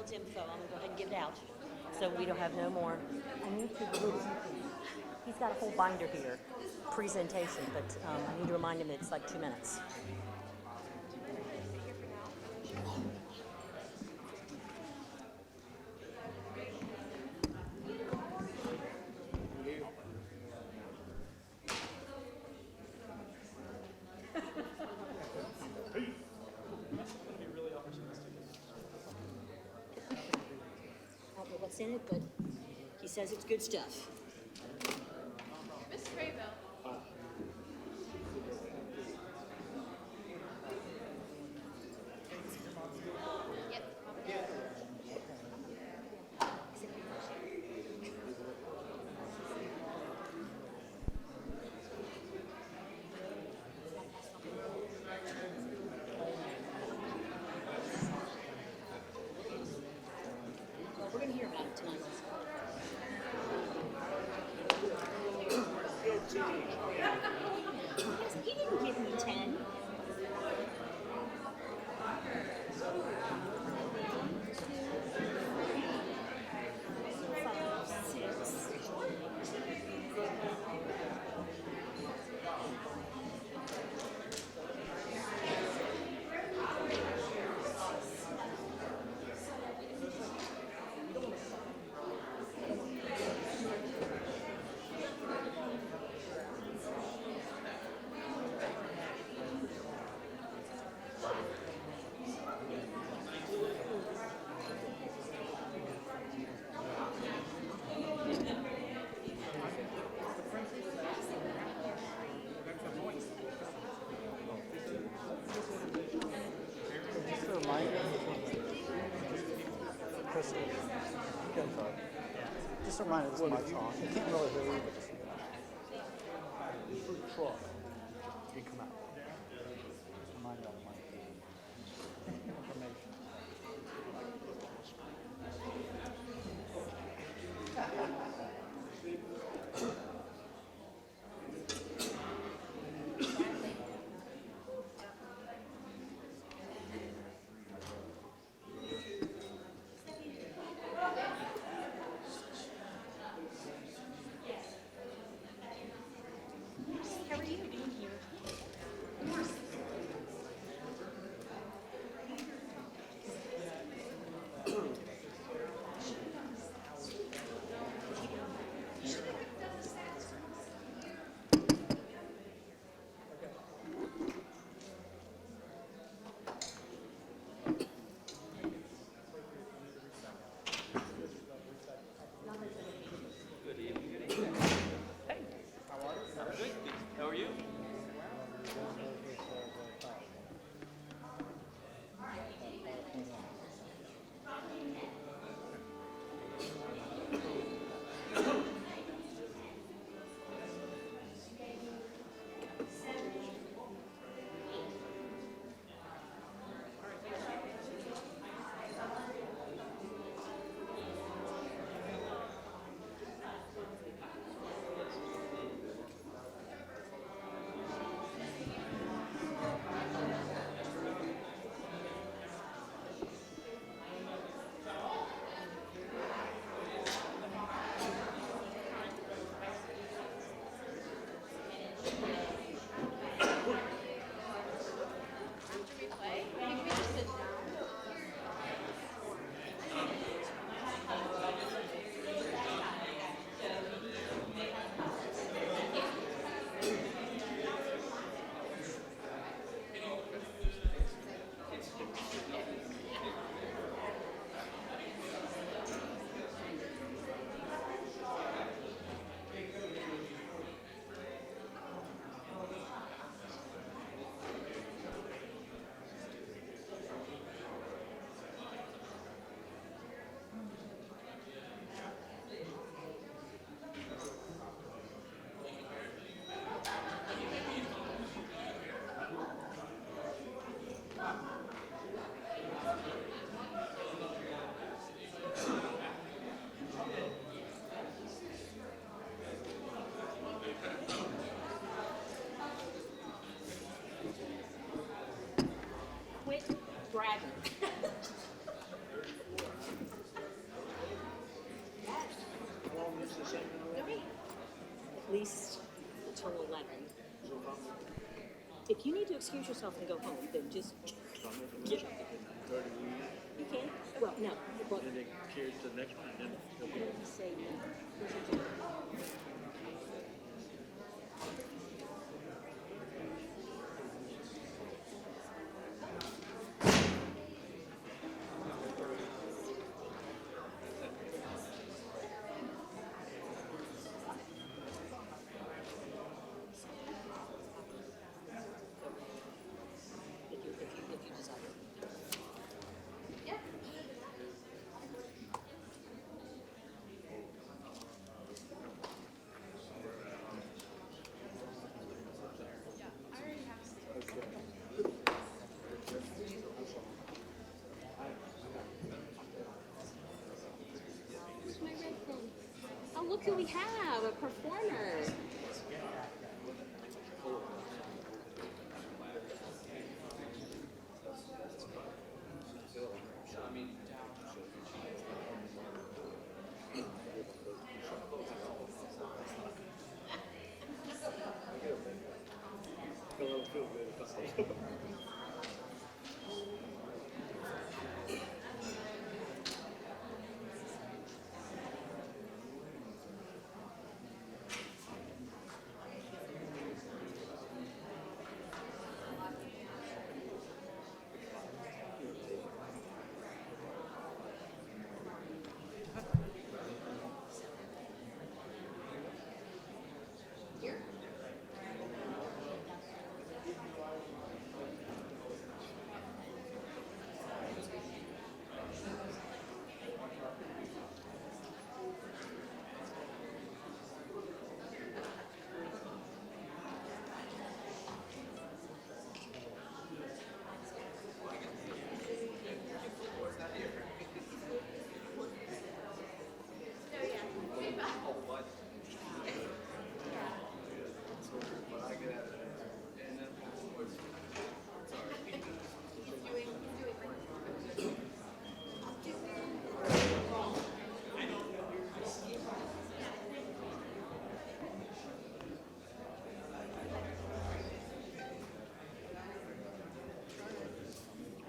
Hoggard's info. I'm going to go ahead and give it out so we don't have no more. I need to, he's got a whole binder here, presentation, but I need to remind him that it's like 2 minutes. I don't know what's in it, but he says it's good stuff. Miss Rayville. Well, we're going to hear about it tonight. He didn't give me 10. Just a reminder, this mic's on. You can't really hear you, but just truck. You come out. Just remind you on the mic. Information. How are you doing here? need to excuse yourself and go home, then just So I'm making a get motion up. to go to the meeting, You can? Well, no. Well, and then carry it to the next one, and then they'll go. say, if you desire. I already have six. Where's my red pen? Oh, look who we have, a performer. I don't feel good about it.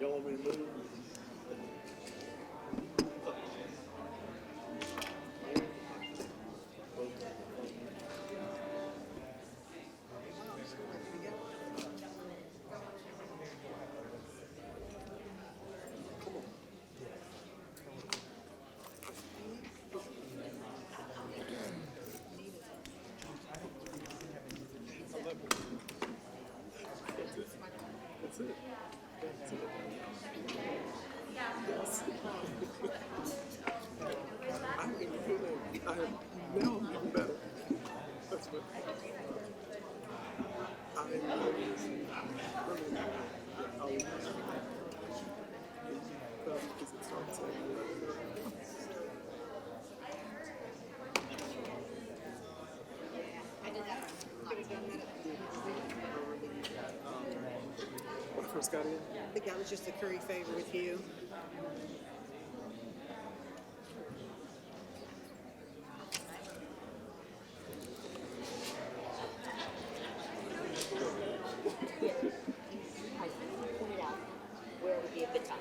Y'all want me to move? That's it. I'm even feeling, now I'm even better. That's what I when I first got in. I think that was just a curry favor with you. I pointed out where would be a good time.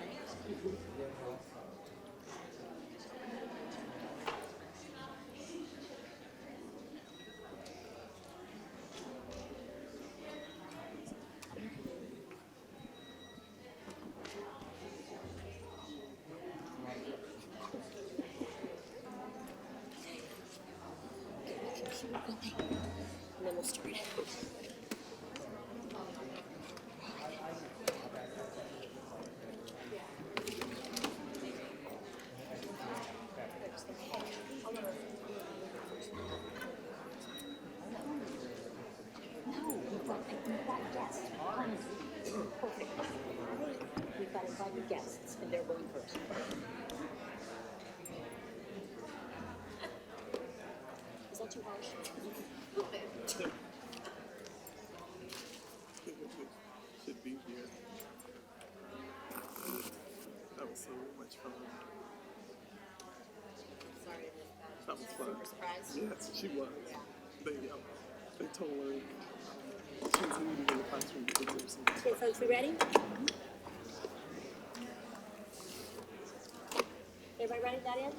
And then we'll start. No, we've got guests. Perfect. We've got invited guests, and they're going first. Is that too harsh? Should be here. That was so much fun. Sorry. That was fun. Surprise. Yes, she was. They told her continuity in the classroom because there's some. Okay, folks, we ready? Everybody ready? That in?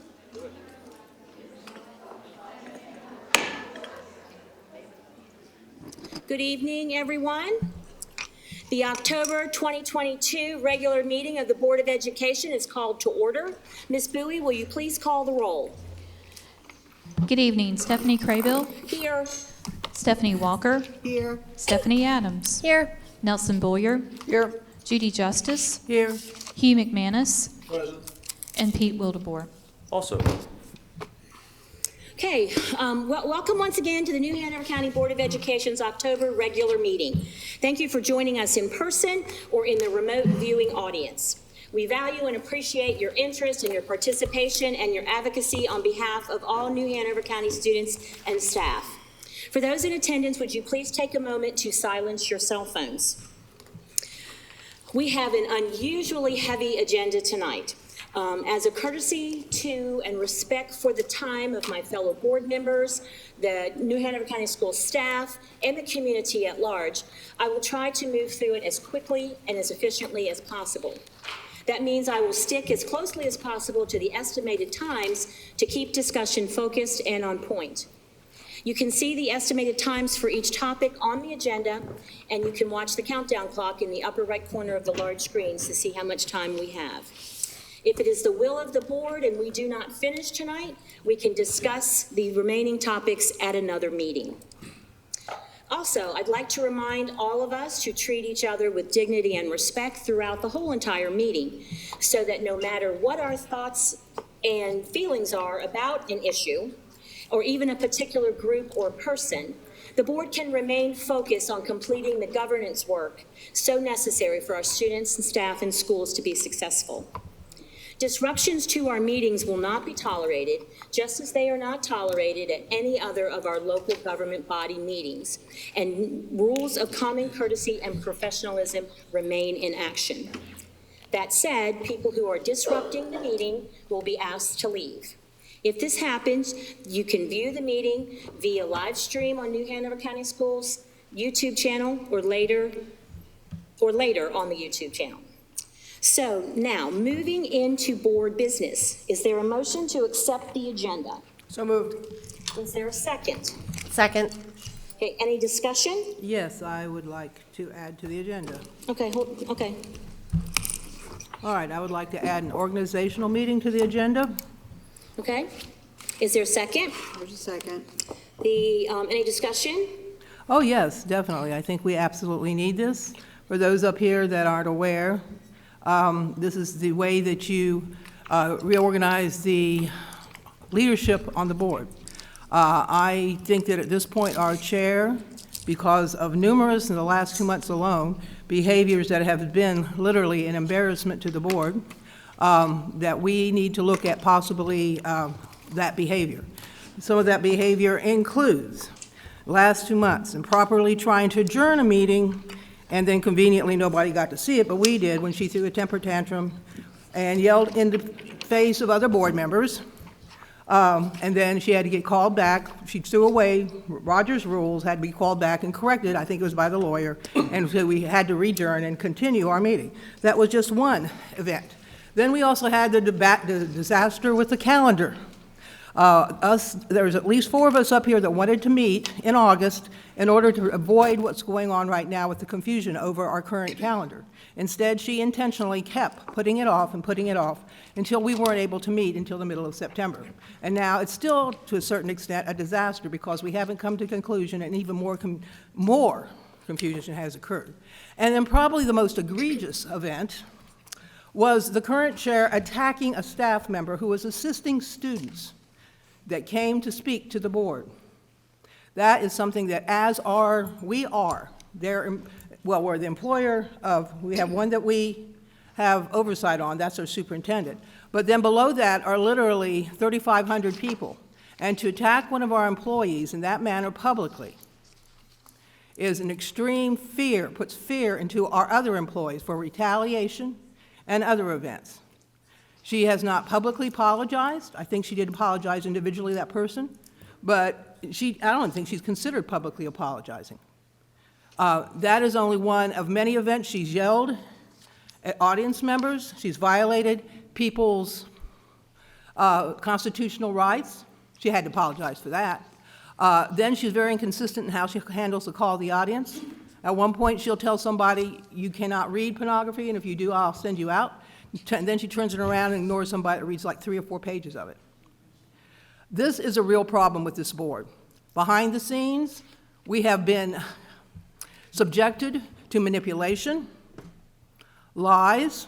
Good evening, everyone. The October 2022 regular meeting of the Board of Education is called to order. Ms. Bowie, will you please call the roll? Good evening. Stephanie Craybill, Here. Stephanie Walker, Here. Stephanie Adams, Here. Nelson Boyer, Here. Judy Justice, Here. Hugh McManus, and Pete Wildebohr. Also, Okay, welcome once again to the New Hanover County Board of Education's October regular meeting. Thank you for joining us in person or in the remote viewing audience. We value and appreciate your interest and your participation and your advocacy on behalf of all New Hanover County students and staff. For those in attendance, would you please take a moment to silence your cell phones? We have an unusually heavy agenda tonight. As a courtesy to and respect for the time of my fellow board members, the New Hanover County School staff, and the community at large, I will try to move through it as quickly and as efficiently as possible. That means I will stick as closely as possible to the estimated times to keep discussion focused and on point. You can see the estimated times for each topic on the agenda, and you can watch the countdown clock in the upper right corner of the large screens to see how much time we have. If it is the will of the board and we do not finish tonight, we can discuss the remaining topics at another meeting. Also, I'd like to remind all of us to treat each other with dignity and respect throughout the whole entire meeting, so that no matter what our thoughts and feelings are about an issue, or even a particular group or person, the board can remain focused on completing the governance work so necessary for our students and staff and schools to be successful. Disruptions to our meetings will not be tolerated, just as they are not tolerated at any other of our local government body meetings, and rules of common courtesy and professionalism remain in action. That said, people who are disrupting the meeting will be asked to leave. If this happens, you can view the meeting via live stream on New Hanover County Schools YouTube channel or later on the YouTube channel. So now, moving into board business, is there a motion to accept the agenda? So moved. Is there a second? Second. Okay, any discussion? Yes, I would like to add to the agenda. Okay, okay. All right, I would like to add an organizational meeting to the agenda. Okay. Is there a second? There's a second. Any discussion? Oh, yes, definitely. I think we absolutely need this. For those up here that aren't aware, this is the way that you reorganize the leadership on the board. I think that at this point, our chair, because of numerous, in the last 2 months alone, behaviors that have been literally an embarrassment to the board, that we need to look at possibly that behavior. Some of that behavior includes, last 2 months, improperly trying to adjourn a meeting, and then conveniently nobody got to see it, but we did, when she threw a temper tantrum and yelled in the face of other board members. And then she had to get called back. She threw away Roger's rules, had to be called back and corrected, I think it was by the lawyer, and so we had to adjourn and continue our meeting. That was just one event. Then we also had the disaster with the calendar. There was at least 4 of us up here that wanted to meet in August in order to avoid what's going on right now with the confusion over our current calendar. Instead, she intentionally kept putting it off and putting it off until we weren't able to meet until the middle of September. And now it's still, to a certain extent, a disaster because we haven't come to conclusion, and even more confusion has occurred. And then probably the most egregious event was the current chair attacking a staff member who was assisting students that came to speak to the board. That is something that we're the employer of, we have one that we have oversight on, that's our superintendent. But then below that are literally 3,500 people. And to attack one of our employees in that manner publicly is an extreme fear, puts fear into our other employees for retaliation and other events. She has not publicly apologized. I think she did apologize individually, that person, but I don't think she's considered publicly apologizing. That is only one of many events. She's yelled at audience members. She's violated people's constitutional rights. She had to apologize for that. Then she's very inconsistent in how she handles the call of the audience. At one point, she'll tell somebody, you cannot read pornography, and if you do, I'll send you out. And then she turns it around and ignores somebody that reads like 3 or 4 pages of it. This is a real problem with this board. Behind the scenes, we have been subjected to manipulation, lies,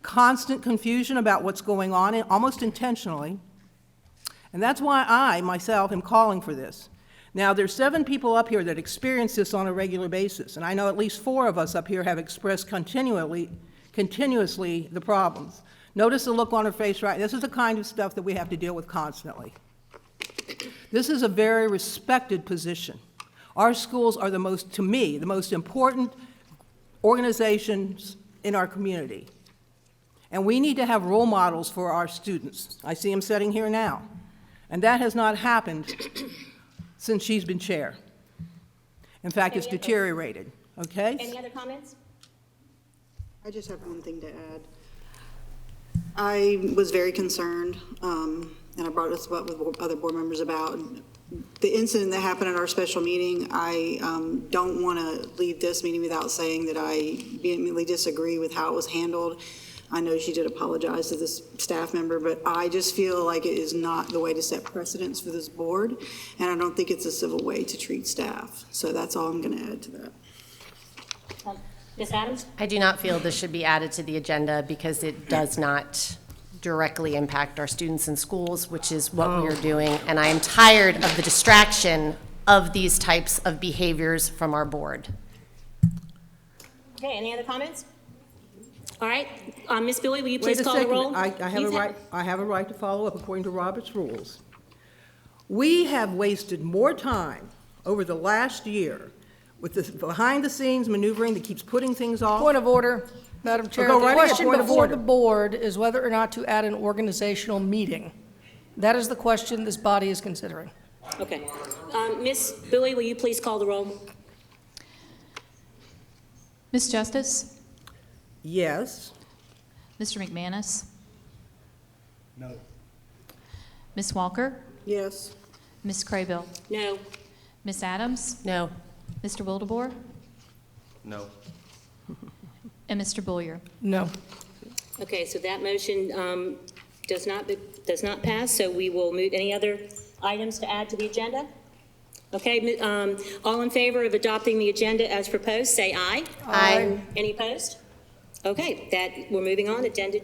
constant confusion about what's going on, almost intentionally. And that's why I, myself, am calling for this. Now, there's 7 people up here that experience this on a regular basis, and I know at least 4 of us up here have expressed continuously the problems. Notice the look on her face, right? This is the kind of stuff that we have to deal with constantly. This is a very respected position. Our schools are to me, the most important organizations in our community. And we need to have role models for our students. I see them sitting here now. And that has not happened since she's been chair. In fact, it's deteriorated, okay? Any other comments? I just have one thing to add. I was very concerned, and I brought this up with other board members about the incident that happened at our special meeting. I don't want to leave this meeting without saying that I vehemently disagree with how it was handled. I know she did apologize to this staff member, but I just feel like it is not the way to set precedents for this board, and I don't think it's a civil way to treat staff. So that's all I'm going to add to that. Ms. Adams? I do not feel this should be added to the agenda because it does not directly impact our students in schools, which is what we are doing, and I am tired of the distraction of these types of behaviors from our board. Okay, any other comments? All right, Ms. Billy, will you Wait please a call the second. roll? I have a right to follow up according to Robert's rules. We have wasted more time over the last year with this behind-the-scenes maneuvering that keeps putting things off. Point of order, Madam Chair. Go The right ahead, question point of before order. the board is whether or not to add an organizational meeting. That is the question this body is considering. Okay. Ms. Billy, will you please call the roll? Ms. Justice? Yes. Mr. McManus? No. Ms. Walker? Yes. Ms. Craybill? No. Ms. Adams? No. Mr. Wildebohr? No. And Mr. Bullier? No. Okay, so that motion does not pass, so we will move. Any other items to add to the agenda? Okay, all in favor of adopting the agenda as proposed, say aye. Aye. Any opposed? Okay, we're moving on. Agenda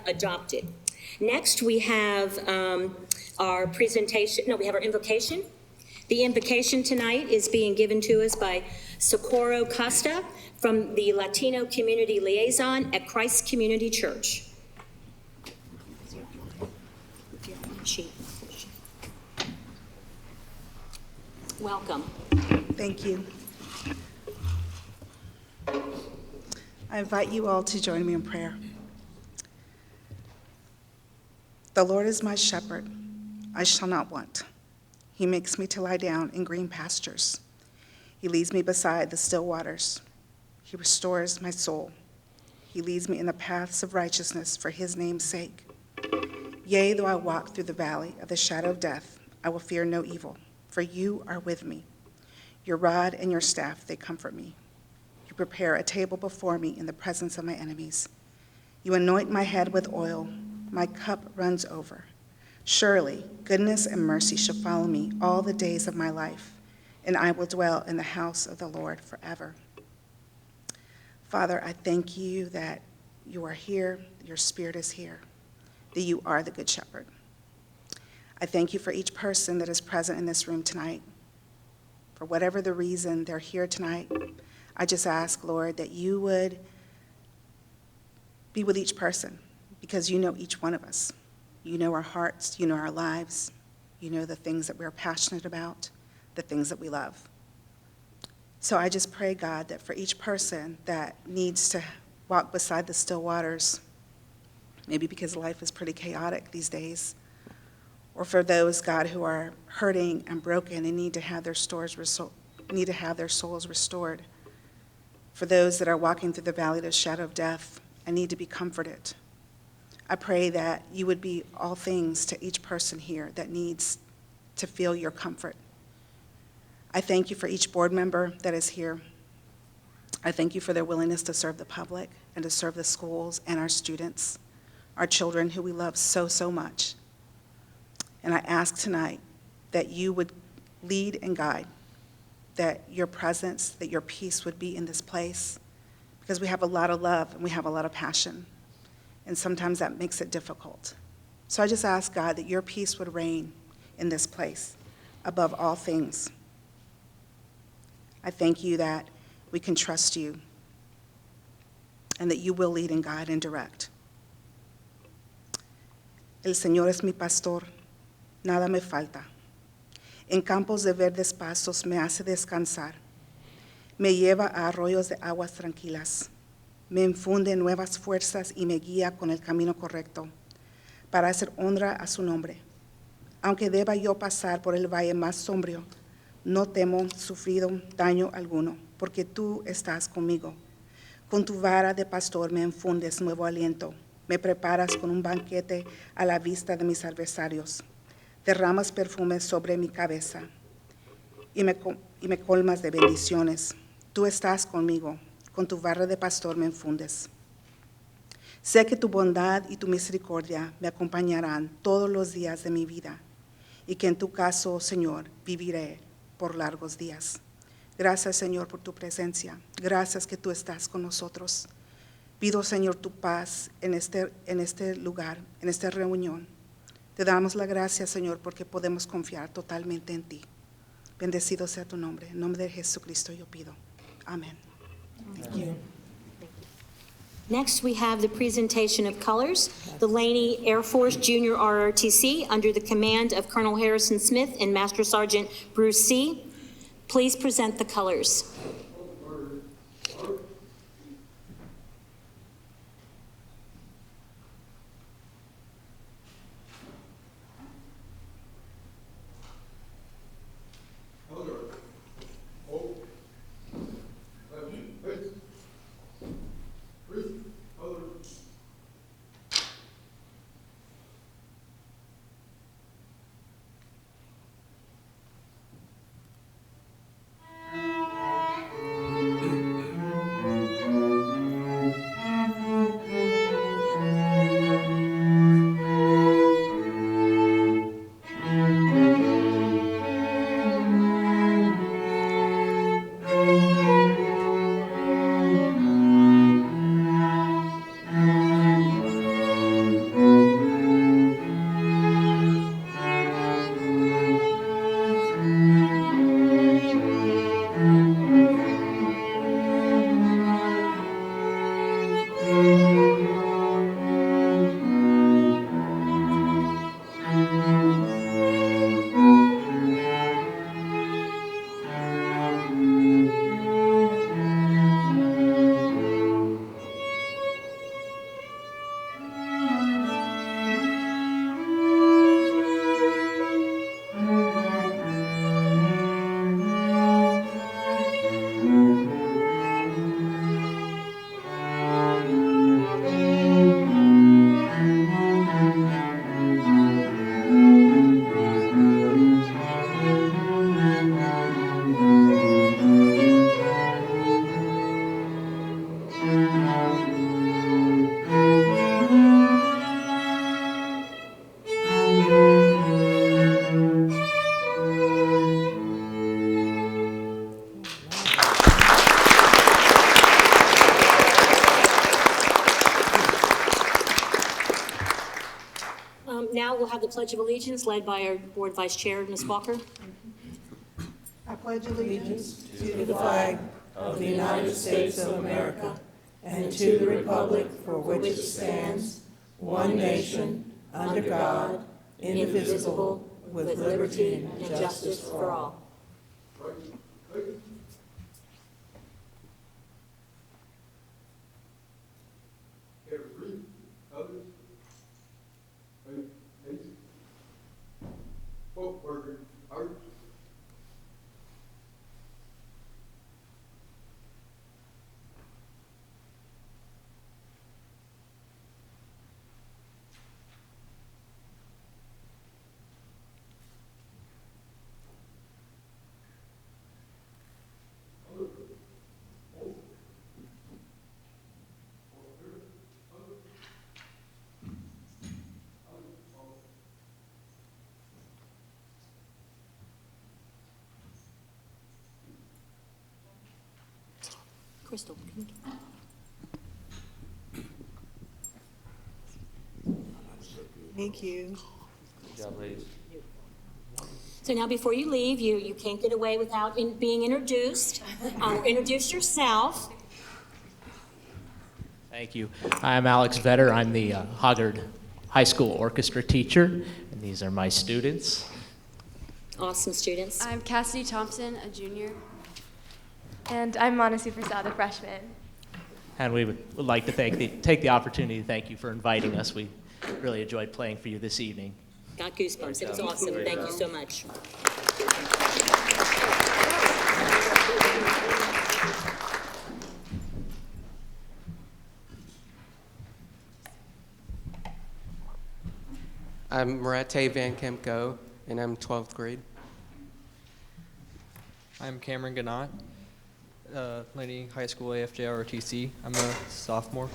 adopted. Next, we have our presentation. No, we have our invocation. The invocation tonight is being given to us by Socorro Costa from the Latino Community Liaison at Christ Community Church. Welcome. Thank you. I invite you all to join me in prayer. The Lord is my shepherd, I shall not want. He makes me to lie down in green pastures. He leads me beside the still waters. He restores my soul. He leads me in the paths of righteousness for his name's sake. Yea, though I walk through the valley of the shadow of death, I will fear no evil, for you are with me. Your rod and your staff, they comfort me. You prepare a table before me in the presence of my enemies. You anoint my head with oil. My cup runs over. Surely goodness and mercy shall follow me all the days of my life, and I will dwell in the house of the Lord forever. Father, I thank you that you are here, your spirit is here, that you are the good shepherd. I thank you for each person that is present in this room tonight. For whatever the reason they're here tonight, I just ask, Lord, that you would be with each person, because you know each one of us. You know our hearts, you know our lives, you know the things that we're passionate about, the things that we love. So I just pray, God, that for each person that needs to walk beside the still waters, maybe because life is pretty chaotic these days, or for those, God, who are hurting and broken and need to have their need to have their souls restored. For those that are walking through the valley of the shadow of death and need to be comforted, I pray that you would be all things to each person here that needs to feel your comfort. I thank you for each board member that is here. I thank you for their willingness to serve the public and to serve the schools and our students, our children who we love so, so much. And I ask tonight that you would lead and guide, that your presence, that your peace would be in this place, because we have a lot of love and we have a lot of passion, and sometimes that makes it difficult. So I just ask, God, that your peace would reign in this place above all things. I thank you that we can trust you and that you will lead and guide and direct. El Señor es mi pastor, nada me falta. En campos de verdes pastos me hace descansar. Me lleva a arroyos de aguas tranquilas. Me infunde nuevas fuerzas y me guía con el camino correcto para hacer honra a su nombre. Aunque deba yo pasar por el valle más sombrío, no temo sufrido daño alguno, porque tú estás conmigo. Con tu vara de pastor me infundes nuevo aliento. Me preparas con un banquete a la vista de mis adversarios. Derramas perfumes sobre mi cabeza y me colmas de bendiciones. Tú estás conmigo. Con tu vara de pastor me infundes. Sé que tu bondad y tu misericordia me acompañarán todos los días de mi vida y que en tu caso, Señor, viviré por largos días. Gracias, Señor, por tu presencia. Gracias que tú estás con nosotros. Pido, Señor, tu paz en este lugar, en esta reunión. Te damos la gracia, Señor, porque podemos confiar totalmente en ti. Bendecido sea tu nombre. En nombre de Jesucristo yo pido. Amén. Thank you. Next, we have the presentation of colors. The Laney Air Force Junior ROTC, under the command of Colonel Harrison Smith and Master Sergeant Bruce C. Please present the colors. Now we'll have the Pledge of Allegiance led by our Board Vice Chair, Ms. Walker. I pledge allegiance to the flag of the United States of America and to the republic for which it stands, one nation, under God, indivisible, with liberty and justice for all. Crystal. Thank you. So now before you leave, you can't get away without being introduced. Introduce yourself. Thank you. I'm Alex Vetter. I'm the Hoggard High School orchestra teacher, and these are my students. Awesome students. I'm Cassidy Thompson, a junior. And I'm Manasi Prasad, a freshman. And we would like to take the opportunity to thank you for inviting us. We really enjoyed playing for you this evening. Got goosebumps. It was awesome. Thank you so much. I'm Marate Van Kemko, and I'm 12th grade. I'm Cameron Ganot, Laney High School AFJROTC. I'm a sophomore.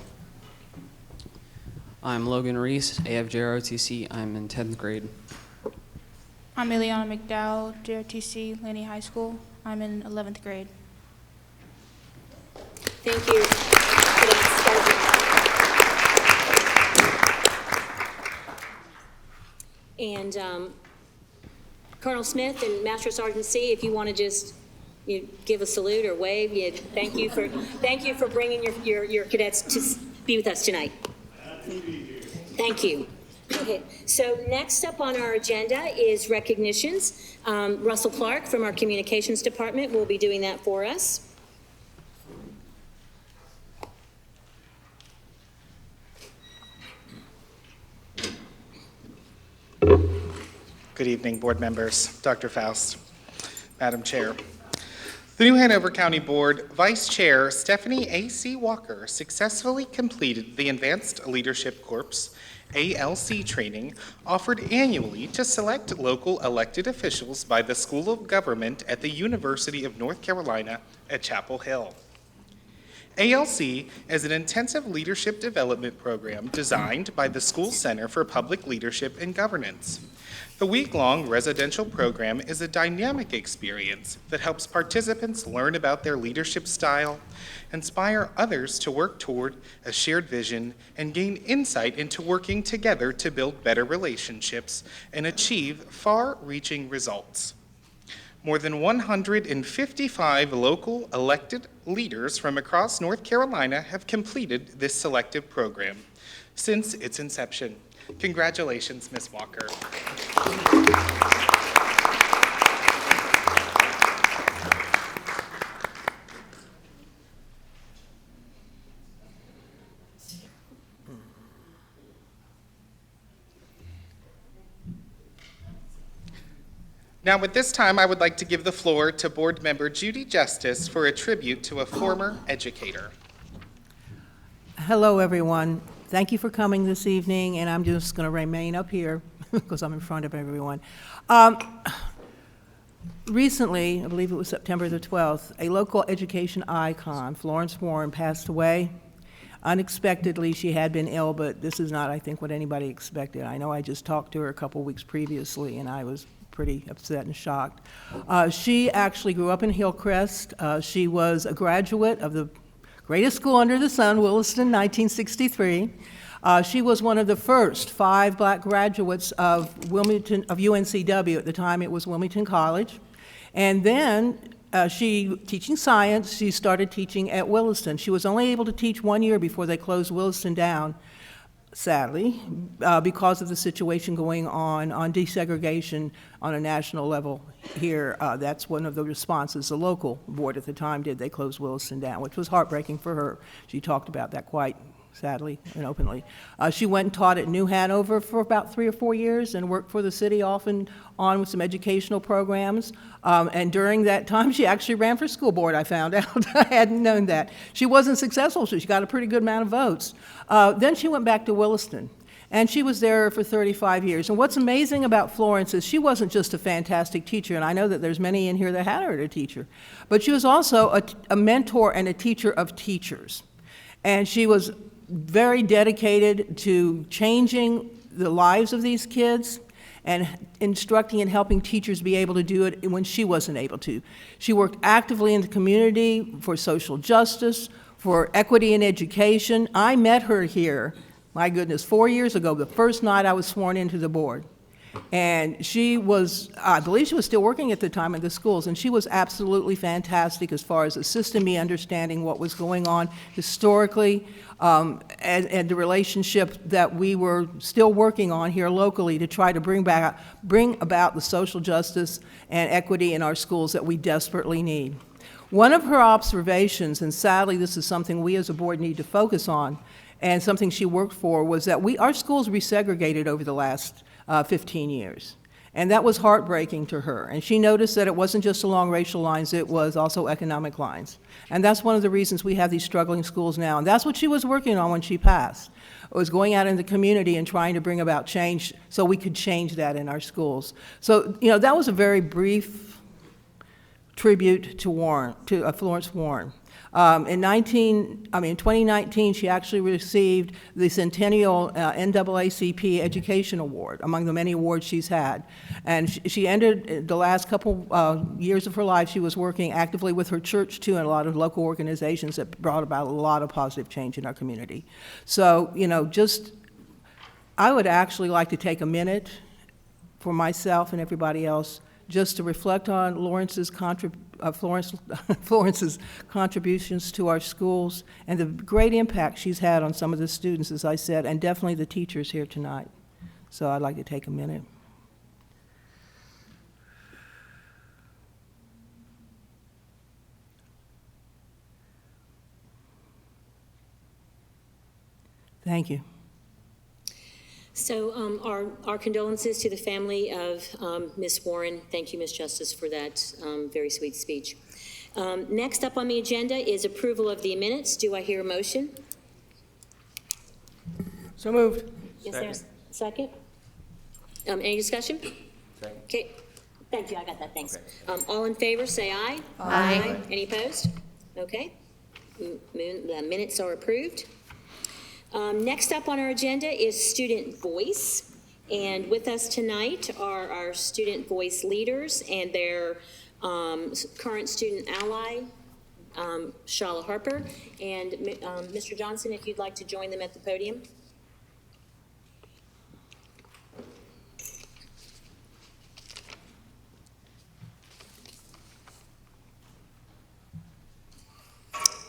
I'm Logan Reese, AFJROTC. I'm in 10th grade. I'm Ileana McDowell, JRTC, Laney High School. I'm in 11th grade. Thank you for that statement. And Colonel Smith and Master Sergeant C, if you want to just give a salute or wave, thank you for bringing your cadets to be with us tonight. Thank you. Okay, so next up on our agenda is recognitions. Russell Clark from our communications department will be doing that for us. Good evening, board members, Dr. Faust, Madam Chair. The New Hanover County Board Vice Chair Stephanie A.C. Walker successfully completed the Advanced Leadership Corps ALC training offered annually to select local elected officials by the School of Government at the University of North Carolina at Chapel Hill. ALC is an intensive leadership development program designed by the School Center for Public Leadership and Governance. The week-long residential program is a dynamic experience that helps participants learn about their leadership style, inspire others to work toward a shared vision, and gain insight into working together to build better relationships and achieve far-reaching results. More than 155 local elected leaders from across North Carolina have completed this selective program since its inception. Congratulations, Ms. Walker. Now, at this time, I would like to give the floor to Board Member Judy Justice for a tribute to a former educator. Hello, everyone. Thank you for coming this evening, and I'm just going to remain up here because I'm in front of everyone. Recently, I believe it was September the 12th, a local education icon, Florence Warren, passed away. Unexpectedly, she had been ill, but this is not, I think, what anybody expected. I know I just talked to her a couple weeks previously, and I was pretty upset and shocked. She actually grew up in Hillcrest. She was a graduate of the greatest school under the sun, Williston, 1963. She was one of the first 5 black graduates of UNCW. At the time, it was Wilmington College. And then teaching science, she started teaching at Williston. She was only able to teach 1 year before they closed Williston down, sadly, because of the situation going on desegregation on a national level here. That's one of the responses the local board at the time did. They closed Williston down, which was heartbreaking for her. She talked about that quite sadly and openly. She went and taught at New Hanover for about 3 or 4 years and worked for the city off and on with some educational programs. And during that time, she actually ran for school board, I found out. I hadn't known that. She wasn't successful, so she got a pretty good amount of votes. Then she went back to Williston, and she was there for 35 years. And what's amazing about Florence is she wasn't just a fantastic teacher, and I know that there's many in here that had her as a teacher, but she was also a mentor and a teacher of teachers. And she was very dedicated to changing the lives of these kids and instructing and helping teachers be able to do it when she wasn't able to. She worked actively in the community for social justice, for equity in education. I met her here, my goodness, 4 years ago, the first night I was sworn into the board. And she was, I believe she was still working at the time in the schools, and she was absolutely fantastic as far as assisting me understanding what was going on historically, and the relationship that we were still working on here locally to try to bring about the social justice and equity in our schools that we desperately need. One of her observations, and sadly this is something we as a board need to focus on, and something she worked for, was that our schools resegregated over the last 15 years. And that was heartbreaking to her. And she noticed that it wasn't just along racial lines, it was also economic lines. And that's one of the reasons we have these struggling schools now. And that's what she was working on when she passed, was going out in the community and trying to bring about change so we could change that in our schools. So, you know, that was a very brief tribute to Florence Warren. In 2019, she actually received the Centennial NAACP Education Award, among the many awards she's had. And she ended the last couple years of her life, she was working actively with her church, too, and a lot of local organizations that brought about a lot of positive change in our community. So, you know, I would actually like to take a minute for myself and everybody else just to reflect on Florence's contributions to our schools and the great impact she's had on some of the students, as I said, and definitely the teachers here tonight. So I'd like to take a minute. Thank you. So our condolences to the family of Ms. Warren. Thank you, Ms. Justice, for that very sweet speech. Next up on the agenda is approval of the minutes. Do I hear a motion? So moved. Is there a second? Any discussion? Second. Okay. Thank you. I got that. Thanks. Okay. All in favor, say aye. Aye. Any opposed? Okay. The minutes are approved. Next up on our agenda is student voice, and with us tonight are our student voice leaders and their current student ally, Shala Harper, and Mr. Johnson, if you'd like to join them at the podium.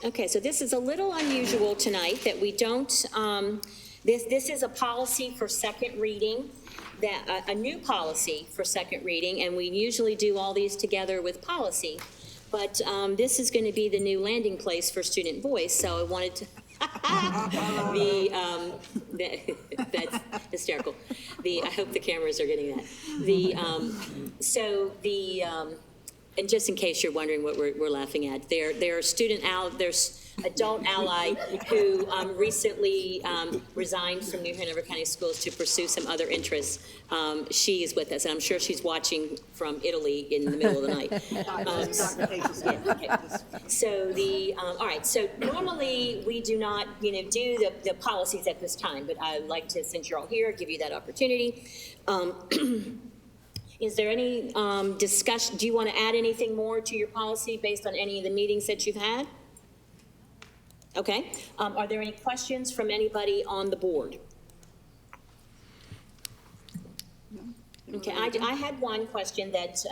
Okay, so this is a little unusual tonight that we don't, this is a policy for second reading, that a new policy for second reading, and we usually do all these together with policy. But this is going to be the new landing place for student voice, so I wanted to, that's hysterical. I hope the cameras are getting that. And just in case you're wondering what we're laughing at, there's adult ally who recently resigned from New Hanover County Schools to pursue some other interests. She is with us, and I'm sure she's watching from Italy in the middle of the night. So all right, so normally we do not, do the policies at this time, but I'd like to, since you're all here, give you that opportunity. Is there any discussion? Do you want to add anything more to your policy based on any of the meetings that you've had? Okay. Are there any questions from anybody on the board? Okay, I had one question that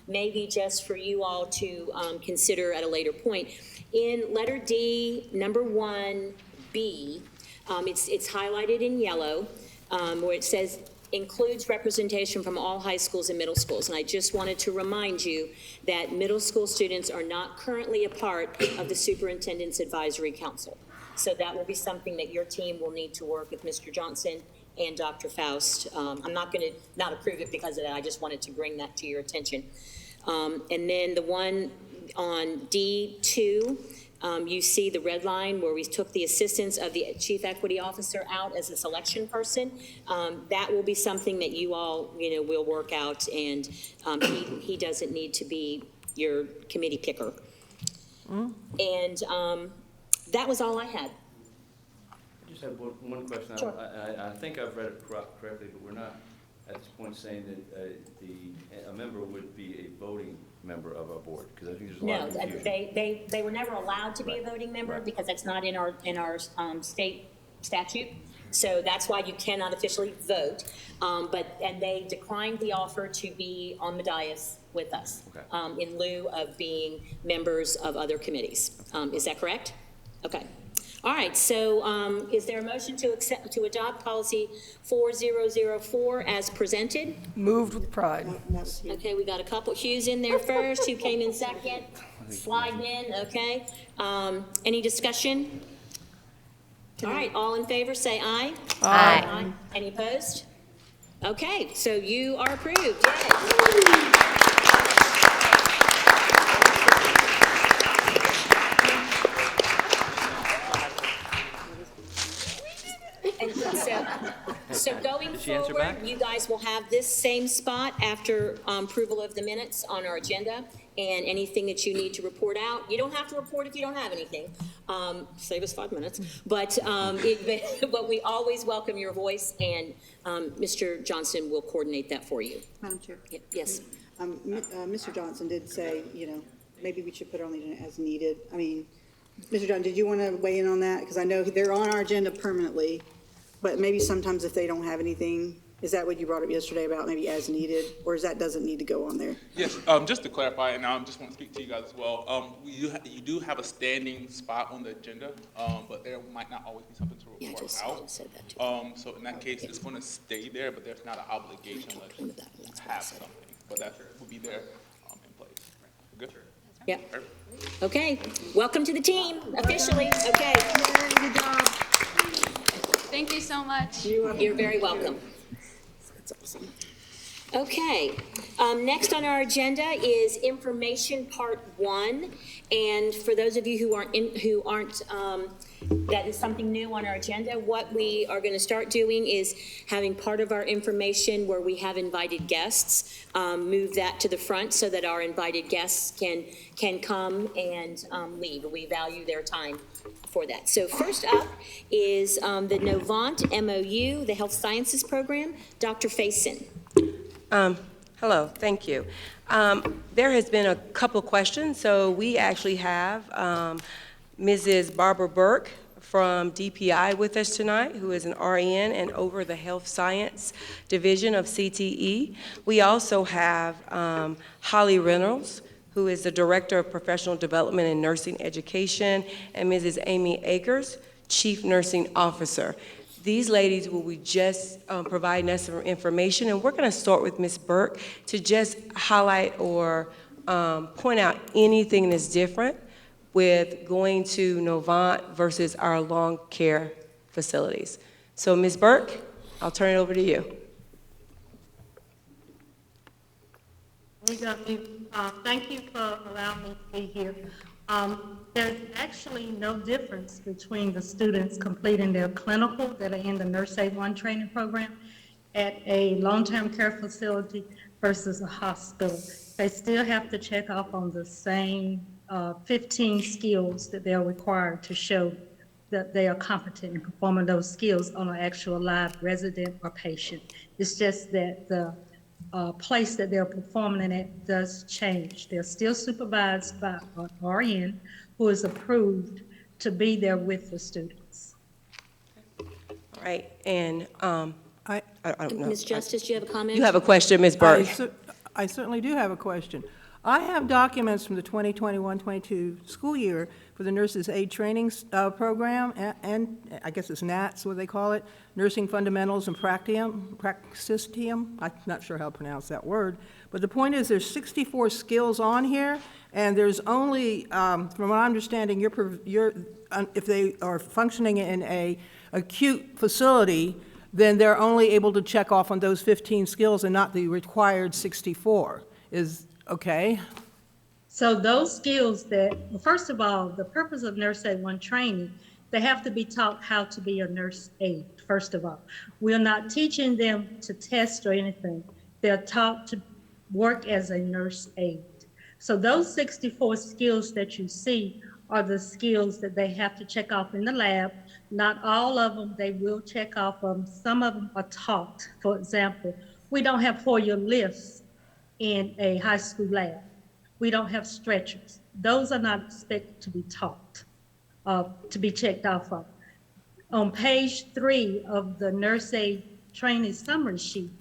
maybe just for you all to consider at a later point. In letter D, number 1B, it's highlighted in yellow, where it says, includes representation from all high schools and middle schools. And I just wanted to remind you that middle school students are not currently a part of the Superintendent's Advisory Council. So that will be something that your team will need to work with Mr. Johnson and Dr. Faust. I'm not going to not approve it because of that. I just wanted to bring that to your attention. And then the one on D2, you see the red line where we took the assistance of the Chief Equity Officer out as a selection person. That will be something that you all, will work out, and he doesn't need to be your committee picker. And that was all I had. I just have one question. Sure. I think I've read it correctly, but we're not at this point saying that a member would be a voting member of our board? Because I think there's a lot No, of confusion. they were never allowed to be a voting member because that's not in our state statute. So that's why you cannot officially vote. And they declined the offer to be on the dais with us in lieu of being members of other committees. Is that correct? Okay. All right, so is there a motion to adopt policy 4004 as presented? Moved with pride. Okay, we got a couple. Hugh's in there first. Who came in second? Slide in, okay. Any discussion? All right, all in favor, say aye. Aye. Any opposed? Okay, so you are approved. Yay. And so going forward, you guys will have this same spot after approval of the minutes on our agenda, and anything that you need to report out. You don't have to report if you don't have anything. Save us 5 minutes. But we always welcome your voice, and Mr. Johnson will coordinate that for you. Madam Chair? Yes. Mr. Johnson did say, maybe we should put it on the agenda as needed. I mean, Mr. Johnson, did you want to weigh in on that? Because I know they're on our agenda permanently, but maybe sometimes if they don't have anything, is that what you brought up yesterday about maybe as needed, or is that doesn't need to go on there? Yes, just to clarify, and I just want to speak to you guys as well. You do have a standing spot on the agenda, but there might not always be something to report out. I just said that too. So in that case, it's going to stay there, but there's not an obligation unless you have something. But that will be there in place. Good? Yeah. Okay. Welcome to the team, officially. Okay. Good job. Thank you so much. You're very welcome. That's awesome. Okay, next on our agenda is information part 1, and for those of you who aren't, that is something new on our agenda. What we are going to start doing is having part of our information where we have invited guests, move that to the front so that our invited guests can come and leave. We value their time for that. So first up is the Novant MOU, the Health Sciences Program, Dr. Faison. Hello, thank you. There has been a couple of questions, so we actually have Mrs. Barbara Burke from DPI with us tonight, who is an RN and over the Health Science Division of CTE. We also have Holly Reynolds, who is the Director of Professional Development and Nursing Education, and Mrs. Amy Akers, Chief Nursing Officer. These ladies will be just providing us some information, and we're going to start with Ms. Burke to just highlight or point out anything that's different with going to Novant versus our long care facilities. So Ms. Burke, I'll turn it over to you. Thank you for allowing me to be here. There's actually no difference between the students completing their clinical that are in the Nurse A1 training program at a long-term care facility versus a hospital. They still have to check off on the same 15 skills that they're required to show that they are competent in performing those skills on an actual live resident or patient. It's just that the place that they're performing it does change. They're still supervised by an RN who is approved to be there with the students. All right, and I don't know. Ms. Justice, do you have a comment? You have a question, Ms. Burke. I certainly do have a question. I have documents from the 2021-22 school year for the Nurses Aid Training Program, and I guess it's NATS, what they call it, Nursing Fundamentals and Praxitium. I'm not sure how to pronounce that word. But the point is there's 64 skills on here, and there's only, from my understanding, if they are functioning in a acute facility, then they're only able to check off on those 15 skills and not the required 64. Is okay. So those skills that, well, first of all, the purpose of Nurse A1 training, they have to be taught how to be a nurse aide, first of all. We're not teaching them to test or anything. They're taught to work as a nurse aide. So those 64 skills that you see are the skills that they have to check off in the lab. Not all of them they will check off. Some of them are taught. For example, We don't have Hoyer lifts in a high school lab. We don't have stretchers. Those are not expected to be taught, to be checked off of. On page 3 of the nurse aid training summary sheet,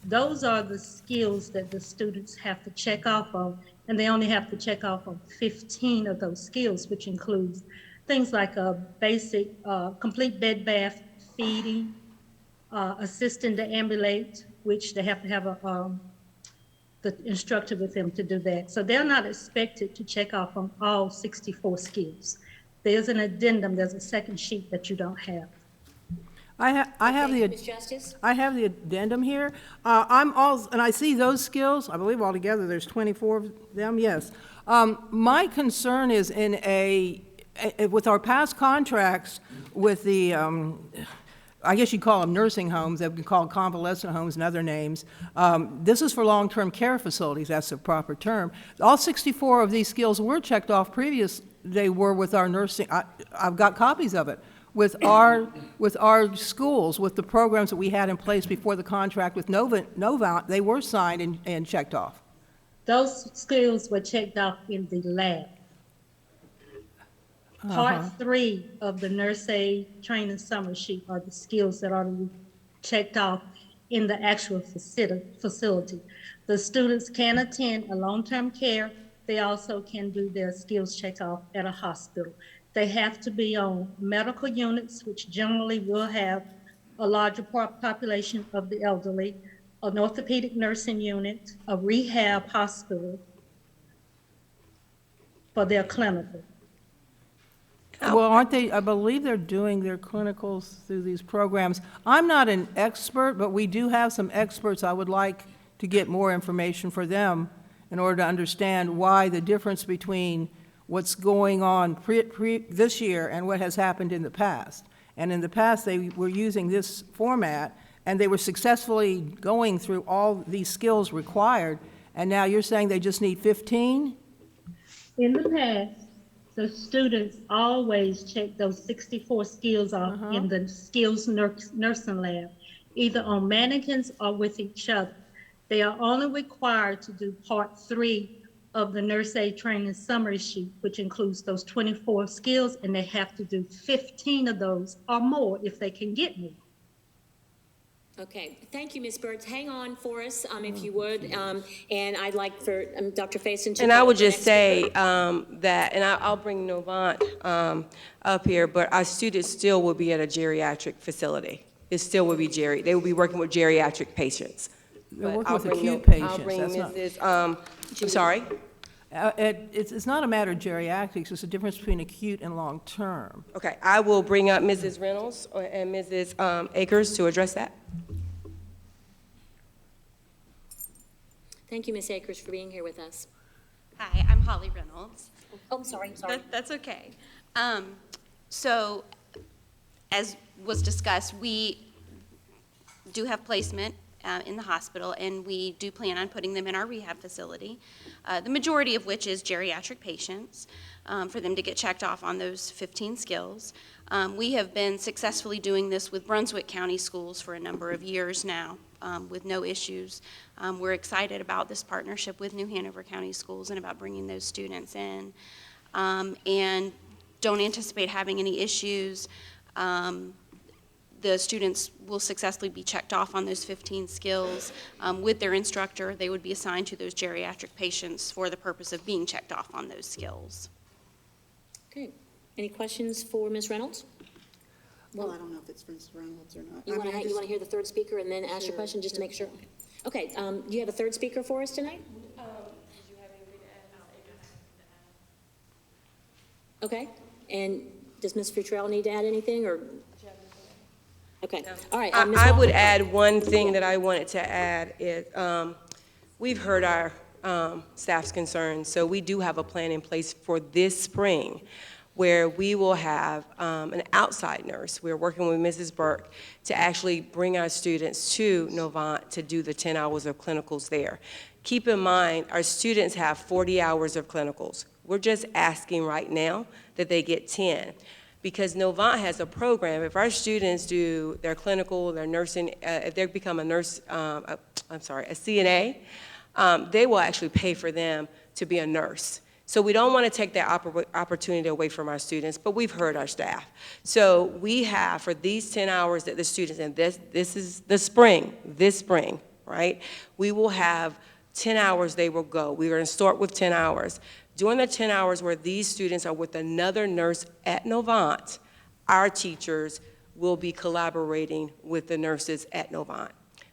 those are the skills that the students have to check off of, and they only have to check off on 15 of those skills, which includes things like a basic, complete bed bath, feeding, assisting to ambulate, which they have to have the instructor with them to do that. So they're not expected to check off on all 64 skills. There's an addendum, there's a second sheet that you don't have. I have the addendum here. And I see those skills, I believe altogether there's 24 of them, yes. My concern is with our past contracts with the, I guess you call them nursing homes, they've been called convalescent homes and other names. This is for long-term care facilities, that's the proper term. All 64 of these skills were checked off previous, they were with our nursing, I've got copies of it, with our schools, with the programs that we had in place before the contract with Novant, they were signed and checked off. Those skills were checked off in the lab. Part 3 of the nurse aid training summary sheet are the skills that are to be checked off in the actual facility. The students can attend a long-term care. They also can do their skills check off at a hospital. They have to be on medical units, which generally will have a larger population of the elderly, an orthopedic nursing unit, a rehab hospital for their clinical. Well, aren't they, I believe they're doing their clinicals through these programs. I'm not an expert, but we do have some experts. I would like to get more information for them in order to understand why the difference between what's going on this year and what has happened in the past. And in the past, they were using this format, and they were successfully going through all these skills required, and now you're saying they just need 15? In the past, the students always check those 64 skills off in the skills nursing lab, either on mannequins or with each other. They are only required to do part 3 of the nurse aid training summary sheet, which includes those 24 skills, and they have to do 15 of those or more if they can get more. Okay, thank you, Ms. Birds. Hang on for us, if you would, and I'd like for Dr. Faison to. And I would just say that, and I'll bring Novant up here, but our students still will be at a geriatric facility. It still will be they will be working with geriatric patients. They're working with acute patients. I'll bring That's Mrs. I'm sorry? It's not a matter of geriatrics, it's a difference between acute and long-term. Okay, I will bring up Mrs. Reynolds and Mrs. Akers to address that. Thank you, Ms. Akers, for being here with us. Hi, I'm Holly Reynolds. Oh, I'm sorry. That's okay. So, as was discussed, we do have placement in the hospital, and we do plan on putting them in our rehab facility, the majority of which is geriatric patients, for them to get checked off on those 15 skills. We have been successfully doing this with Brunswick County schools for a number of years now, with no issues. We're excited about this partnership with New Hanover County Schools and about bringing those students in, and don't anticipate having any issues. The students will successfully be checked off on those 15 skills. With their instructor, they would be assigned to those geriatric patients for the purpose of being checked off on those skills. Okay. Any questions for Ms. Reynolds? Well, I don't know if it's for Ms. Reynolds or not. You want to hear the third speaker and then ask your question, just to make sure? Okay, do you have a third speaker for us tonight? Okay, and does Ms. Futrell need to add anything, or? Okay, all right. I would add one thing that I wanted to add is we've heard our staff's concerns, so we do have a plan in place for this spring where we will have an outside nurse. We're working with Mrs. Burke to actually bring our students to Novant to do the 10 hours of clinicals there. Keep in mind, our students have 40 hours of clinicals. We're just asking right now that they get 10, because Novant has a program. If our students do their clinical, their nursing, if they become a nurse, a CNA, they will actually pay for them to be a nurse. So we don't want to take that opportunity away from our students, but we've heard our staff. So we have, for these 10 hours that the students, and this is this spring, right? We will have 10 hours they will go. We're going to start with 10 hours. During the 10 hours where these students are with another nurse at Novant, our teachers will be collaborating with the nurses at Novant.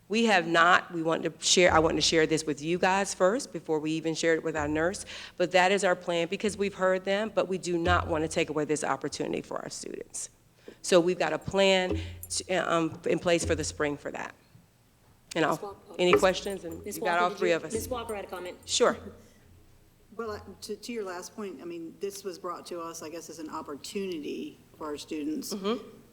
We have not, I wanted to share this with you guys first before we even shared it with our nurse, but that is our plan because we've heard them, but we do not want to take away this opportunity for our students. So we've got a plan in place for the spring for that. And any questions? And you got all three of us. Ms. Walker had a comment. Sure. Well, to your last point, I mean, this was brought to us, I guess, as an opportunity for our students.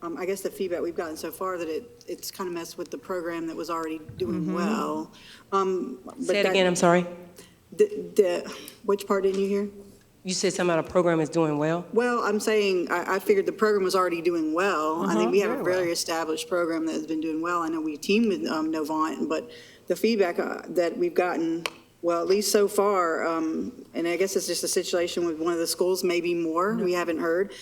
I guess the feedback we've gotten so far that it's kind of messed with the program that was already doing well. Say it again, I'm sorry. Which part didn't you hear? You said something about a program is doing well? Well, I'm saying, I figured the program was already doing well. I think we have a very established program that has been doing well. I know we team with Novant, but the feedback that we've gotten, well, at least so far, and I guess it's just a situation with one of the schools, maybe more, we haven't heard.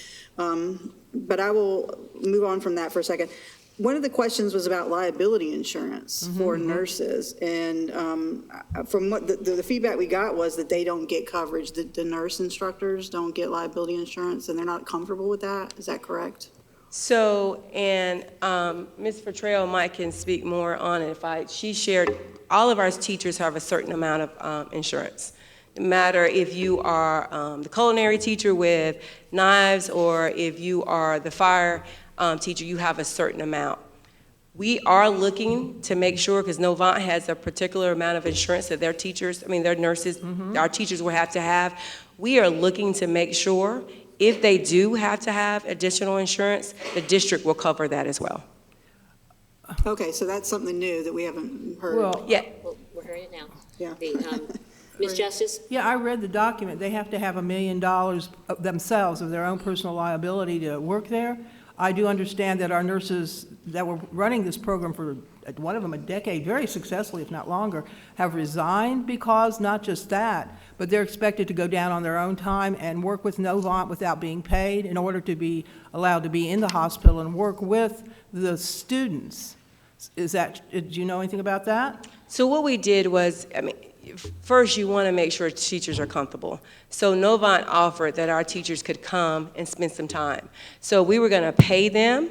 But I will move on from that for a second. One of the questions was about liability insurance for nurses. And from what the feedback we got was that they don't get coverage. The nurse instructors don't get liability insurance, and they're not comfortable with that. Is that correct? So, and Ms. Fertrell might can speak more on it. She shared, all of our teachers have a certain amount of insurance. No matter if you are the culinary teacher with knives or if you are the fire teacher, you have a certain amount. We are looking to make sure, because Novant has a particular amount of insurance that their teachers, their nurses, our teachers will have to have. We are looking to make sure if they do have to have additional insurance, the district will cover that as well. Okay, so that's something new that we haven't heard. Well, yeah. We're hearing it now. Yeah. Ms. Justice? Yeah, I read the document. They have to have $1 million themselves of their own personal liability to work there. I do understand that our nurses that were running this program for, one of them, a decade, very successfully, if not longer, have resigned because not just that, but they're expected to go down on their own time and work with Novant without being paid in order to be allowed to be in the hospital and work with the students. Do you know anything about that? So what we did was, first you want to make sure teachers are comfortable. So Novant offered that our teachers could come and spend some time. So we were going to pay them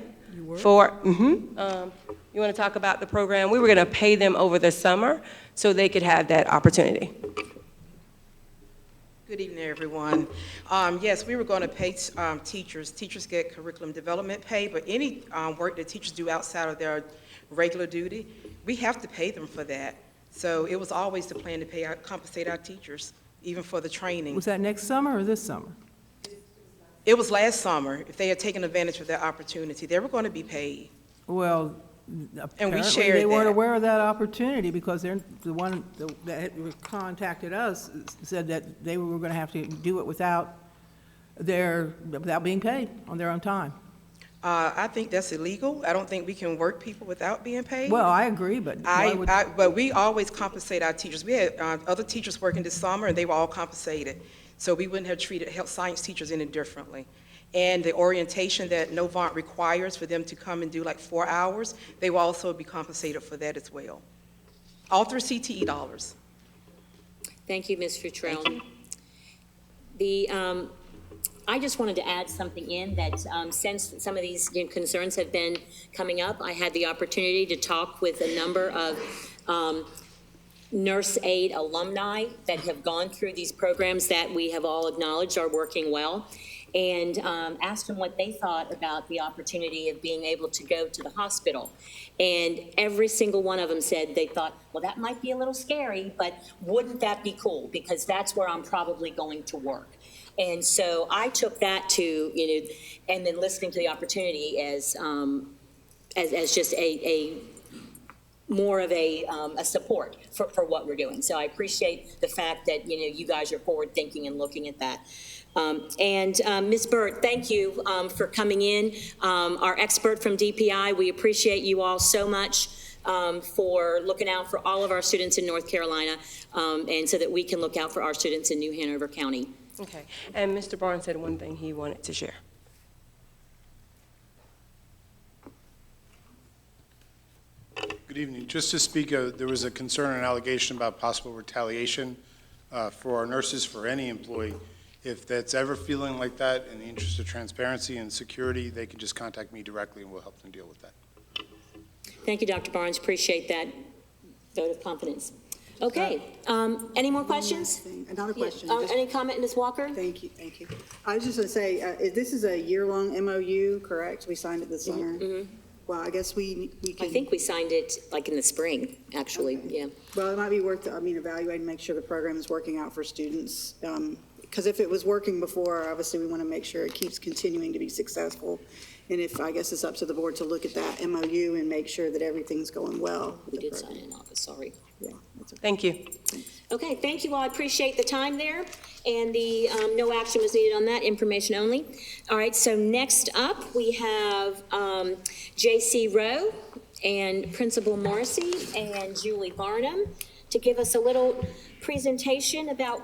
for, you want to talk about the program? We were going to pay them over the summer so they could have that opportunity. Good evening, everyone. Yes, we were going to pay teachers. Teachers get curriculum development pay, but any work that teachers do outside of their regular duty, we have to pay them for that. So it was always the plan to compensate our teachers, even for the training. Was that next summer or this summer? It was last summer. If they had taken advantage of that opportunity, they were going to be paid. Well, and we apparently shared they weren't that. aware of that opportunity because they're the one that contacted us said that they were going to have to do it without being paid on their own time. I think that's illegal. I don't think we can work people without being paid. Well, I agree, but but we always compensate our teachers. We had other teachers working this summer, and they were all compensated. So we wouldn't have treated health science teachers any differently. And the orientation that Novant requires for them to come and do like 4 hours, they will also be compensated for that as well. All through CTE dollars. Thank you, Ms. Futrell. I just wanted to add something in that since some of these concerns have been coming up, I had the opportunity to talk with a number of nurse aid alumni that have gone through these programs that we have all acknowledged are working well, and asked them what they thought about the opportunity of being able to go to the hospital. And every single one of them said they thought, well, that might be a little scary, but wouldn't that be cool? Because that's where I'm probably going to work. And so I took that to, and then listening to the opportunity as just a more of a support for what we're doing. So I appreciate the fact that, you guys are forward thinking and looking at that. And Ms. Burt, thank you for coming in. Our expert from DPI, we appreciate you all so much for looking out for all of our students in North Carolina, and so that we can look out for our students in New Hanover County. Okay, and Mr. Barnes said one thing he wanted to share. Good evening. Just to speak, there was a concern and allegation about possible retaliation for our nurses, for any employee. If that's ever feeling like that, in the interest of transparency and security, they can just contact me directly and we'll help them deal with that. Thank you, Dr. Barnes. Appreciate that vote of confidence. Okay, any more questions? Another question. Yeah. Any comment, Ms. Walker? Thank you, thank you. I was just going to say, this is a year-long MOU, correct? We signed it this summer? Mm-hmm. Well, I guess we can. I think we signed it like in the spring, actually, yeah. Well, it might be worth, evaluating, make sure the program is working out for students. Because if it was working before, obviously we want to make sure it keeps continuing to be successful. And if, I guess it's up to the board to look at that MOU and make sure that everything's going well. We did sign in August, sorry. Yeah, that's okay. Thank you. Okay, thank you all. I appreciate the time there. And the no action was needed on that, information only. All right, so next up we have J.C. Rowe and Principal Morrissey and Julie Barnum to give us a little presentation about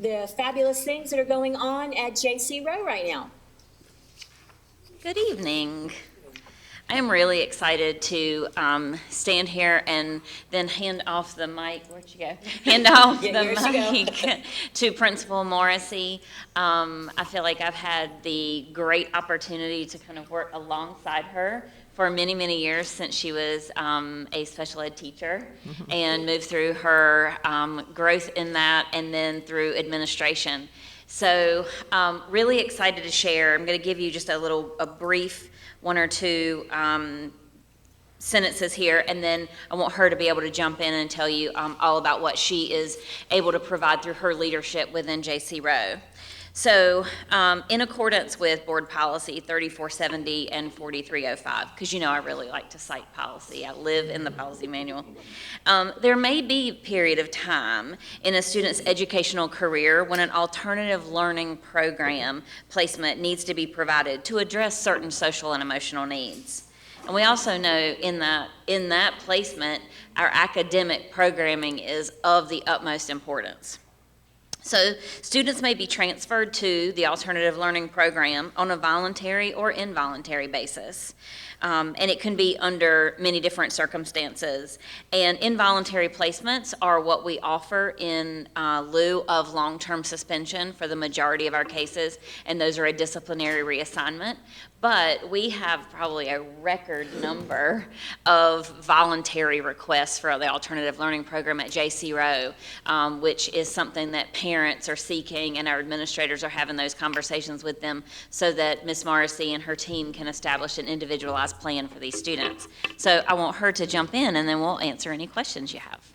the fabulous things that are going on at J.C. Rowe right now. Good evening. I am really excited to stand here and then hand off the mic. Where'd you go? Hand off the mic to Principal Morrissey. I feel like I've had the great opportunity to kind of work alongside her for many, many years since she was a special ed teacher and moved through her growth in that and then through administration. So really excited to share. I'm going to give you just a brief one or two sentences here, and then I want her to be able to jump in and tell you all about what she is able to provide through her leadership within J.C. Rowe. So in accordance with Board Policy 3470 and 4305, because you know I really like to cite policy, I live in the policy manual, there may be a period of time in a student's educational career when an alternative learning program placement needs to be provided to address certain social and emotional needs. And we also know in that placement, our academic programming is of the utmost importance. So students may be transferred to the alternative learning program on a voluntary or involuntary basis. And it can be under many different circumstances. And involuntary placements are what we offer in lieu of long-term suspension for the majority of our cases, and those are a disciplinary reassignment. But we have probably a record number of voluntary requests for the alternative learning program at J.C. Rowe, which is something that parents are seeking, and our administrators are having those conversations with them so that Ms. Morrissey and her team can establish an individualized plan for these students. So I want her to jump in, and then we'll answer any questions you have.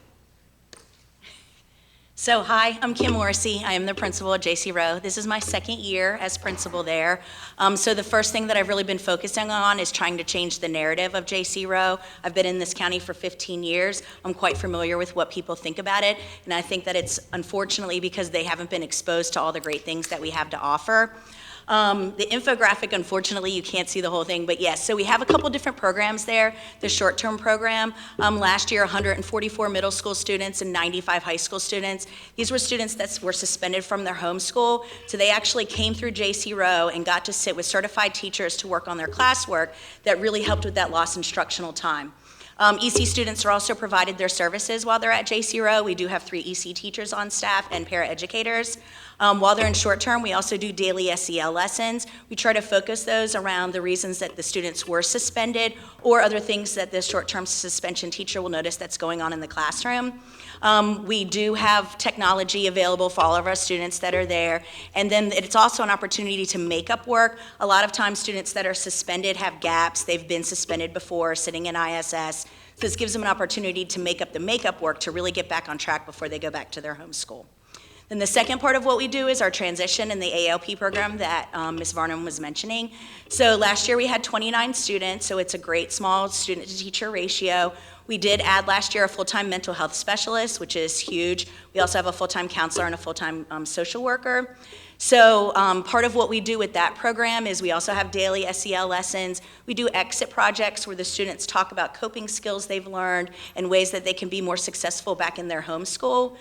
So hi, I'm Kim Morrissey. I am the principal at J.C. Rowe. This is my second year as principal there. So the first thing that I've really been focusing on is trying to change the narrative of J.C. Rowe. I've been in this county for 15 years. I'm quite familiar with what people think about it, and I think that it's unfortunately because they haven't been exposed to all the great things that we have to offer. The infographic, unfortunately, you can't see the whole thing, but yes, so we have a couple different programs there. The short-term program, last year, 144 middle school students and 95 high school students. These were students that were suspended from their home school, so they actually came through J.C. Rowe and got to sit with certified teachers to work on their classwork that really helped with that lost instructional time. EC students are also provided their services while they're at J.C. Rowe. We do have 3 EC teachers on staff and paraeducators. While they're in short term, we also do daily SEL lessons. We try to focus those around the reasons that the students were suspended or other things that the short-term suspension teacher will notice that's going on in the classroom. We do have technology available for all of our students that are there. And then it's also an opportunity to make up work. A lot of times students that are suspended have gaps. They've been suspended before, sitting in ISS. So this gives them an opportunity to make up the makeup work to really get back on track before they go back to their home school. Then the second part of what we do is our transition in the ALP program that Ms. Varnum was mentioning. So last year we had 29 students, so it's a great small student-to-teacher ratio. We did add last year a full-time mental health specialist, which is huge. We also have a full-time counselor and a full-time social worker. So part of what we do with that program is we also have daily SEL lessons. We do exit projects where the students talk about coping skills they've learned and ways that they can be more successful back in their home school.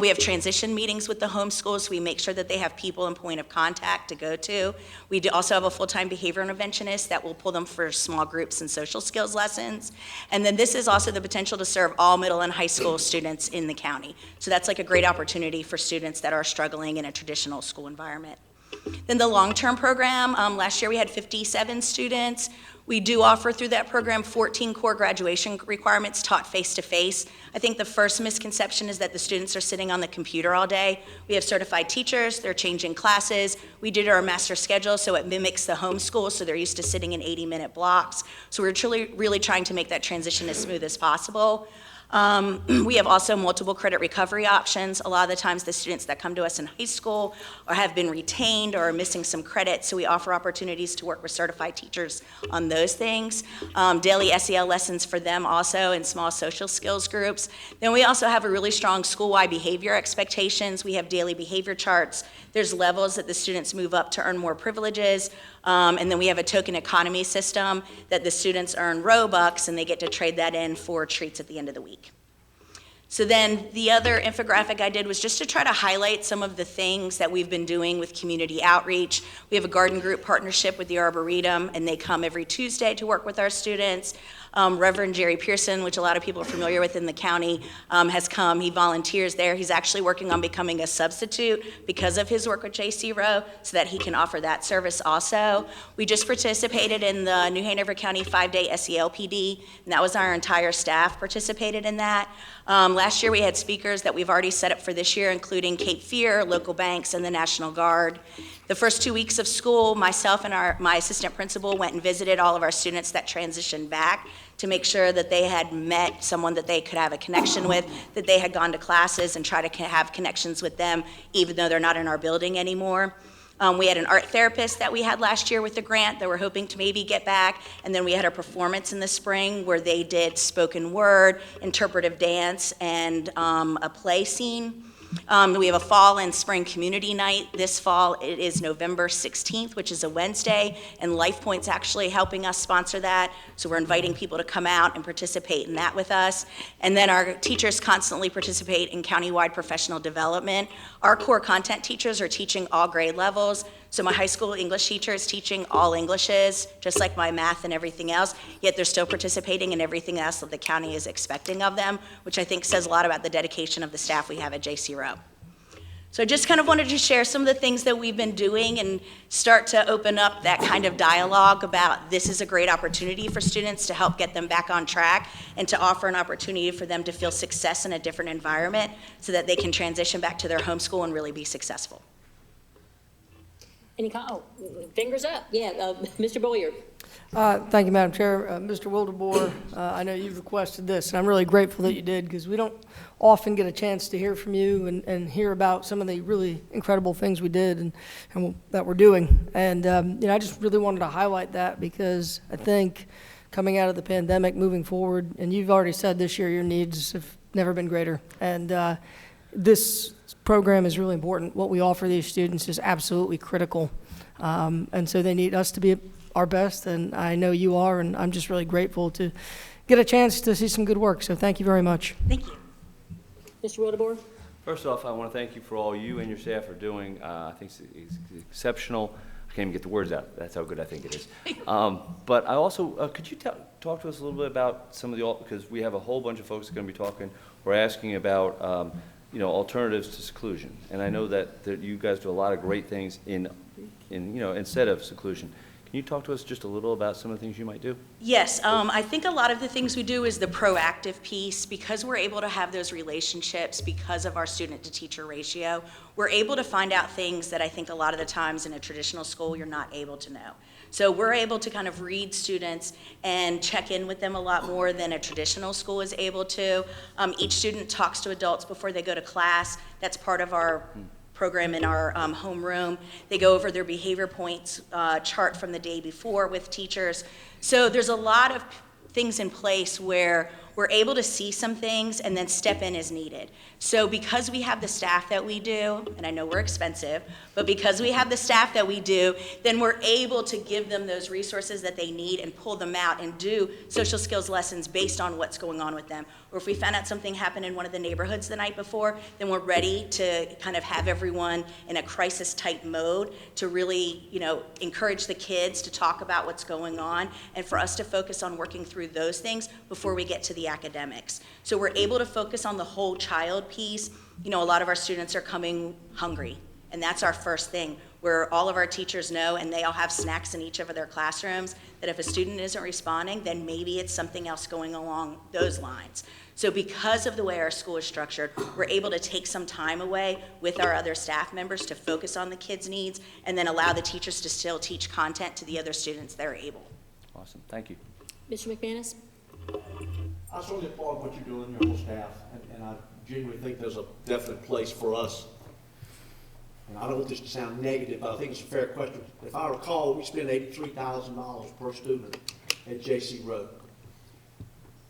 We have transition meetings with the home schools, so we make sure that they have people and point of contact to go to. We do also have a full-time behavior interventionist that will pull them for small groups and social skills lessons. And then this is also the potential to serve all middle and high school students in the county. So that's like a great opportunity for students that are struggling in a traditional school environment. Then the long-term program, last year we had 57 students. We do offer through that program 14 core graduation requirements taught face-to-face. I think the first misconception is that the students are sitting on the computer all day. We have certified teachers, they're changing classes. We did our master schedule so it mimics the homeschool, so they're used to sitting in 80-minute blocks. So we're truly, really trying to make that transition as smooth as possible. We have also multiple credit recovery options. A lot of the times the students that come to us in high school or have been retained or are missing some credit, so we offer opportunities to work with certified teachers on those things. Daily SEL lessons for them also in small social skills groups. Then we also have a really strong school-wide behavior expectations. We have daily behavior charts. There's levels that the students move up to earn more privileges. And then we have a token economy system that the students earn Robux and they get to trade that in for treats at the end of the week. So then the other infographic I did was just to try to highlight some of the things that we've been doing with community outreach. We have a garden group partnership with the Arboretum, and they come every Tuesday to work with our students. Reverend Jerry Pearson, which a lot of people are familiar with in the county, has come. He volunteers there. He's actually working on becoming a substitute because of his work with J.C. Rowe so that he can offer that service also. We just participated in the New Hanover County 5-day SELPD, and that was our entire staff participated in that. Last year we had speakers that we've already set up for this year, including Cape Fear, local banks, and the National Guard. The first 2 weeks of school, myself and my assistant principal went and visited all of our students that transitioned back to make sure that they had met someone that they could have a connection with, that they had gone to classes and try to have connections with them even though they're not in our building anymore. We had an art therapist that we had last year with the grant that we're hoping to maybe get back. And then we had a performance in the spring where they did spoken word, interpretive dance, and a play scene. We have a fall and spring community night. This fall, it is November 16th, which is a Wednesday, and LifePoint's actually helping us sponsor that. So we're inviting people to come out and participate in that with us. And then our teachers constantly participate in countywide professional development. Our core content teachers are teaching all grade levels. So my high school English teacher is teaching all Englishes, just like my math and everything else, yet they're still participating in everything else that the county is expecting of them, which I think says a lot about the dedication of the staff we have at J.C. Rowe. So I just kind of wanted to share some of the things that we've been doing and start to open up that kind of dialogue about this is a great opportunity for students to help get them back on track and to offer an opportunity for them to feel success in a different environment so that they can transition back to their home school and really be successful. Fingers up. Yeah, Mr. Boyer. Thank you, Madam Chair. Mr. Wildeboer, I know you've requested this, and I'm really grateful that you did because we don't often get a chance to hear from you and hear about some of the really incredible things we did and that we're doing. And I just really wanted to highlight that because I think coming out of the pandemic, moving forward, and you've already said this year your needs have never been greater. And this program is really important. What we offer these students is absolutely critical. And so they need us to be our best, and I know you are, and I'm just really grateful to get a chance to see some good work. So thank you very much. Thank you. Mr. Wildeboer? First off, I want to thank you for all you and your staff are doing. I think it's exceptional. I can't even get the words out. That's how good I think it is. But I also, could you talk to us a little bit about some of the, because we have a whole bunch of folks that are going to be talking or asking about alternatives to seclusion. And I know that you guys do a lot of great things instead of seclusion. Can you talk to us just a little about some of the things you might do? Yes, I think a lot of the things we do is the proactive piece. Because we're able to have those relationships because of our student-to-teacher ratio, we're able to find out things that I think a lot of the times in a traditional school you're not able to know. So we're able to kind of read students and check in with them a lot more than a traditional school is able to. Each student talks to adults before they go to class. That's part of our program in our homeroom. They go over their behavior points chart from the day before with teachers. So there's a lot of things in place where we're able to see some things and then step in as needed. So because we have the staff that we do, and I know we're expensive, but because we have the staff that we do, then we're able to give them those resources that they need and pull them out and do social skills lessons based on what's going on with them. Or if we found out something happened in one of the neighborhoods the night before, then we're ready to kind of have everyone in a crisis type mode to really, encourage the kids to talk about what's going on and for us to focus on working through those things before we get to the academics. So we're able to focus on the whole child piece. A lot of our students are coming hungry, and that's our first thing, where all of our teachers know, and they all have snacks in each of their classrooms, that if a student isn't responding, then maybe it's something else going along those lines. So because of the way our school is structured, we're able to take some time away with our other staff members to focus on the kids' needs and then allow the teachers to still teach content to the other students that are able. Awesome, thank you. Mr. McManus? I certainly applaud what you're doing, your whole staff, and I genuinely think there's a definite place for us. And I don't want this to sound negative, but I think it's a fair question. If I recall, we spend $83,000 per student at J.C. Rowe.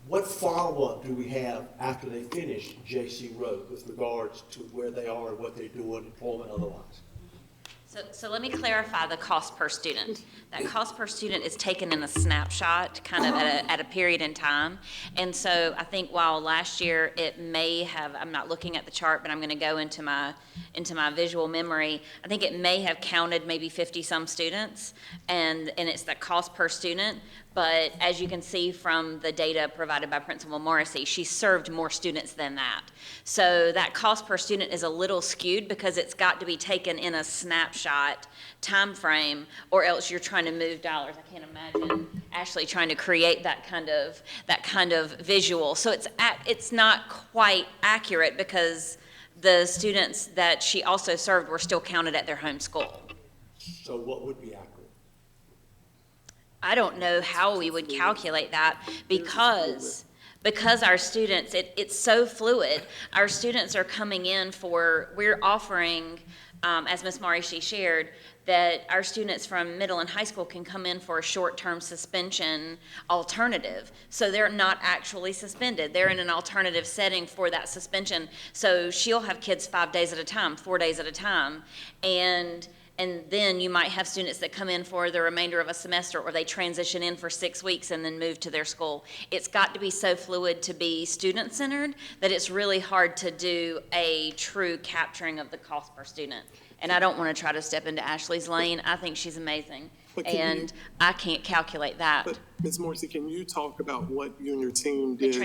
What follow-up do we have after they finish J.C. Rowe with regards to where they are and what they're doing, employment otherwise? So let me clarify the cost per student. That cost per student is taken in a snapshot, kind of at a period in time. And so I think while last year it may have, I'm not looking at the chart, but I'm going to go into my visual memory. I think it may have counted maybe 50-some students, and it's the cost per student. But as you can see from the data provided by Principal Morrissey, she served more students than that. So that cost per student is a little skewed because it's got to be taken in a snapshot time frame, or else you're trying to move dollars. I can't imagine Ashley trying to create that kind of visual. So it's not quite accurate because the students that she also served were still counted at their home school. So what would be accurate? I don't know how we would calculate that because our students, it's so fluid. Our students are coming in we're offering, as Ms. Morrissey shared, that our students from middle and high school can come in for a short-term suspension alternative. So they're not actually suspended. They're in an alternative setting for that suspension. So she'll have kids 5 days at a time, 4 days at a time, and then you might have students that come in for the remainder of a semester, or they transition in for 6 weeks and then move to their school. It's got to be so fluid to be student-centered that it's really hard to do a true capturing of the cost per student. And I don't want to try to step into Ashley's lane. I think she's amazing, and I can't calculate that. But Ms. Morrissey, can you talk about what you and your team did to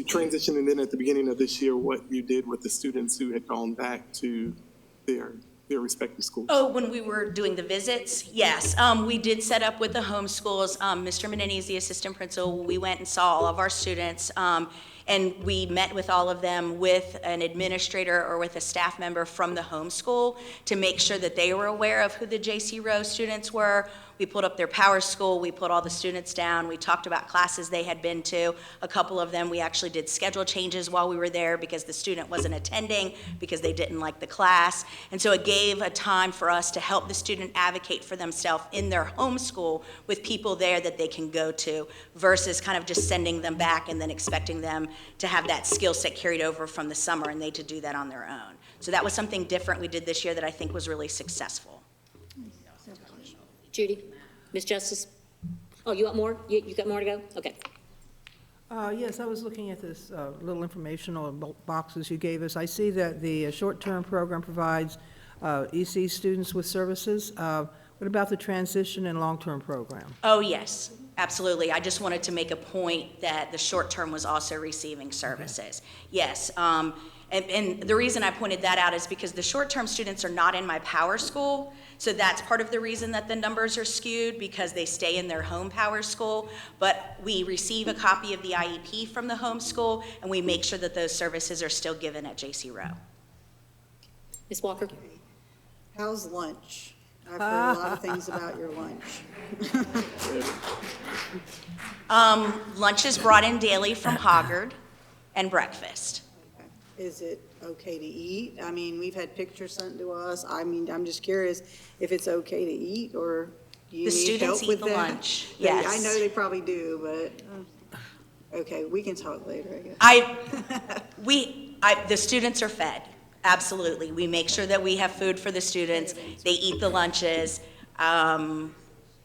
transition, and then at the beginning of this year, what you did with the students who had gone back to their respective schools? Oh, when we were doing the visits? Yes. We did set up with the home schools. Mr. Menendez, the assistant principal, we went and saw all of our students, and we met with all of them with an administrator or with a staff member from the home school to make sure that they were aware of who the J.C. Rowe students were. We pulled up their power school, we put all the students down, we talked about classes they had been to. A couple of them, we actually did schedule changes while we were there because the student wasn't attending because they didn't like the class. And so it gave a time for us to help the student advocate for themselves in their home school with people there that they can go to versus kind of just sending them back and then expecting them to have that skill set carried over from the summer and they to do that on their own. So that was something different we did this year that I think was really successful. Judy? Ms. Justice? Oh, you want more? You got more to go? Okay. Yes, I was looking at this little informational boxes you gave us. I see that the short-term program provides EC students with services. What about the transition and long-term program? Oh, yes, absolutely. I just wanted to make a point that the short-term was also receiving services. Okay. Yes. And the reason I pointed that out is because the short-term students are not in my power school, so that's part of the reason that the numbers are skewed, because they stay in their home power school. But we receive a copy of the IEP from the home school, and we make sure that those services are still given at J.C. Rowe. Ms. Walker? How's lunch? I've heard a lot of things about your lunch. Lunch is brought in daily from Hoggard, and breakfast. Is it okay to eat? I mean, we've had pictures sent to us. I mean, I'm just curious if it's okay to eat, or do you need help with that? The students eat the lunch, yes. I know they probably do, but. Okay, we can talk later, I guess. The students are fed, absolutely. We make sure that we have food for the students. They eat the lunches. They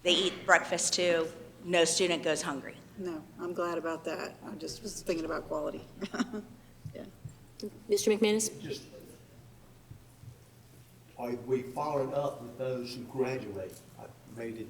eat breakfast too. No student goes hungry. No, I'm glad about that. I just was thinking about quality. Yeah. Mr. McManus? Just, are we following up with those who graduate? I made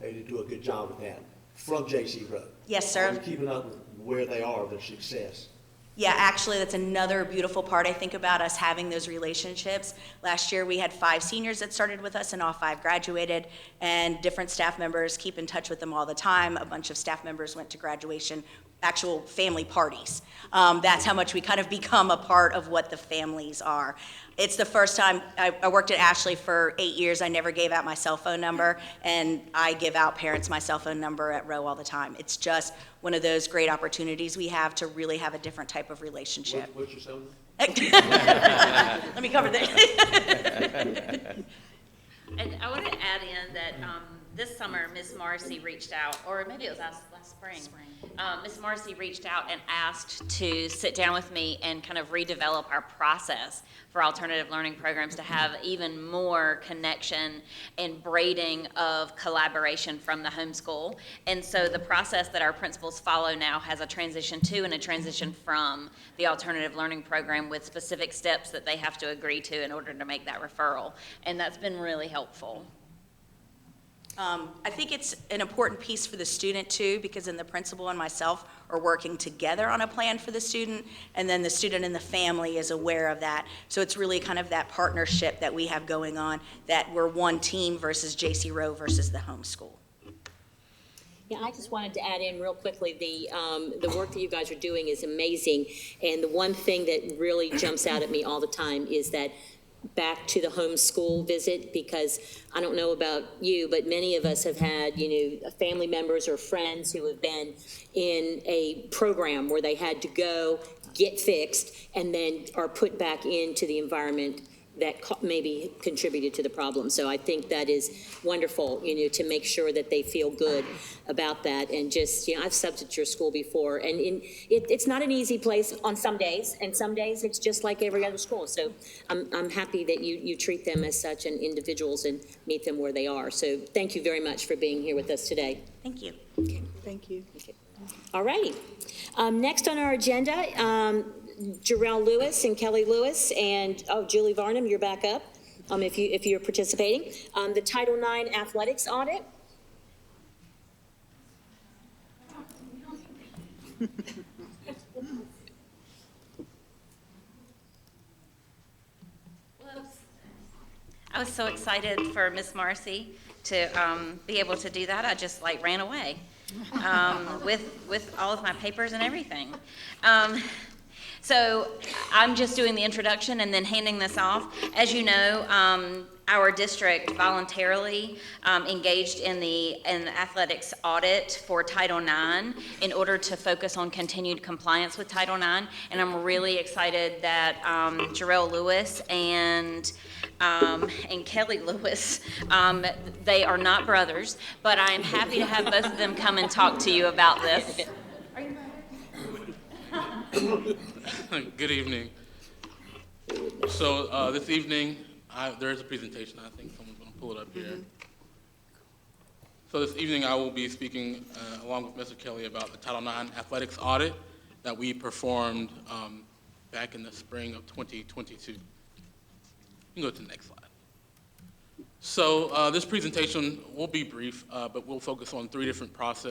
it do a good job with that, from J.C. Rowe. Yes, sir. Are we keeping up with where they are, their success? Yeah, actually, that's another beautiful part, I think, about us having those relationships. Last year, we had 5 seniors that started with us, and all 5 graduated, and different staff members keep in touch with them all the time. A bunch of staff members went to graduation, actual family parties. That's how much we kind of become a part of what the families are. It's the first time, I worked at Ashley for 8 years. I never gave out my cell phone number, and I give out parents my cell phone number at Roe all the time. It's just one of those great opportunities we have to really have a different type of relationship. What's your cell number? Let me cover that. And I want to add in that this summer, Ms. Marcy reached out, or maybe it was last spring. Ms. Marcy reached out and asked to sit down with me and kind of redevelop our process for alternative learning programs to have even more connection and braiding of collaboration from the homeschool. And so the process that our principals follow now has a transition to and a transition from the alternative learning program with specific steps that they have to agree to in order to make that referral. And that's been really helpful. I think it's an important piece for the student too, because then the principal and myself are working together on a plan for the student, and then the student and the family is aware of that. So it's really kind of that partnership that we have going on, that we're one team versus J.C. Rowe versus the homeschool. Yeah, I just wanted to add in real quickly, the work that you guys are doing is amazing, and the one thing that really jumps out at me all the time is that back to the homeschool visit, because I don't know about you, but many of us have had, family members or friends who have been in a program where they had to go get fixed and then are put back into the environment that maybe contributed to the problem. So I think that is wonderful, to make sure that they feel good about that. And just, I've subbed at your school before, and it's not an easy place on some days, and some days it's just like every other school. So I'm happy that you treat them as such and individuals and meet them where they are. So thank you very much for being here with us today. Thank you. Okay. Thank you. Okay. All righty. Next on our agenda, Jarrell Lewis and Kelly Lewis and, Julie Varnum, you're back up if you're participating. The Title IX athletics audit. I was so excited for Miss Marcy to be able to do that. I just ran away with all of my papers and everything. So I'm just doing the introduction and then handing this off. As you know, our district voluntarily engaged in the athletics audit for Title IX in order to focus on continued compliance with Title IX. And I'm really excited that Jarrell Lewis and Kelly Lewis, they are not brothers, but I am happy to have both of them come and talk to you about this. Good evening. So this evening, there is a presentation. I think someone's going to pull it up here. So this evening, I will be speaking along with Mr. Kelly about the Title IX athletics audit that we performed back in the spring of 2022. You can go to the next slide. So this presentation will be brief, but we'll focus on three different parts.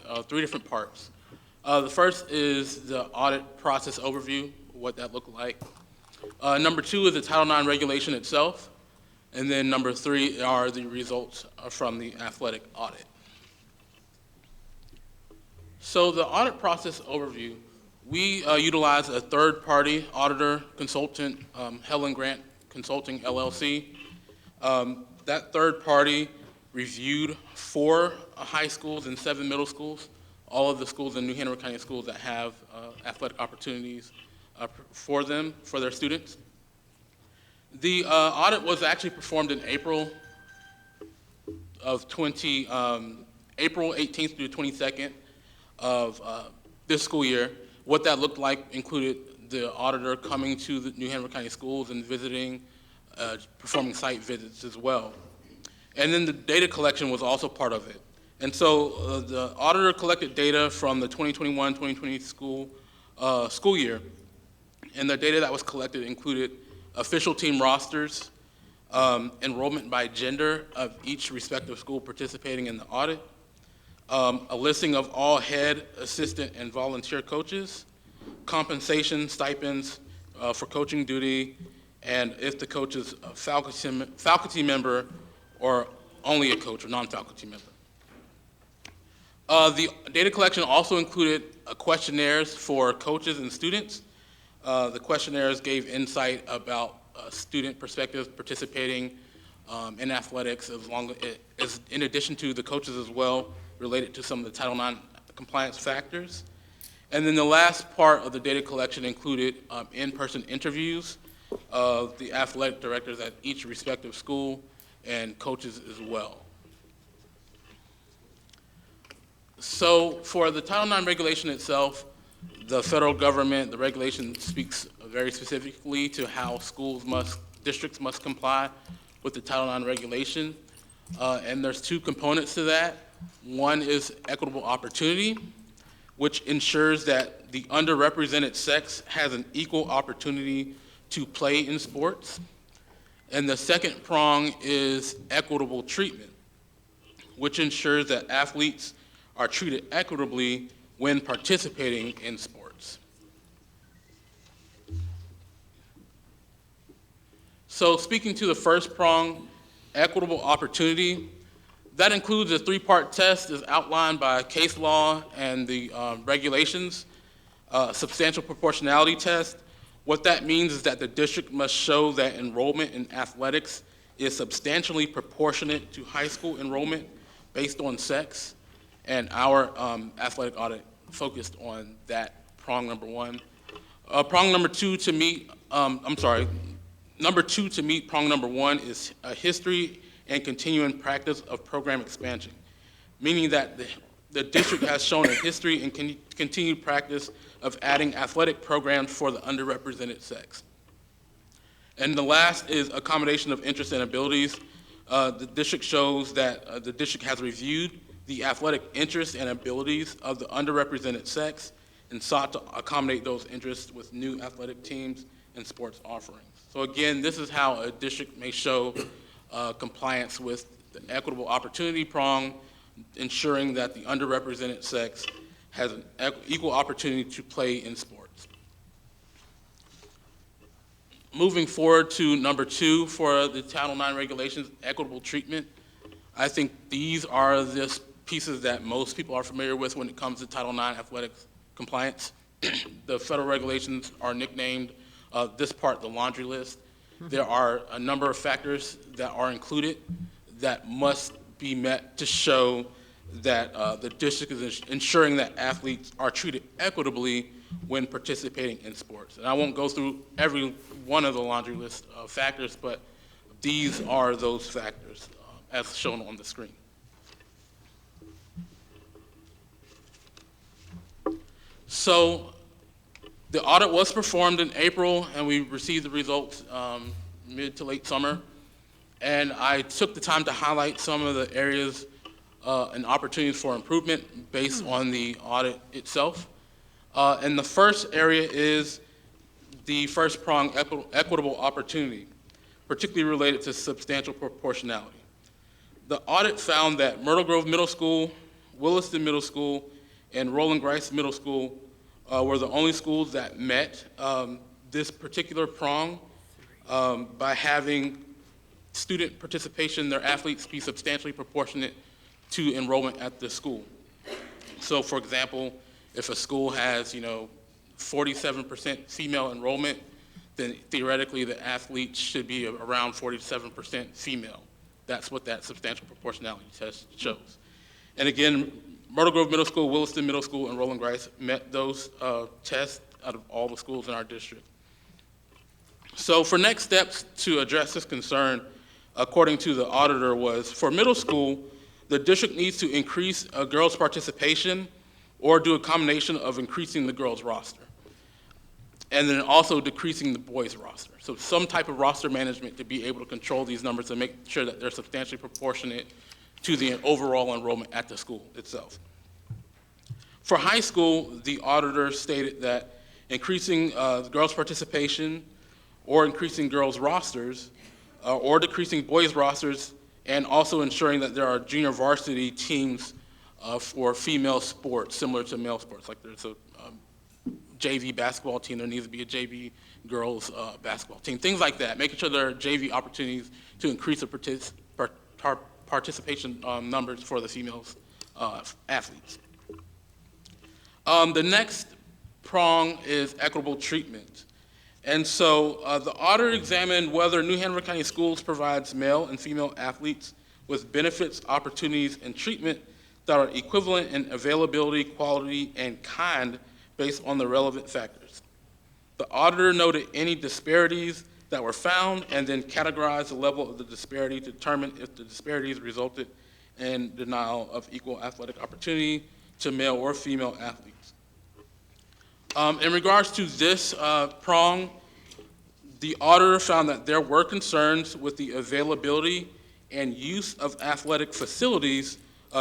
The first is the audit process overview, what that looked like. Number 2 is the Title IX regulation itself. And then number 3 are the results from the athletic audit. So the audit process overview, we utilize a third-party auditor consultant, Helen Grant Consulting, LLC. That third party reviewed 4 high schools and 7 middle schools, all of the schools in New Hanover County schools that have athletic opportunities for their students. The audit was actually performed in April 18th through 22nd of this school year. What that looked like included the auditor coming to the New Hanover County Schools and visiting, performing site visits as well. And then the data collection was also part of it. And so the auditor collected data from the 2021-2020 school year, and the data that was collected included official team rosters, enrollment by gender of each respective school participating in the audit, a listing of all head, assistant, and volunteer coaches, compensation, stipends for coaching duty, and if the coach is a faculty member or only a coach or non-faculty member. The data collection also included questionnaires for coaches and students. The questionnaires gave insight about student perspectives participating in athletics, as in addition to the coaches as well, related to some of the Title IX compliance factors. And then the last part of the data collection included in-person interviews of the athletic directors at each respective school and coaches as well. So for the Title IX regulation itself, the federal government, the regulation speaks very specifically to how districts must comply with the Title IX regulation. And there's two components to that. One is equitable opportunity, which ensures that the underrepresented sex has an equal opportunity to play in sports. And the second prong is equitable treatment, which ensures that athletes are treated equitably when participating in sports. So speaking to the first prong, equitable opportunity, that includes a three-part test as outlined by case law and the regulations. Substantial proportionality test. What that means is that the district must show that enrollment in athletics is substantially proportionate to high school enrollment based on sex. And our athletic audit focused on that prong number one. Number two to meet prong number one is a history and continuing practice of program expansion, meaning that the district has shown a history and continued practice of adding athletic programs for the underrepresented sex. And the last is accommodation of interests and abilities. The district shows that the district has reviewed the athletic interests and abilities of the underrepresented sex and sought to accommodate those interests with new athletic teams and sports offerings. So again, this is how a district may show compliance with the equitable opportunity prong, ensuring that the underrepresented sex has an equal opportunity to play in sports. Moving forward to number two for the Title IX regulations, equitable treatment. I think these are the pieces that most people are familiar with when it comes to Title IX athletics compliance. The federal regulations are nicknamed this part the laundry list. There are a number of factors that are included that must be met to show that the district is ensuring that athletes are treated equitably when participating in sports. And I won't go through every one of the laundry list of factors, but these are those factors as shown on the screen. So the audit was performed in April, and we received the results mid to late summer. And I took the time to highlight some of the areas and opportunities for improvement based on the audit itself. And the first area is the first prong, equitable opportunity, particularly related to substantial proportionality. The audit found that Myrtle Grove Middle School, Williston Middle School, and Roland Grice Middle School were the only schools that met this particular prong by having student participation, their athletes be substantially proportionate to enrollment at the school. So for example, if a school has 47% female enrollment, then theoretically the athletes should be around 47% female. That's what that substantial proportionality test shows. And again, Myrtle Grove Middle School, Williston Middle School, and Roland Grice met those tests out of all the schools in our district. So for next steps to address this concern, according to the auditor, was for middle school, the district needs to increase girls' participation or do a combination of increasing the girls' roster, and then also decreasing the boys' roster. So some type of roster management to be able to control these numbers and make sure that they're substantially proportionate to the overall enrollment at the school itself. For high school, the auditor stated that increasing girls' participation or increasing girls' rosters or decreasing boys' rosters, and also ensuring that there are junior varsity teams for female sports similar to male sports. Like there's a JV basketball team, there needs to be a JV girls basketball team, things like that, making sure there are JV opportunities to increase the participation numbers for the females athletes. The next prong is equitable treatment. And so the auditor examined whether New Hanover County Schools provides male and female athletes with benefits, opportunities, and treatment that are equivalent in availability, quality, and kind based on the relevant factors. The auditor noted any disparities that were found and then categorized the level of the disparity to determine if the disparities resulted in denial of equal athletic opportunity to male or female athletes. In regards to this prong, the auditor found that there were concerns with the availability and use of athletic facilities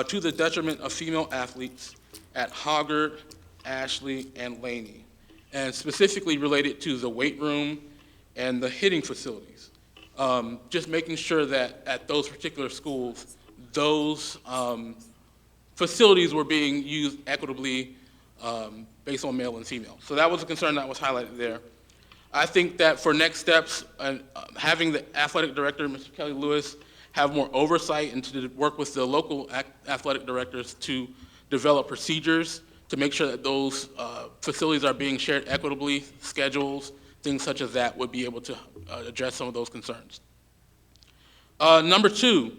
to the detriment of female athletes at Hoggard, Ashley, and Laney, and specifically related to the weight room and the hitting facilities. Just making sure that at those particular schools, those facilities were being used equitably based on male and female. So that was a concern that was highlighted there. I think that for next steps, having the athletic director, Mr. Kelly Lewis, have more oversight and to work with the local athletic directors to develop procedures to make sure that those facilities are being shared equitably, schedules, things such as that would be able to address some of those concerns. Number two,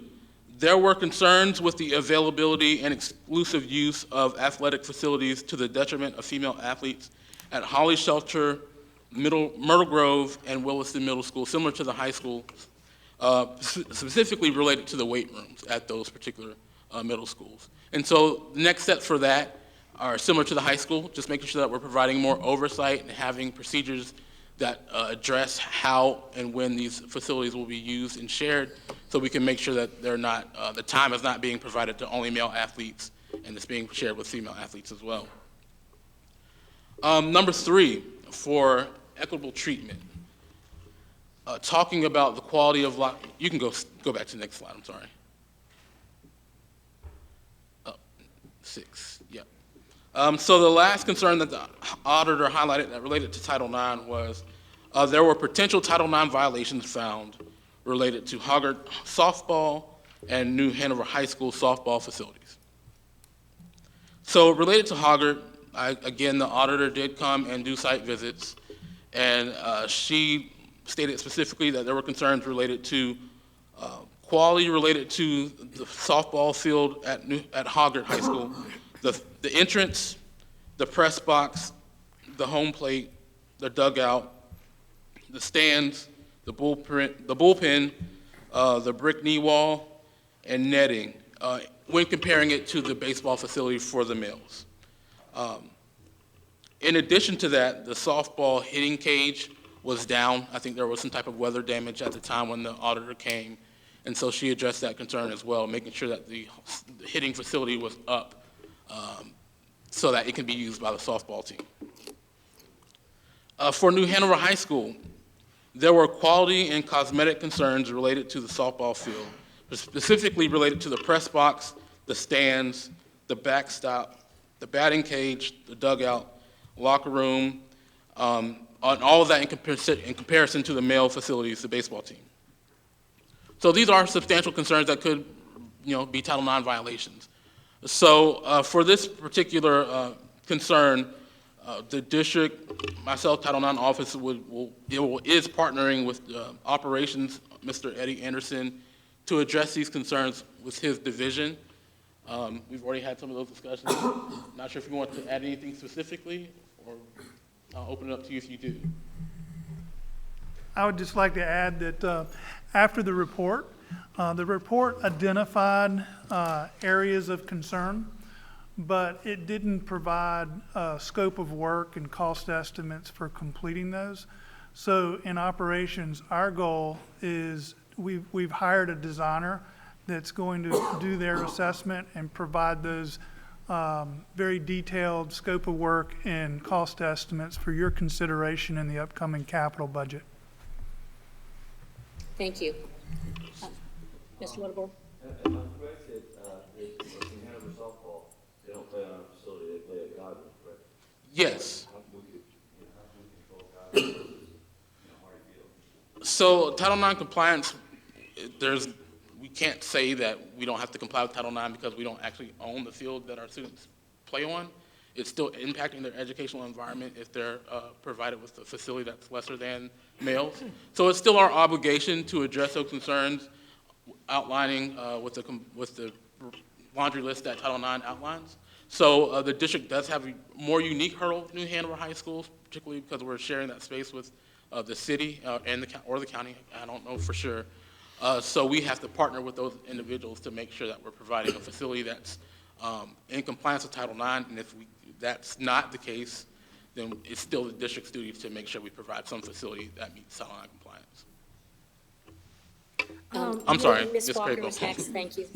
there were concerns with the availability and exclusive use of athletic facilities to the detriment of female athletes at Holly Shelter, Myrtle Grove, and Williston Middle School, similar to the high school, specifically related to the weight rooms at those particular middle schools. And so the next steps for that are similar to the high school, just making sure that we're providing more oversight and having procedures that address how and when these facilities will be used and shared, so we can make sure that they're not, the time is not being provided to only male athletes and it's being shared with female athletes as well. Number three, for equitable treatment, talking about the quality of life. You can go back to the next slide, I'm sorry. 6, yeah. So the last concern that the auditor highlighted that related to Title IX was there were potential Title IX violations found related to Hoggard softball and New Hanover High School softball facilities. So related to Hoggard, again, the auditor did come and do site visits, and she stated specifically that there were concerns related to quality related to the softball field at Hoggard High School, the entrance, the press box, the home plate, the dugout, the stands, the bullpen, the brick knee wall, and netting, when comparing it to the baseball facility for the males. In addition to that, the softball hitting cage was down. I think there was some type of weather damage at the time when the auditor came, and so she addressed that concern as well, making sure that the hitting facility was up so that it can be used by the softball team. For New Hanover High School, there were quality and cosmetic concerns related to the softball field, specifically related to the press box, the stands, the backstop, the batting cage, the dugout, locker room, on all of that in comparison to the male facilities, the baseball team. So these are substantial concerns that could, be Title IX violations. So for this particular concern, the district, myself, Title IX office is partnering with operations, Mr. Eddie Anderson, to address these concerns with his division. We've already had some of those discussions. Not sure if you want to add anything specifically, or I'll open it up to you if you do. I would just like to add that after the report identified areas of concern, but it didn't provide scope of work and cost estimates for completing those. So in operations, our goal is we've hired a designer that's going to do their assessment and provide those very detailed scope of work and cost estimates for your consideration in the upcoming capital budget. Thank you. Mr. Littleborn? If I'm correct, that in Hanover softball, they don't play on our facility, they play at Hoggard, correct? Yes. How can we control Hoggard? So Title IX compliance, we can't say that we don't have to comply with Title IX because we don't actually own the field that our students play on. It's still impacting their educational environment if they're provided with a facility that's lesser than males. So it's still our obligation to address those concerns, outlining with the laundry list that Title IX outlines. So the district does have a more unique hurdle with New Hanover High Schools, particularly because we're sharing that space with the city and the county. I don't know for sure. So we have to partner with those individuals to make sure that we're providing a facility that's in compliance with Title IX, and if that's not the case, then it's still the district's duty to make sure we provide some facility that meets Title IX compliance. I'm sorry, Ms. Walker Crapo. is next. Thank you.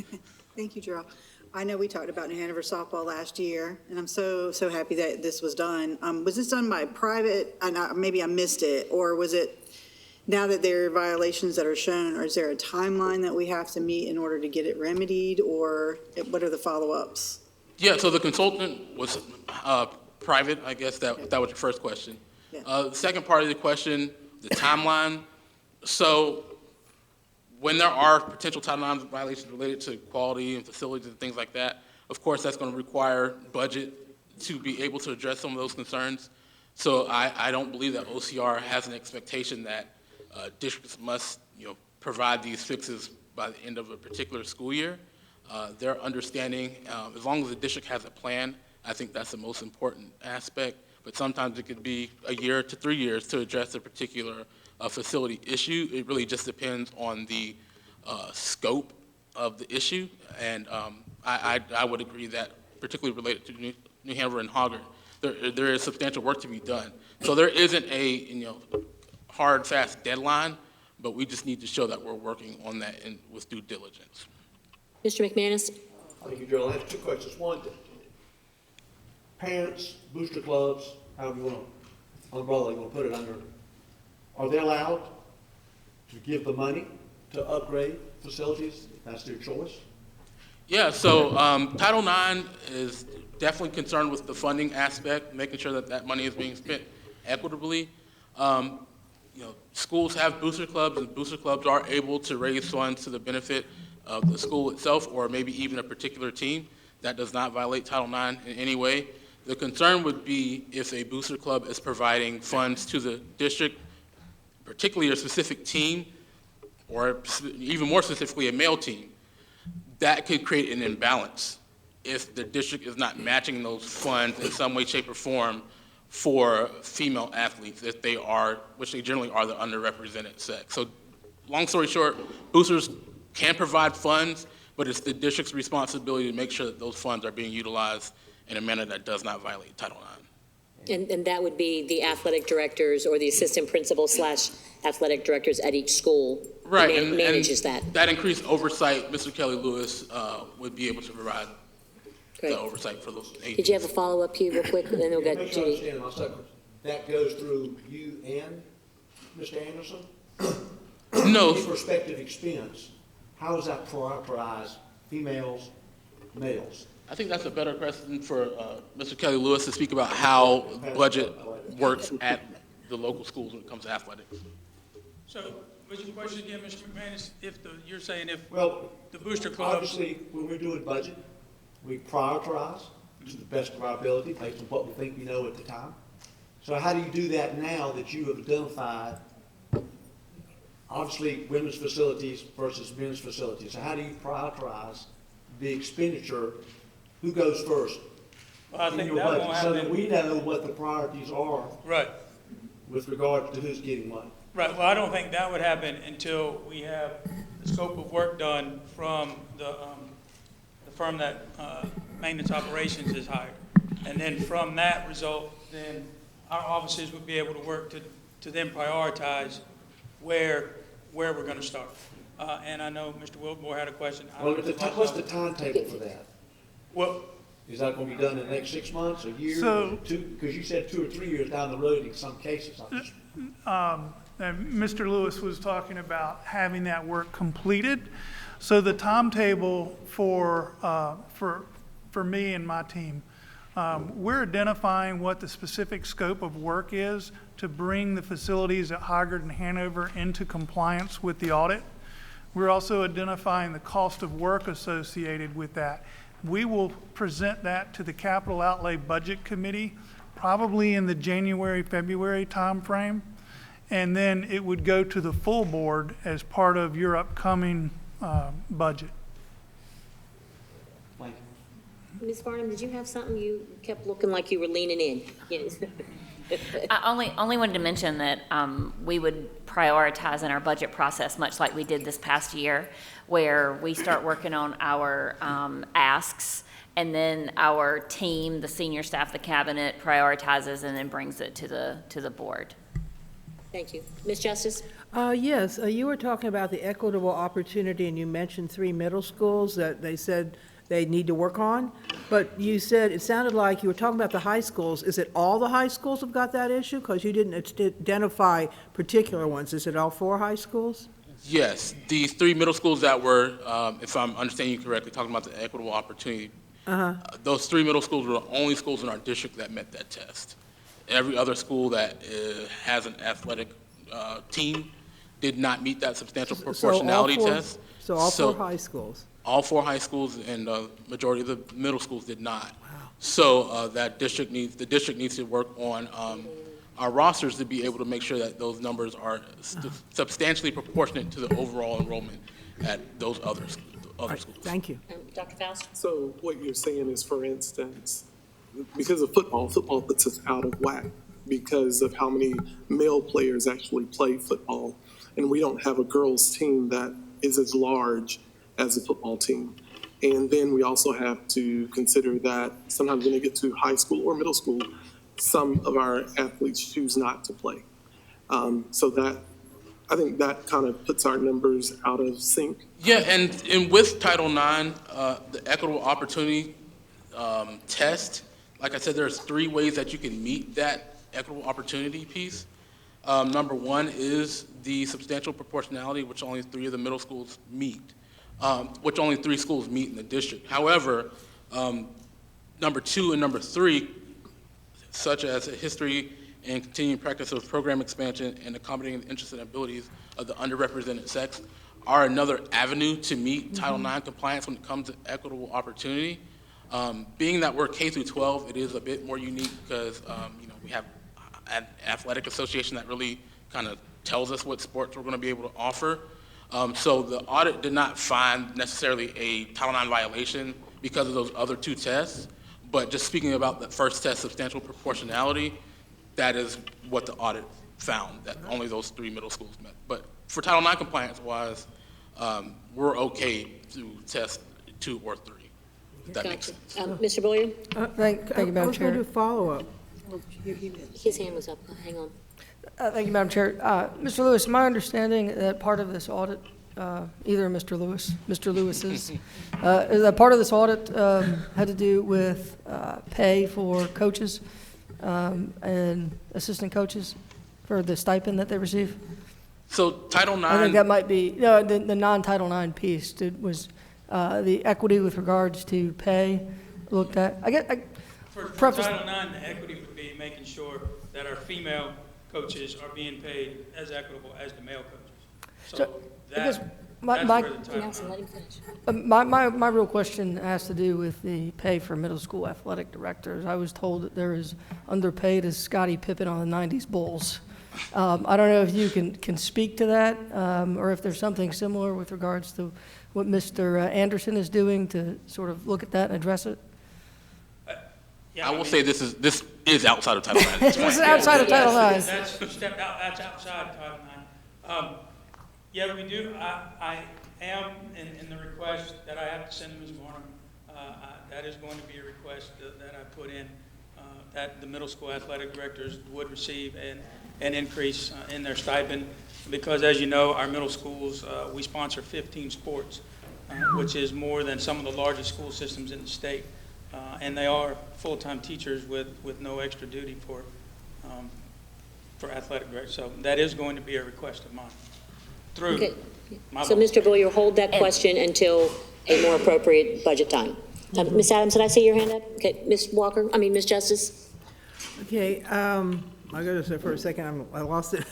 Thank you, Gerald. I know we talked about New Hanover softball last year, and I'm so happy that this was done. Was this done by private, and maybe I missed it, or was it, now that there are violations that are shown, or is there a timeline that we have to meet in order to get it remedied, or what are the follow-ups? Yeah, so the consultant was private, I guess that was your first question. Yeah. The second part of the question, the timeline. So when there are potential Title IX violations related to quality and facilities and things like that, of course, that's going to require budget to be able to address some of those concerns. So I don't believe that OCR has an expectation that districts must, provide these fixes by the end of a particular school year. Their understanding, as long as the district has a plan, I think that's the most important aspect. But sometimes it could be a year to 3 years to address a particular facility issue. It really just depends on the scope of the issue. And I would agree that, particularly related to New Hanover and Hoggard, there is substantial work to be done. So there isn't a hard, fast deadline, but we just need to show that we're working on that with due diligence. Mr. McManus? Thank you, Gerald. I have two questions. One, parents, booster clubs, however you want to, umbrella you want to put it under, are they allowed to give the money to upgrade facilities? That's their choice. Yeah, so Title IX is definitely concerned with the funding aspect, making sure that that money is being spent equitably. Schools have booster clubs, and booster clubs are able to raise funds to the benefit of the school itself, or maybe even a particular team. That does not violate Title IX in any way. The concern would be if a booster club is providing funds to the district, particularly a specific team, or even more specifically, a male team. That could create an imbalance if the district is not matching those funds in some way, shape, or form for female athletes, if they are, which they generally are, the underrepresented sex. So long story short, boosters can provide funds, but it's the district's responsibility to make sure that those funds are being utilized in a manner that does not violate Title IX. And that would be the athletic directors or the assistant principal / athletic directors at each school. Right, Manages that. That increased oversight, Mr. Kelly Lewis would be able to provide the oversight for those agencies. Did you have a follow-up, Hugh, real quick, and then we'll get Make sure I Judy? understand my second. That goes through you and Mr. Anderson? No. Each respective expense, how is that prioritized, females, males? I think that's a better question for Mr. Kelly Lewis to speak about how budget works at the local schools when it comes to athletics. So, what's your question again, Mr. McManus? You're saying if Well, the booster clubs... obviously, when we're doing budget, we prioritize to the best of our ability based on what we think we know at the time. So how do you do that now that you have identified, obviously, women's facilities versus men's facilities? So how do you prioritize the expenditure? Who goes first? Well, I in think your that budget, won't so happen. that we know what the priorities are. Right. With regard to who's getting what. Right, well, I don't think that would happen until we have the scope of work done from the firm that maintenance operations is hired. And then from that result, then our officers would be able to work to then prioritize where we're going to start. And I know Mr. Wiltmore had a question. Well, what's the timetable for that? Well, is that going to be done in the next 6 months, a year, So- 2? Because you said 2 or 3 years down the road in some cases. And Mr. Lewis was talking about having that work completed. So the timetable for me and my team, we're identifying what the specific scope of work is to bring the facilities at Hoggard and Hanover into compliance with the audit. We're also identifying the cost of work associated with that. We will present that to the Capital Outlay Budget Committee probably in the January, February timeframe. And then it would go to the full board as part of your upcoming budget. Ms. Farnham, did you have something? You kept looking like you were leaning in. Yes. I only wanted to mention that we would prioritize in our budget process, much like we did this past year, where we start working on our asks, and then our team, the senior staff, the cabinet, prioritizes and then brings it to the board. Thank you. Ms. Justice? Yes, you were talking about the equitable opportunity, and you mentioned 3 middle schools that they said they need to work on, but you said, it sounded like you were talking about the high schools. Is it all the high schools have got that issue? Because you didn't identify particular ones. Is it all 4 high schools? Yes, the 3 middle schools that were, if I'm understanding you correctly, talking about the equitable opportunity, those 3 middle schools were the only schools in our district that met that test. Every other school that has an athletic team did not meet that substantial proportionality test. So all 4 high schools? All 4 high schools and the majority of the middle schools did not. Wow. So the district needs to work on our rosters to be able to make sure that those numbers are substantially proportionate to the overall enrollment at those other schools. Thank you. Dr. Faust? So what you're saying is, for instance, because of football puts us out of whack because of how many male players actually play football. And we don't have a girls' team that is as large as a football team. And then we also have to consider that sometimes when they get to high school or middle school, some of our athletes choose not to play. So that, I think that kind of puts our numbers out of sync. Yeah, and with Title IX, the equitable opportunity test, like I said, there's 3 ways that you can meet that equitable opportunity piece. Number 1 is the substantial proportionality, which only 3 of the middle schools meet, which only 3 schools meet in the district. However, number 2 and number 3, such as a history and continuing practice of program expansion and accommodating the interests and abilities of the underrepresented sex, are another avenue to meet Title IX compliance when it comes to equitable opportunity. Being that we're K through 12, it is a bit more unique because we have an athletic association that really kind of tells us what sports we're going to be able to offer. So the audit did not find necessarily a Title IX violation because of those other 2 tests, but just speaking about the first test, substantial proportionality, that is what the audit found, that only those 3 middle schools met. But for Title IX compliance-wise, we're okay to test 2 or 3, if that makes sense. Mr. Boyer? Thank you, Madam I was going to Chair. do follow-up. His hand was up. Hang on. Thank you, Madam Chair. Mr. Lewis, my understanding that part of this audit, either Mr. Lewis's, is that part of this audit had to do with pay for coaches and assistant coaches for the stipend that they receive? So Title IX. I think that might be, the non-Title IX piece was the equity with regards to pay looked at. For Title IX, the equity would be making sure that our female coaches are being paid as equitable as the male coaches. So that's where the Title IX. My real question has to do with the pay for middle school athletic directors. I was told that they're as underpaid as Scottie Pippen on the 90s Bulls. I don't know if you can speak to that, or if there's something similar with regards to what Mr. Anderson is doing to sort of look at that and address it. I will say this is outside of Title IX. This is outside of Title IX. That's outside Title IX. Yeah, we do. I am in the request that I have to send to Ms. Barnum That is going to be a request that I put in, that the middle school athletic directors would receive an increase in their stipend, because as you know, our middle schools, we sponsor 15 sports, which is more than some of the largest school systems in the state. And they are full-time teachers with no extra duty for athletic directors. So that is going to be a request of mine. Through Okay. my So, boss. Mr. Boyer, hold that question until a more appropriate budget time. Ms. Adams, did I see your hand up? Okay, Ms. Justice? Okay, I got to say for a second, I lost it,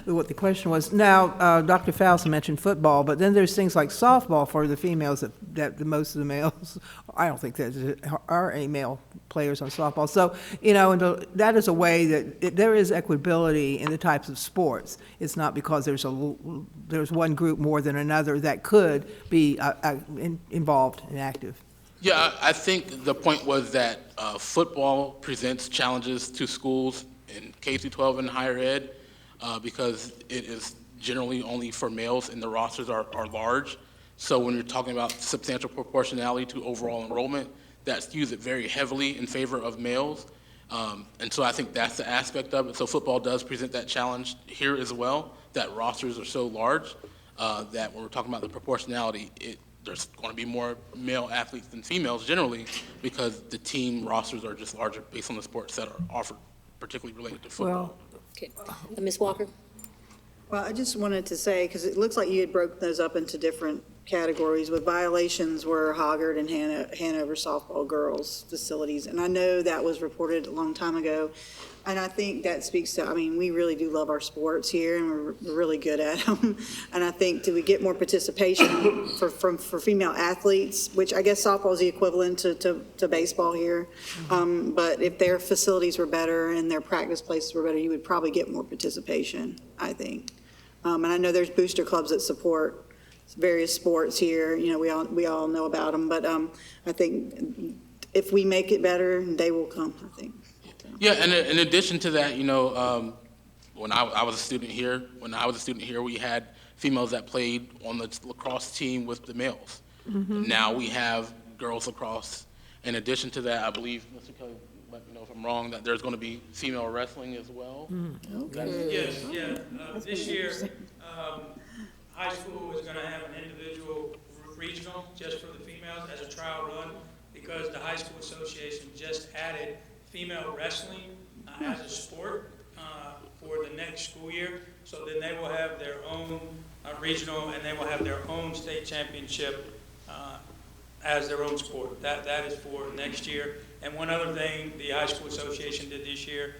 what the question was. Now, Dr. Faust mentioned football, but then there's things like softball for the females that the most of the males, I don't think there are any male players on softball. So, you know, and that is a way that there is equitability in the types of sports. It's not because there's one group more than another that could be involved and active. Yeah, I think the point was that football presents challenges to schools in K-12 and higher ed because it is generally only for males and the rosters are large. So when you're talking about substantial proportionality to overall enrollment, that skews it very heavily in favor of males. And so I think that's the aspect of it. So football does present that challenge here as well, that rosters are so large that when we're talking about the proportionality, there's going to be more male athletes than females generally because the team rosters are just larger based on the sports that are offered, particularly related to football. Okay. Ms. Walker? Well, I just wanted to say, because it looks like you had broken those up into different categories, with violations were Hoggard and Hanover softball girls facilities. And I know that was reported a long time ago. And I think that speaks to, I mean, we really do love our sports here and we're really good at them. And I think do we get more participation for female athletes, which I guess softball is the equivalent to baseball here. But if their facilities were better and their practice places were better, you would probably get more participation, I think. And I know there's booster clubs that support various sports here. You know, we all know about them. But I think if we make it better, they will come, I think. Yeah, and in addition to that, you know, when I was a student here, we had females that played on the lacrosse team with the males. Mm-hmm. Now we have girls lacrosse. In addition to that, I believe, Mr. Kelly, let me know if I'm wrong, that there's going to be female wrestling as well. Yes, yeah. This year, high school is going to have an individual regional just for the females as a trial run because the high school association just added female wrestling as a sport for the next school year. So then they will have their own regional and they will have their own state championship as their own sport. That is for next year. And one other thing the high school association did this year,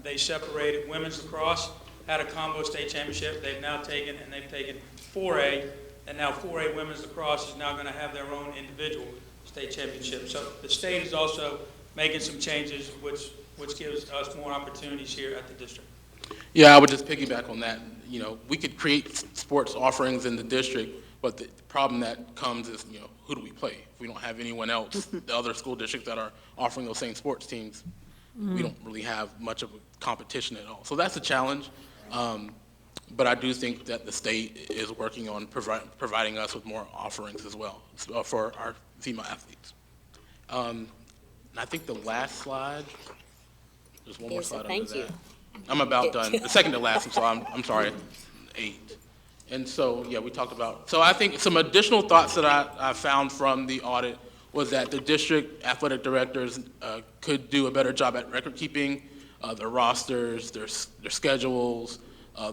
they separated women's lacrosse, had a combo state championship. They've taken 4A, and now 4A women's lacrosse is now going to have their own individual state championship. So the state is also making some changes, which gives us more opportunities here at the district. Yeah, I would just piggyback on that. You know, we could create sports offerings in the district, but the problem that comes is, you know, who do we play? If we don't have anyone else, the other school districts that are offering those same sports teams, we don't really have much of a competition at all. So that's a challenge. But I do think that the state is working on providing us with more offerings as well for our female athletes. And I think the last slide, there's one more slide under that. I'm about done. The second to last, so I'm sorry, 8. And so, yeah, we talked about, so I think some additional thoughts that I found from the audit was that the district athletic directors could do a better job at record keeping, their rosters, their schedules,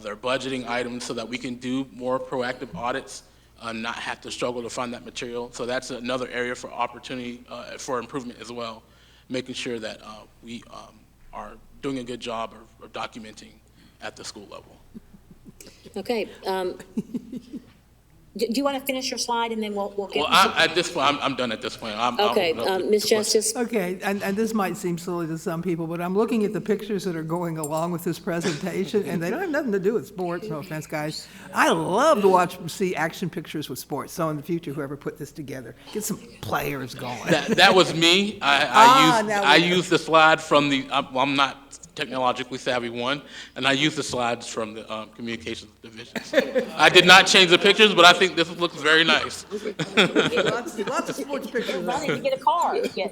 their budgeting items so that we can do more proactive audits and not have to struggle to find that material. So that's another area for opportunity for improvement as well, making sure that we are doing a good job of documenting at the school level. Okay. Do you want to finish your slide and then we'll get... Well, at this point, I'm done at this point. Okay, Ms. Justice. Okay, and this might seem silly to some people, but I'm looking at the pictures that are going along with this presentation, and they don't have nothing to do with sports, no offense, guys. I love to see action pictures with sports, so in the future, whoever put this together, get some players going. That was me. I used the slide from the, I'm not technologically savvy one, and I used the slides from the communications division. I did not change the pictures, but I think this looks very nice. Lots of sports pictures. Running to get a car. Yeah.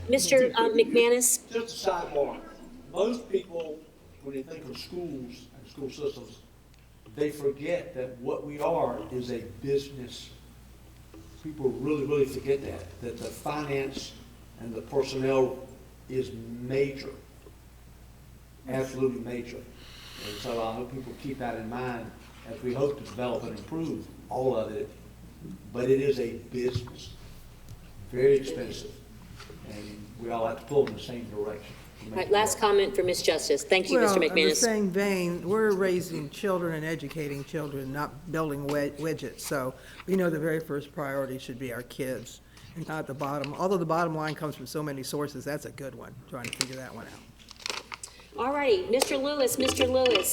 Mr. McManus? Just a sidebar. Most people, when they think of schools and school systems, they forget that what we are is a business. People really, really forget that the finance and the personnel is major, absolutely major. And so I hope people keep that in mind as we hope to develop and improve all of it. But it is a business, very expensive, and we all have to pull in the same direction. All right, last comment for Ms. Justice. Thank you, Mr. Well, in the McManus. same vein, we're raising children and educating children, not building widgets. So we know the very first priority should be our kids and not the bottom. Although the bottom line comes from so many sources, that's a good one, trying to figure that one out. All righty, Mr. Lewis,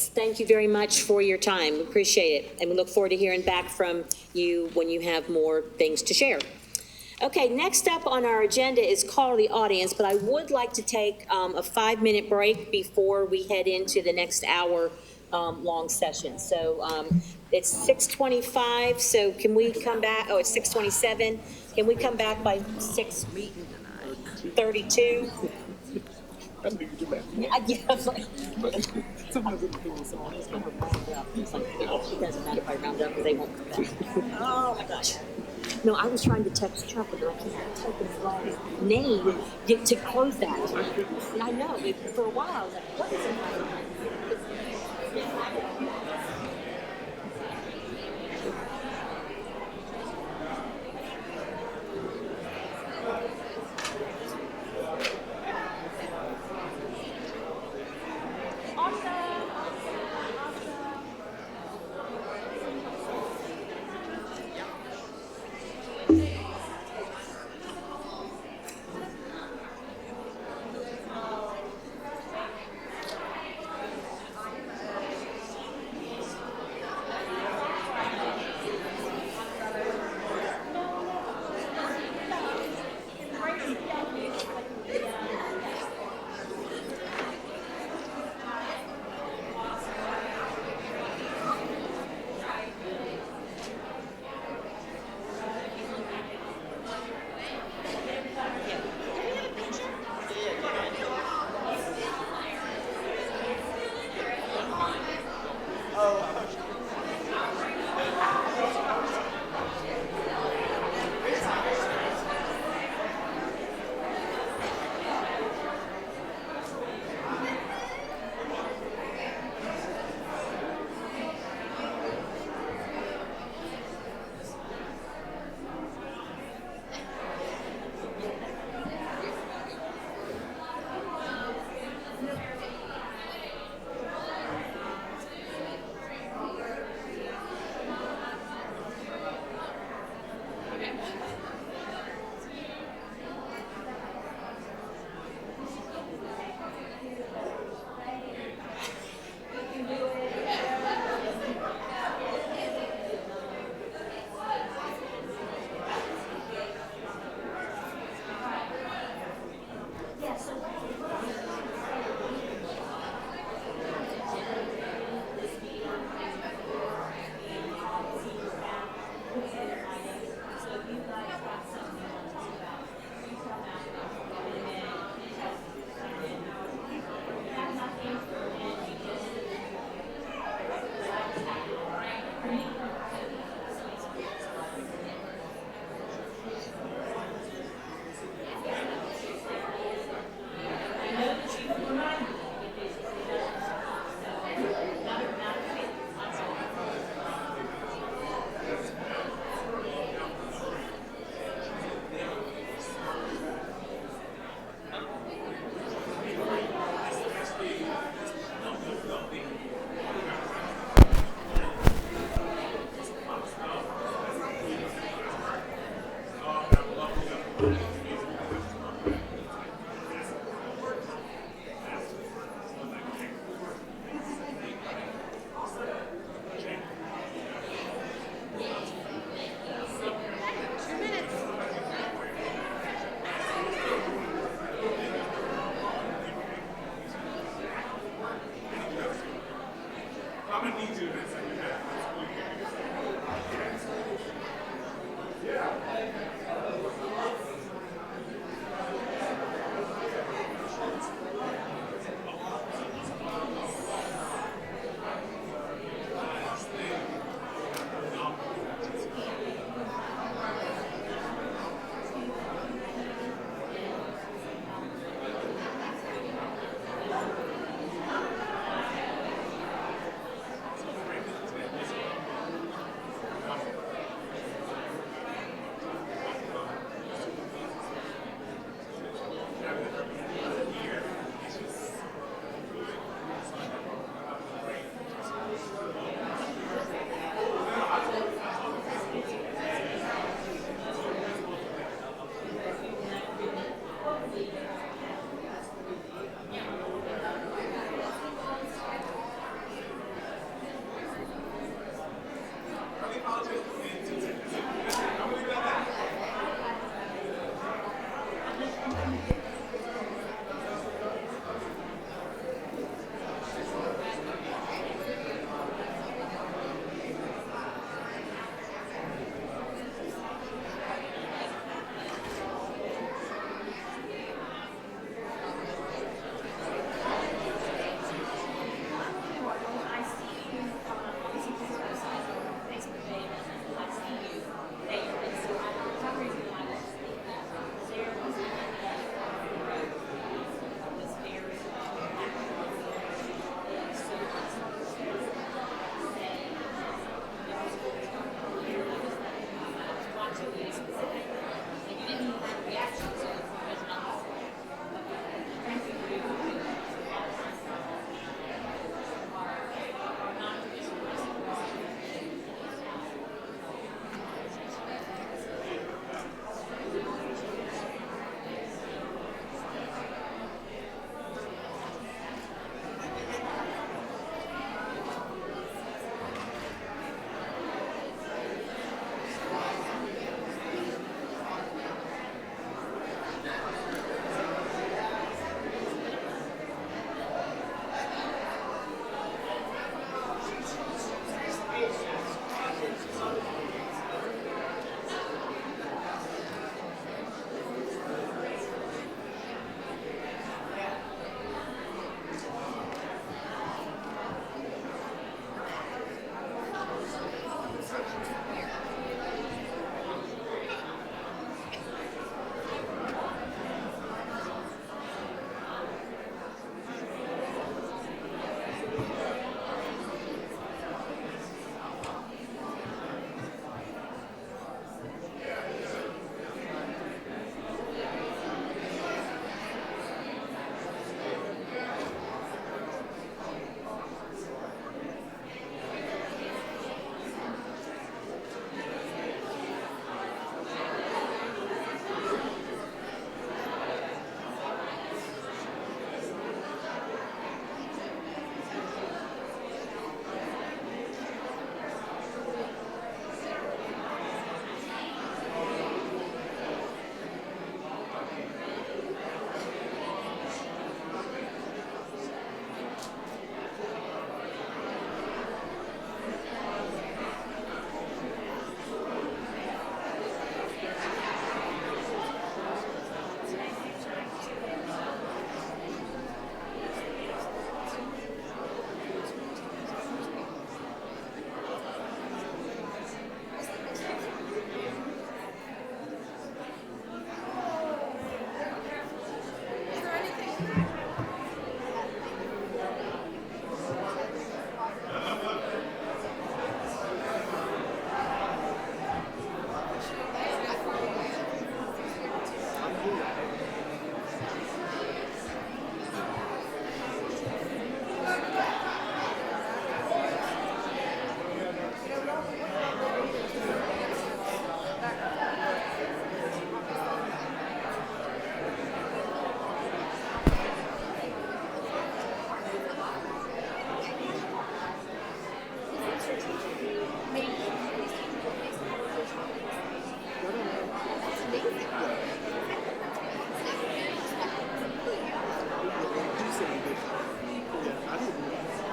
thank you very much for your time. We appreciate it, and we look forward to hearing back from you when you have more things to share. Okay, next up on our agenda is call to the audience, but I would like to take a 5-minute break before we head into the next hour long session. So it's 6:25, so can we come back? Oh, it's 6:27. Can we come back by 6:32? I knew you do that. Yeah, Sometimes it depends on it doesn't matter if I round up because they won't come back. Oh my gosh. No, I was trying to text Chuck, but I can't type his wrong name to close that. And I know, for a while, I was like, what is it?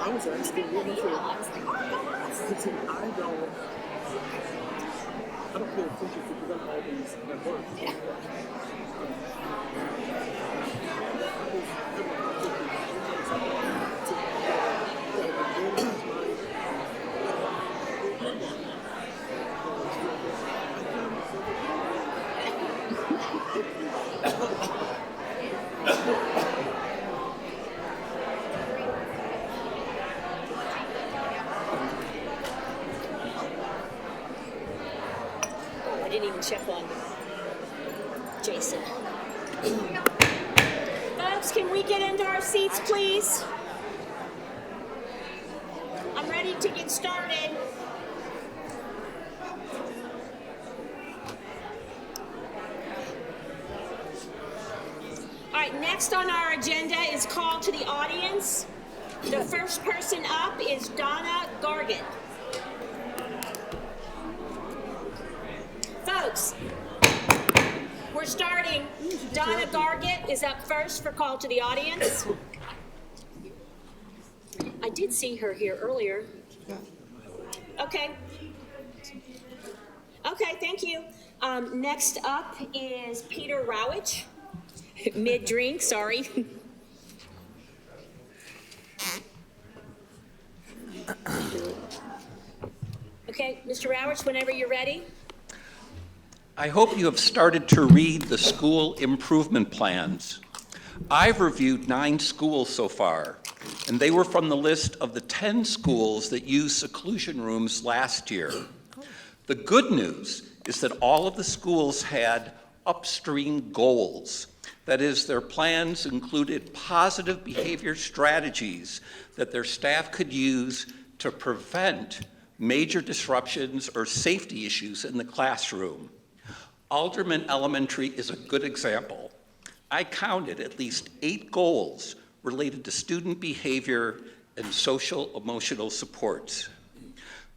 I was asking you too. I don't pay attention because I'm always at work. Yeah. I didn't even check on Jason. Folks, can we get into our seats, please? I'm ready to get started. All right, next on our agenda is call to the audience. The first person up is Donna Gargan. Folks, we're starting. Donna Gargett is up first for call to the audience. I did see her here earlier. Okay. Okay, thank you. Next up is Peter Rowich. Mid-drink, sorry. Okay, Mr. Rowich, whenever you're ready. I hope you have started to read the school improvement plans. I've reviewed 9 schools so far, and they were from the list of the 10 schools that used seclusion rooms last year. The good news is that all of the schools had upstream goals. That is, their plans included positive behavior strategies that their staff could use to prevent major disruptions or safety issues in the classroom. Alderman Elementary is a good example. I counted at least 8 goals related to student behavior and social emotional supports.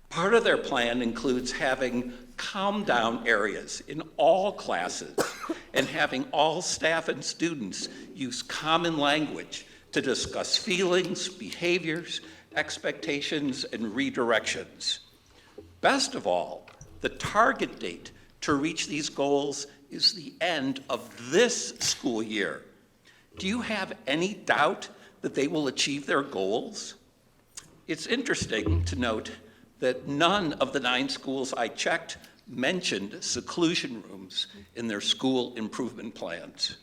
Part of their plan includes having calm down areas in all classes and having all staff and students use common language to discuss feelings, behaviors, expectations, and redirections. Best of all, the target date to reach these goals is the end of this school year. Do you have any doubt that they will achieve their goals? It's interesting to note that none of the 9 schools I checked mentioned seclusion rooms in their school improvement plans.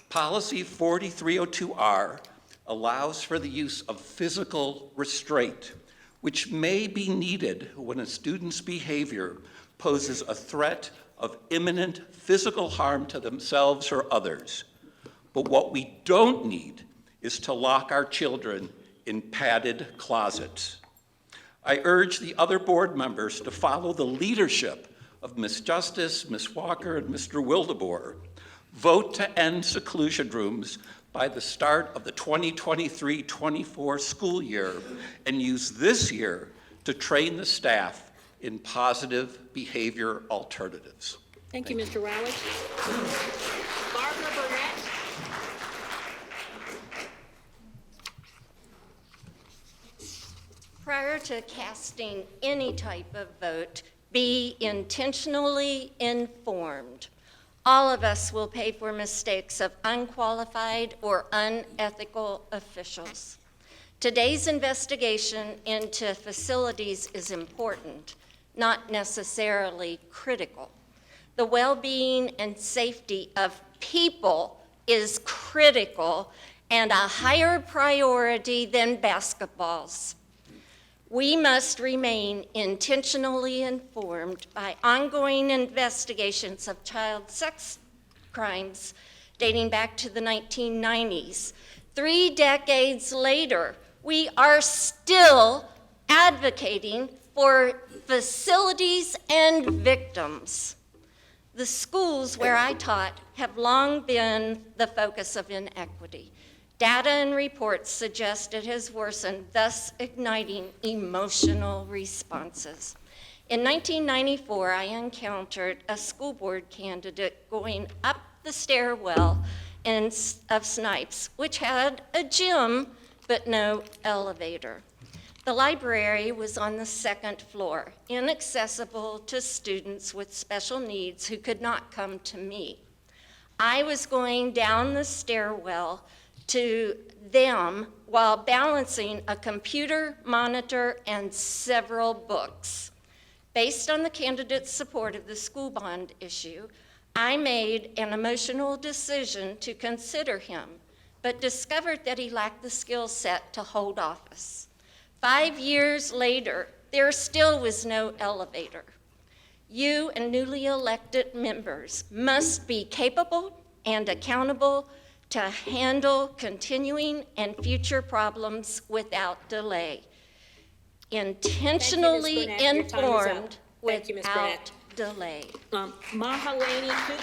Policy 4302R allows for the use of physical restraint, which may be needed when a student's behavior poses a threat of imminent physical harm to themselves or others. But what we don't need is to lock our children in padded closets. I urge the other board members to follow the leadership of Ms. Justice, Ms. Walker, and Mr. Wildeboer. Vote to end seclusion rooms by the start of the 2023-24 school year and use this year to train the staff in positive behavior alternatives. Thank you, Mr. Rowich. Barbara Burnett. Prior to casting any type of vote, be intentionally informed. All of us will pay for mistakes of unqualified or unethical officials. Today's investigation into facilities is important, not necessarily critical. The well-being and safety of people is critical and a higher priority than basketballs. We must remain intentionally informed by ongoing investigations of child sex crimes dating back to the 1990s. 3 decades later, we are still advocating for facilities and victims. The schools where I taught have long been the focus of inequity. Data and reports suggest it has worsened, thus igniting emotional responses. In 1994, I encountered a school board candidate going up the stairwell of Snipes, which had a gym but no elevator. The library was on the second floor, inaccessible to students with special needs who could not come to me. I was going down the stairwell to them while balancing a computer monitor and several books. Based on the candidate's support of the school bond issue, I made an emotional decision to consider him, but discovered that he lacked the skill set to hold office. 5 years later, there still was no elevator. You and newly elected members must be capable and accountable to handle continuing and future problems without delay. Intentionally informed without delay. Mahalani Cooper.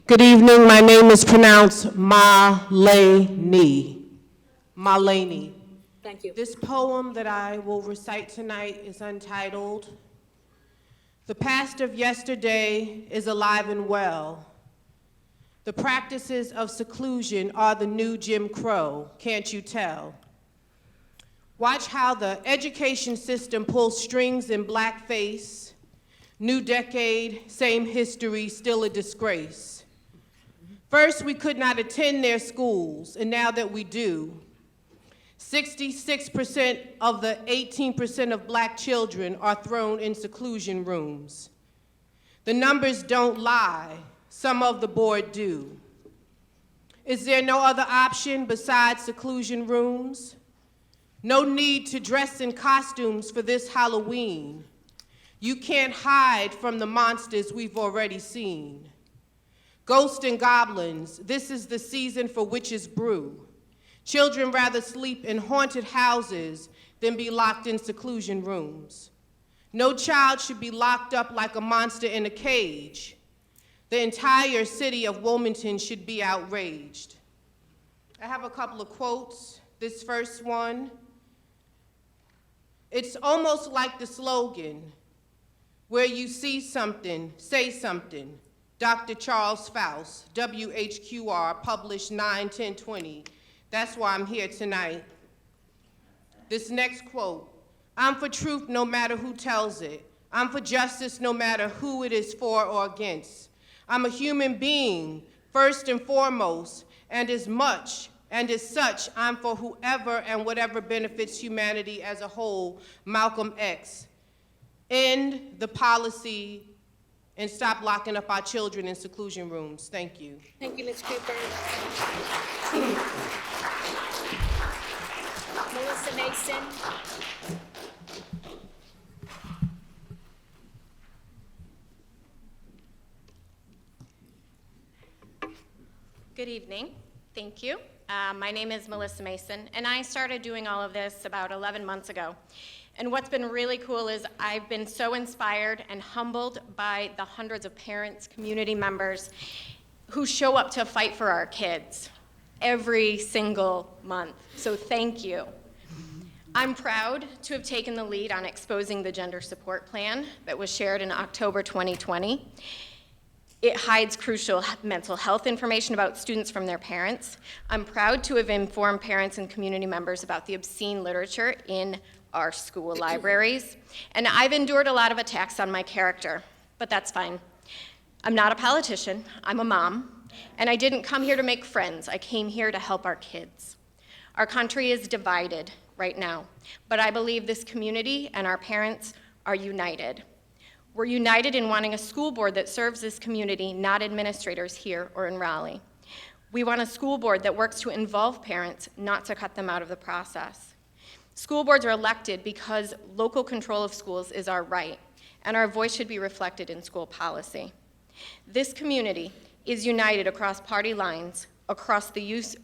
Good evening. My name is pronounced Ma-lay-ni. Ma-lay-ni. Thank you. This poem that I will recite tonight is entitled, "The past of yesterday is alive and well. The practices of seclusion are the new Jim Crow, can't you tell? Watch how the education system pulls strings in blackface. New decade, same history, still a disgrace. First, we could not attend their schools, and now that we do, 66% of the 18% of black children are thrown in seclusion rooms. The numbers don't lie, some of the board do. Is there no other option besides seclusion rooms? No need to dress in costumes for this Halloween. You can't hide from the monsters we've already seen. Ghosts and goblins, this is the season for witches brew. Children rather sleep in haunted houses than be locked in seclusion rooms. No child should be locked up like a monster in a cage. The entire city of Wilmington should be outraged." I have a couple of quotes. This first one, it's almost like the slogan, "Where you see something, say something." Dr. Charles Faust, WHQR, published 9/10/20. That's why I'm here tonight. This next quote, "I'm for truth no matter who tells it. I'm for justice no matter who it is for or against. I'm a human being, first and foremost, and as such, I'm for whoever and whatever benefits humanity as a whole, Malcolm X. End the policy and stop locking up our children in seclusion rooms." Thank you. Thank you, Ms. Cooper. Melissa Mason. Good evening. Thank you. My name is Melissa Mason, and I started doing all of this about 11 months ago. And what's been really cool is I've been so inspired and humbled by the hundreds of parents, community members who show up to fight for our kids every single month. So thank you. I'm proud to have taken the lead on exposing the gender support plan that was shared in October 2020. It hides crucial mental health information about students from their parents. I'm proud to have informed parents and community members about the obscene literature in our school libraries. And I've endured a lot of attacks on my character, but that's fine. I'm not a politician, I'm a mom, and I didn't come here to make friends. I came here to help our kids. Our country is divided right now, but I believe this community and our parents are united. We're united in wanting a school board that serves this community, not administrators here or in Raleigh. We want a school board that works to involve parents, not to cut them out of the process. School boards are elected because local control of schools is our right, and our voice should be reflected in school policy. This community is united across party lines, across the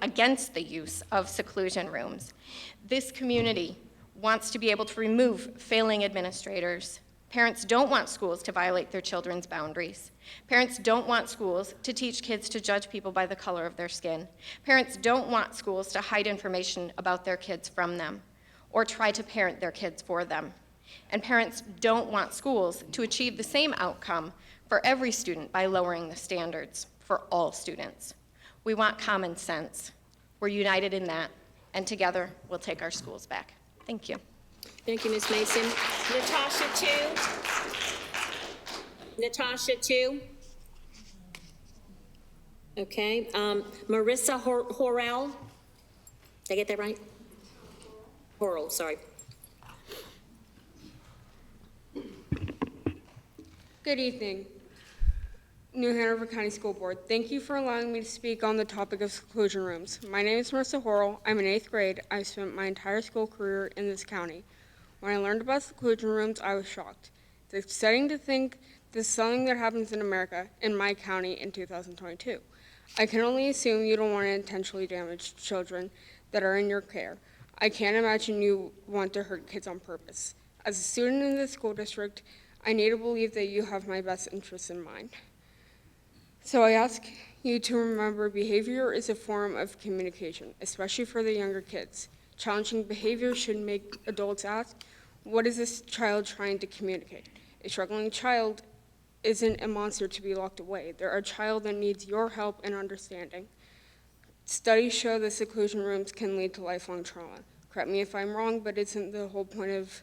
against the use of seclusion rooms. This community wants to be able to remove failing administrators. Parents don't want schools to violate their children's boundaries. Parents don't want schools to teach kids to judge people by the color of their skin. Parents don't want schools to hide information about their kids from them or try to parent their kids for them. And parents don't want schools to achieve the same outcome for every student by lowering the standards for all students. We want common sense. We're united in that, and together we'll take our schools back. Thank you. Thank you, Ms. Mason. Natasha, two. Natasha, two. Okay. Marissa Horrell. Did I get that right? Horrell, sorry. Good evening, New Hanover County School Board. Thank you for allowing me to speak on the topic of seclusion rooms. My name is Marissa Horrell. I'm in 8th grade. I've spent my entire school career in this county. When I learned about seclusion rooms, I was shocked. It's upsetting to think this is something that happens in America, in my county, in 2022. I can only assume you don't want to intentionally damage children that are in your care. I can't imagine you want to hurt kids on purpose. As a student in this school district, I need to believe that you have my best interests in mind. So I ask you to remember behavior is a form of communication, especially for the younger kids. Challenging behavior should make adults ask, what is this child trying to communicate? A struggling child isn't a monster to be locked away. They're a child that needs your help and understanding. Studies show that seclusion rooms can lead to lifelong trauma. Correct me if I'm wrong, but isn't the whole point of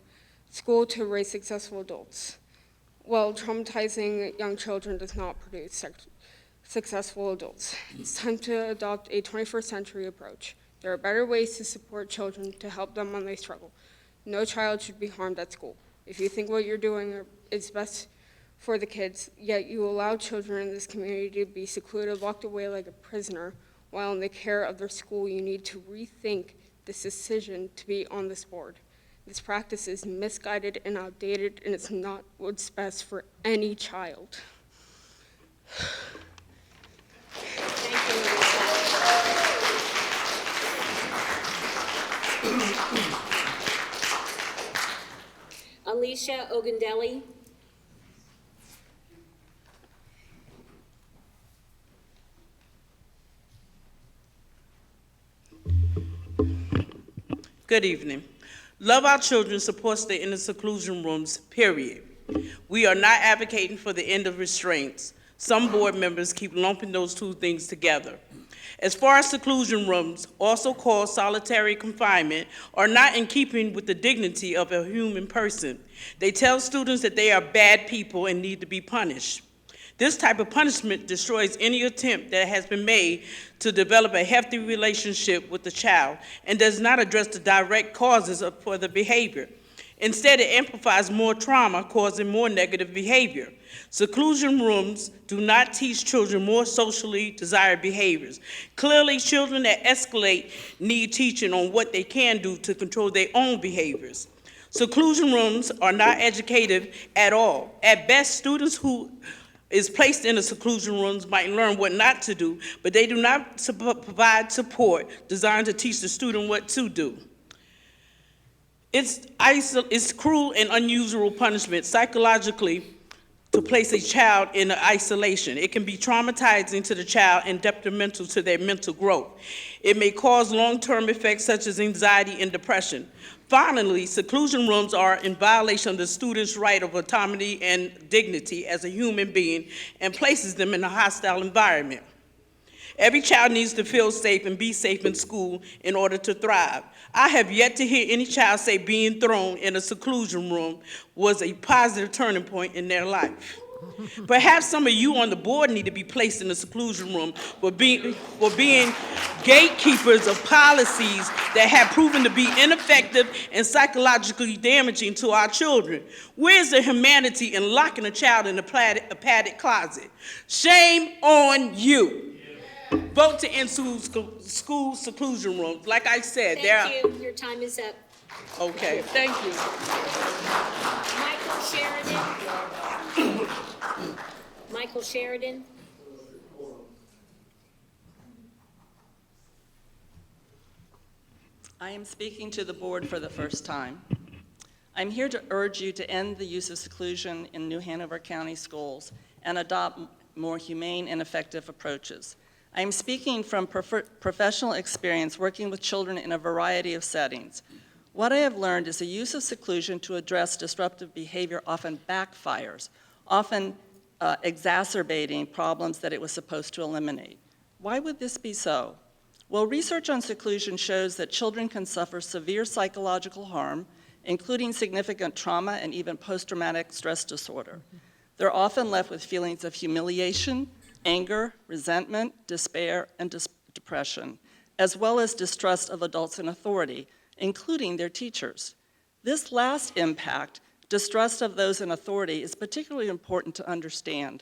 school to raise successful adults? Well, traumatizing young children does not produce successful adults. It's time to adopt a 21st century approach. There are better ways to support children to help them when they struggle. No child should be harmed at school. If you think what you're doing is best for the kids, yet you allow children in this community to be secluded, locked away like a prisoner, while in the care of their school, you need to rethink this decision to be on this board. This practice is misguided and outdated, and it's not what's best for any child. Alicia Ogundelli. Good evening. Love Our Children supports the inner seclusion rooms, period. We are not advocating for the end of restraints. Some board members keep lumping those two things together. As far as seclusion rooms, also called solitary confinement, are not in keeping with the dignity of a human person. They tell students that they are bad people and need to be punished. This type of punishment destroys any attempt that has been made to develop a healthy relationship with the child and does not address the direct causes for the behavior. Instead, it amplifies more trauma, causing more negative behavior. Seclusion rooms do not teach children more socially desired behaviors. Clearly, children that escalate need teaching on what they can do to control their own behaviors. Seclusion rooms are not educative at all. At best, students who is placed in the seclusion rooms might learn what not to do, but they do not provide support designed to teach the student what to do. It's cruel and unusual punishment psychologically to place a child in isolation. It can be traumatizing to the child and detrimental to their mental growth. It may cause long-term effects such as anxiety and depression. Finally, seclusion rooms are in violation of the student's right of autonomy and dignity as a human being and places them in a hostile environment. Every child needs to feel safe and be safe in school in order to thrive. I have yet to hear any child say being thrown in a seclusion room was a positive turning point in their life. Perhaps some of you on the board need to be placed in a seclusion room for being gatekeepers of policies that have proven to be ineffective and psychologically damaging to our children. Where's the humanity in locking a child in a padded closet? Shame on you. Vote to end school seclusion rooms. Like I said, Thank you. Your time is up. Okay, thank you. Michael Sheridan. Michael Sheridan. I am speaking to the board for the first time. I'm here to urge you to end the use of seclusion in New Hanover County schools and adopt more humane and effective approaches. I am speaking from professional experience working with children in a variety of settings. What I have learned is the use of seclusion to address disruptive behavior often backfires, often exacerbating problems that it was supposed to eliminate. Why would this be so? Well, research on seclusion shows that children can suffer severe psychological harm, including significant trauma and even post-traumatic stress disorder. They're often left with feelings of humiliation, anger, resentment, despair, and depression, as well as distrust of adults in authority, including their teachers. This last impact, distrust of those in authority, is particularly important to understand.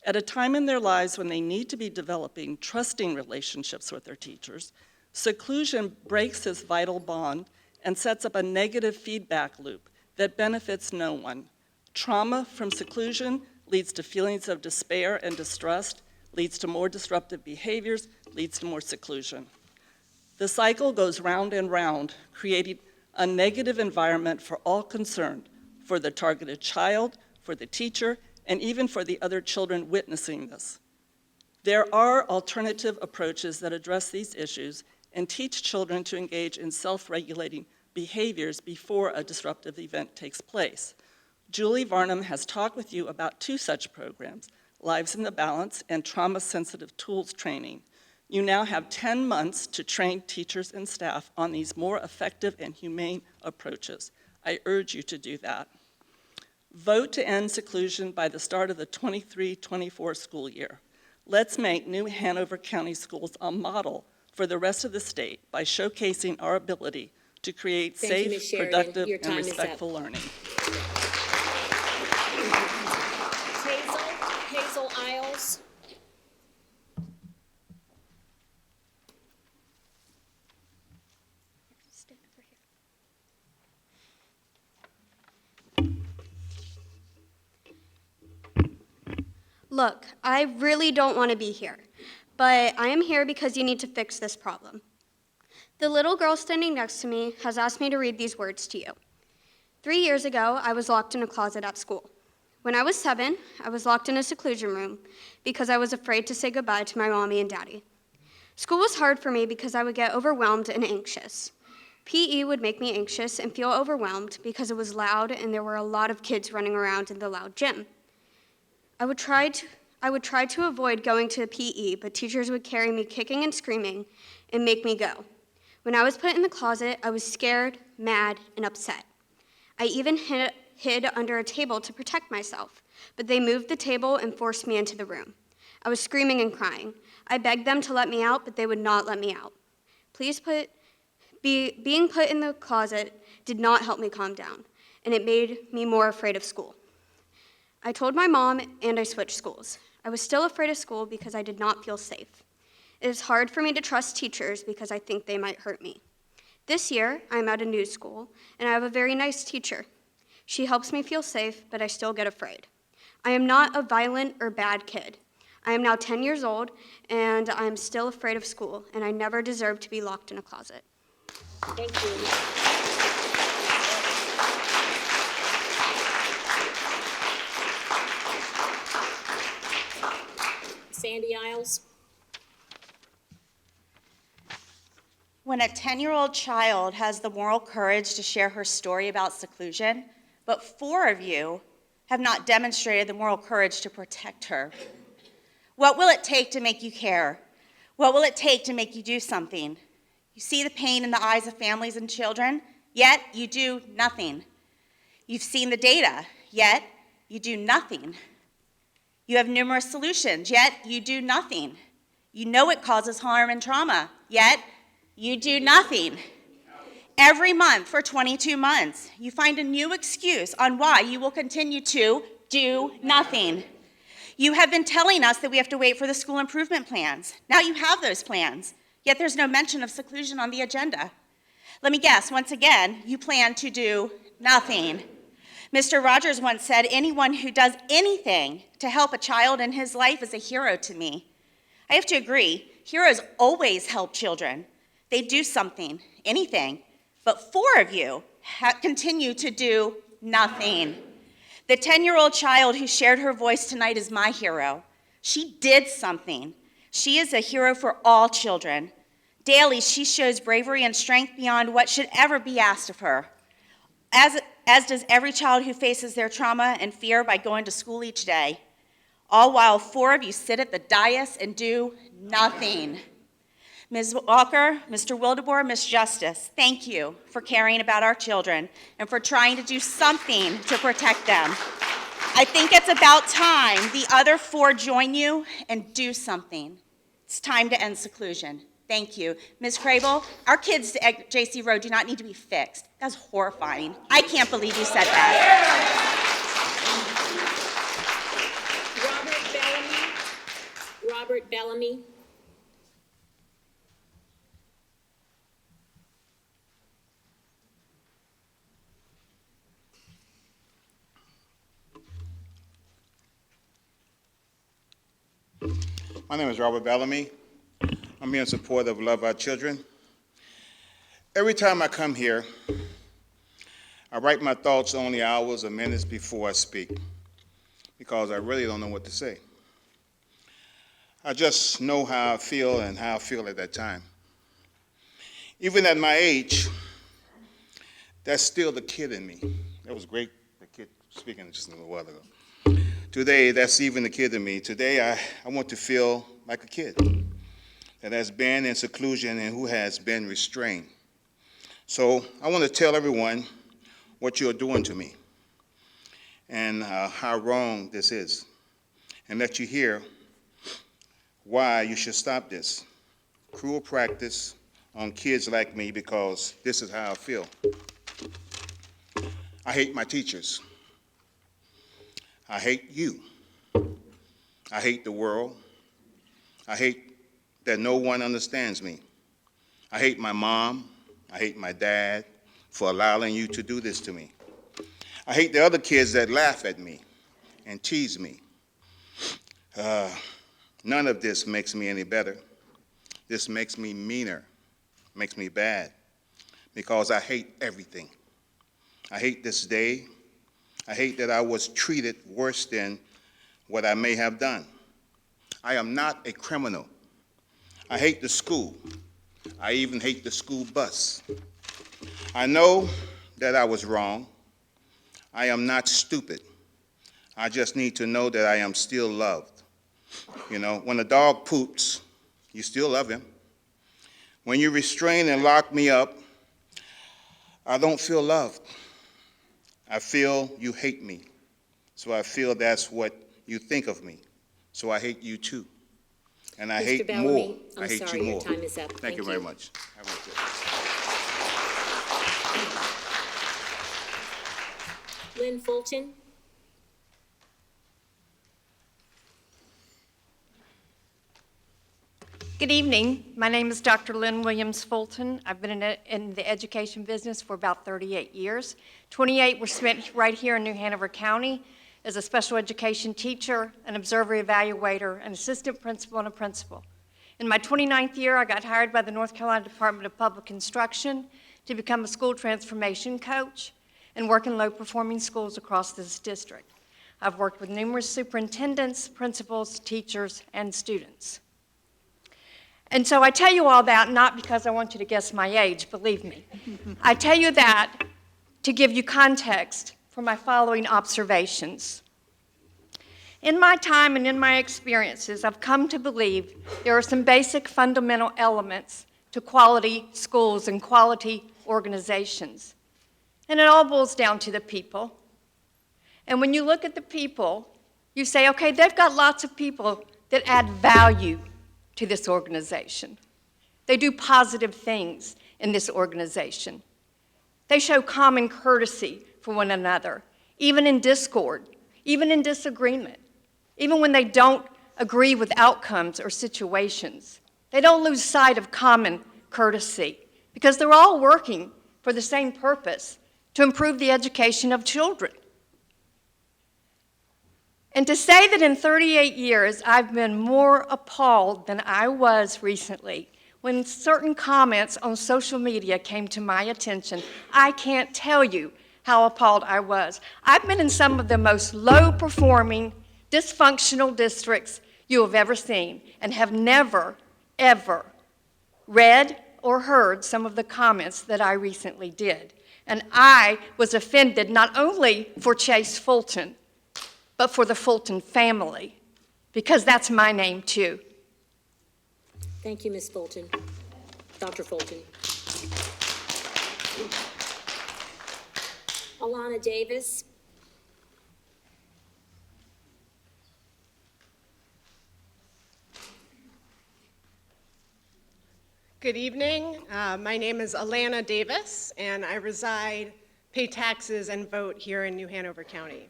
At a time in their lives when they need to be developing trusting relationships with their teachers, seclusion breaks this vital bond and sets up a negative feedback loop that benefits no one. Trauma from seclusion leads to feelings of despair and distrust, leads to more disruptive behaviors, leads to more seclusion. The cycle goes round and round, creating a negative environment for all concerned, for the targeted child, for the teacher, and even for the other children witnessing this. There are alternative approaches that address these issues and teach children to engage in self-regulating behaviors before a disruptive event takes place. Julie Varnum has talked with you about two such programs, Lives in the Balance and Trauma-Sensitive Tools Training. You now have 10 months to train teachers and staff on these more effective and humane approaches. I urge you to do that. Vote to end seclusion by the start of the 23-24 school year. Let's make New Hanover County Schools a model for the rest of the state by showcasing our ability to create Thank you, Ms. safe, Sheridan. productive, Your and time is up. respectful learning. Hazel Isles. Look, I really don't want to be here, but I am here because you need to fix this problem. The little girl standing next to me has asked me to read these words to you. 3 years ago, I was locked in a closet at school. When I was 7, I was locked in a seclusion room because I was afraid to say goodbye to my mommy and daddy. School was hard for me because I would get overwhelmed and anxious. PE would make me anxious and feel overwhelmed because it was loud and there were a lot of kids running around in the loud gym. I would try to avoid going to PE, but teachers would carry me kicking and screaming and make me go. When I was put in the closet, I was scared, mad, and upset. I even hid under a table to protect myself, but they moved the table and forced me into the room. I was screaming and crying. I begged them to let me out, but they would not let me out. Being put in the closet did not help me calm down, and it made me more afraid of school. I told my mom and I switched schools. I was still afraid of school because I did not feel safe. It is hard for me to trust teachers because I think they might hurt me. This year, I'm at a new school, and I have a very nice teacher. She helps me feel safe, but I still get afraid. I am not a violent or bad kid. I am now 10 years old, and I am still afraid of school, and I never deserve to be locked in a closet. Thank you. Sandy Isles. When a 10-year-old child has the moral courage to share her story about seclusion, but 4 of you have not demonstrated the moral courage to protect her, what will it take to make you care? What will it take to make you do something? You see the pain in the eyes of families and children, yet you do nothing. You've seen the data, yet you do nothing. You have numerous solutions, yet you do nothing. You know it causes harm and trauma, yet you do nothing. Every month for 22 months, you find a new excuse on why you will continue to do nothing. You have been telling us that we have to wait for the school improvement plans. Now you have those plans, yet there's no mention of seclusion on the agenda. Let me guess, once again, you plan to do nothing. Mr. Rogers once said, anyone who does anything to help a child in his life is a hero to me. I have to agree, heroes always help children. They'd do something, anything, but 4 of you continue to do nothing. The 10-year-old child who shared her voice tonight is my hero. She did something. She is a hero for all children. Daily, she shows bravery and strength beyond what should ever be asked of her, as does every child who faces their trauma and fear by going to school each day, all while 4 of you sit at the dais and do nothing. Ms. Walker, Mr. Wildebohr, Ms. Justice, thank you for caring about our children and for trying to do something to protect them. I think it's about time the other 4 join you and do something. It's time to end seclusion. Thank you. Ms. Crable, our kids at J.C. Rowe do not need to be fixed. That's horrifying. I can't believe you said that. Robert Bellamy. My name is Robert Bellamy. I'm here in support of Love Our Children. Every time I come here, I write my thoughts only hours or minutes before I speak, because I really don't know what to say. I just know how I feel and how I feel at that time. Even at my age, that's still the kid in me. That was great, the kid speaking just a little while ago. Today, that's even the kid in me. Today, I want to feel like a kid that has been in seclusion and who has been restrained. So I want to tell everyone what you're doing to me and how wrong this is, and let you hear why you should stop this cruel practice on kids like me, because this is how I feel. I hate my teachers. I hate you. I hate the world. I hate that no one understands me. I hate my mom. I hate my dad for allowing you to do this to me. I hate the other kids that laugh at me and tease me. None of this makes me any better. This makes me meaner, makes me bad, because I hate everything. I hate this day. I hate that I was treated worse than what I may have done. I am not a criminal. I hate the school. I even hate the school bus. I know that I was wrong. I am not stupid. I just need to know that I am still loved. You know, when a dog poops, you still love him. When you restrain and lock me up, I don't feel loved. I feel you hate me. So I feel that's what you think of me. So I hate you too. And I hate more. I hate you more. Your time is up. Thank you very much. Have a good day. Lynn Fulton. Good evening. My name is Dr. Lynn Williams Fulton. I've been in the education business for about 38 years. 28 were spent right here in New Hanover County as a special education teacher, an observer evaluator, an assistant principal, and a principal. In my 29th year, I got hired by the North Carolina Department of Public Instruction to become a school transformation coach and work in low-performing schools across this district. I've worked with numerous superintendents, principals, teachers, and students. And so I tell you all that not because I want you to guess my age, believe me. I tell you that to give you context for my following observations. In my time and in my experiences, I've come to believe there are some basic fundamental elements to quality schools and quality organizations. And it all boils down to the people. And when you look at the people, you say, okay, they've got lots of people that add value to this organization. They do positive things in this organization. They show common courtesy for one another, even in discord, even in disagreement, even when they don't agree with outcomes or situations. They don't lose sight of common courtesy because they're all working for the same purpose, to improve the education of children. And to say that in 38 years I've been more appalled than I was recently when certain comments on social media came to my attention, I can't tell you how appalled I was. I've been in some of the most low-performing, dysfunctional districts you have ever seen and have never, ever read or heard some of the comments that I recently did. And I was offended not only for Chase Fulton, but for the Fulton family, because that's my name too. Thank you, Ms. Fulton. Dr. Fulton. Alana Davis. Good evening. My name is Alana Davis, and I reside, pay taxes, and vote here in New Hanover County.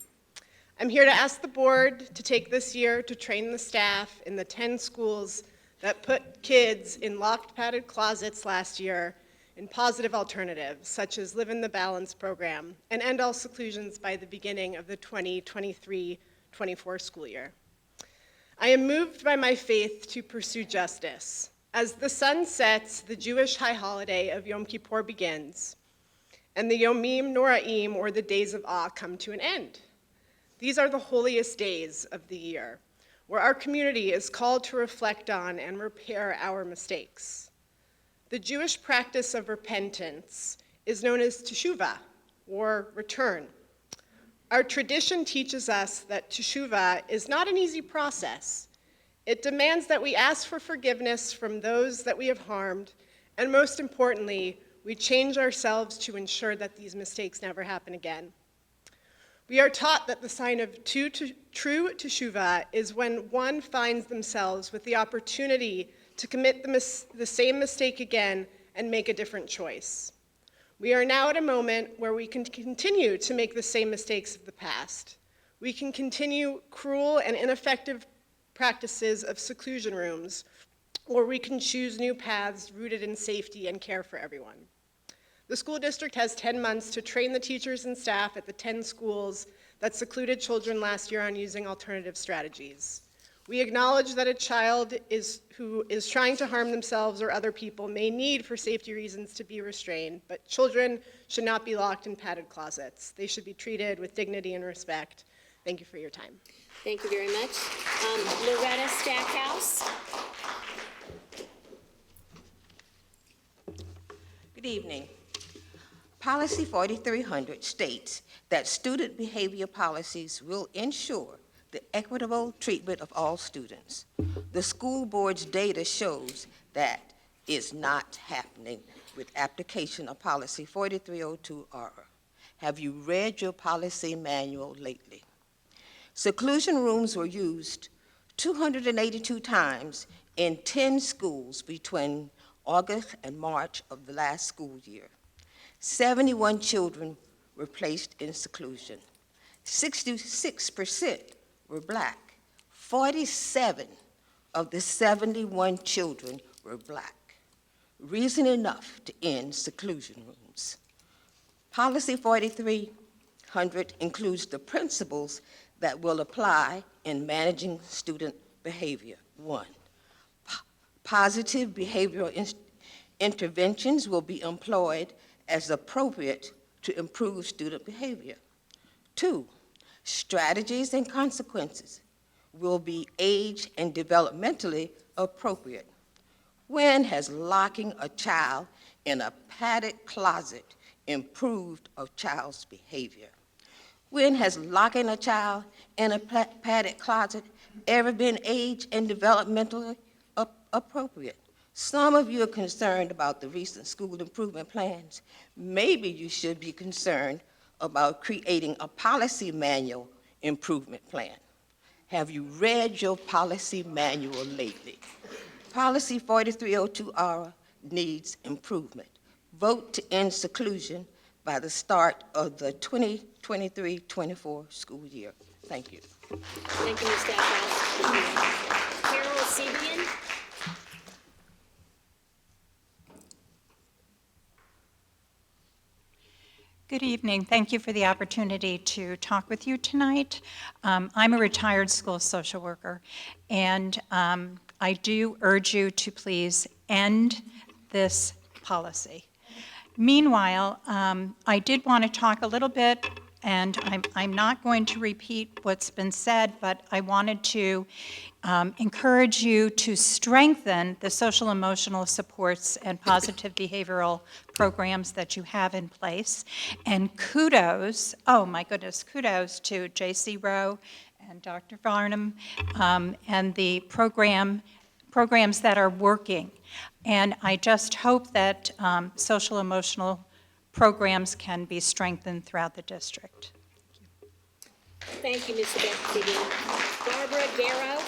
I'm here to ask the board to take this year to train the staff in the 10 schools that put kids in locked padded closets last year in positive alternatives, such as Live in the Balance program, and end all seclusions by the beginning of the 2023-24 school year. I am moved by my faith to pursue justice. As the sun sets, the Jewish high holiday of Yom Kippur begins, and the Yomim Noraim, or the days of awe, come to an end. These are the holiest days of the year, where our community is called to reflect on and repair our mistakes. The Jewish practice of repentance is known as teshuvah, or return. Our tradition teaches us that teshuvah is not an easy process. It demands that we ask for forgiveness from those that we have harmed, and most importantly, we change ourselves to ensure that these mistakes never happen again. We are taught that the sign of true teshuvah is when one finds themselves with the opportunity to commit the same mistake again and make a different choice. We are now at a moment where we can continue to make the same mistakes of the past. We can continue cruel and ineffective practices of seclusion rooms, or we can choose new paths rooted in safety and care for everyone. The school district has 10 months to train the teachers and staff at the 10 schools that secluded children last year on using alternative strategies. We acknowledge that a child who is trying to harm themselves or other people may need, for safety reasons, to be restrained, but children should not be locked in padded closets. They should be treated with dignity and respect. Thank you for your time. Thank you very much. Loretta Stackhouse. Good evening. Policy 4300 states that student behavior policies will ensure the equitable treatment of all students. The school board's data shows that is not happening with application of policy 4302R. Have you read your policy manual lately? Seclusion rooms were used 282 times in 10 schools between August and March of the last school year. 71 children were placed in seclusion. 66% were black. 47 of the 71 children were black. Reason enough to end seclusion rooms. Policy 4300 includes the principles that will apply in managing student behavior. 1, positive behavioral interventions will be employed as appropriate to improve student behavior. 2, strategies and consequences will be age and developmentally appropriate. When has locking a child in a padded closet improved a child's behavior? When has locking a child in a padded closet ever been age and developmentally appropriate? Some of you are concerned about the recent school improvement plans. Maybe you should be concerned about creating a policy manual improvement plan. Have you read your policy manual lately? Policy 4302R needs improvement. Vote to end seclusion by the start of the 2023-24 school year. Thank you. Thank you, Ms. Stackhouse. Carol Sebian. Good evening. Thank you for the opportunity to talk with you tonight. I'm a retired school social worker, and I do urge you to please end this policy. Meanwhile, I did want to talk a little bit, and I'm not going to repeat what's been said, but I wanted to encourage you to strengthen the social emotional supports and positive behavioral programs that you have in place. And kudos, oh my goodness, kudos to J.C. Rowe and Dr. Varnum and the programs that are working. And I just hope that social emotional programs can be strengthened throughout the district. Thank you, Ms. Betsy. Barbara Garrow.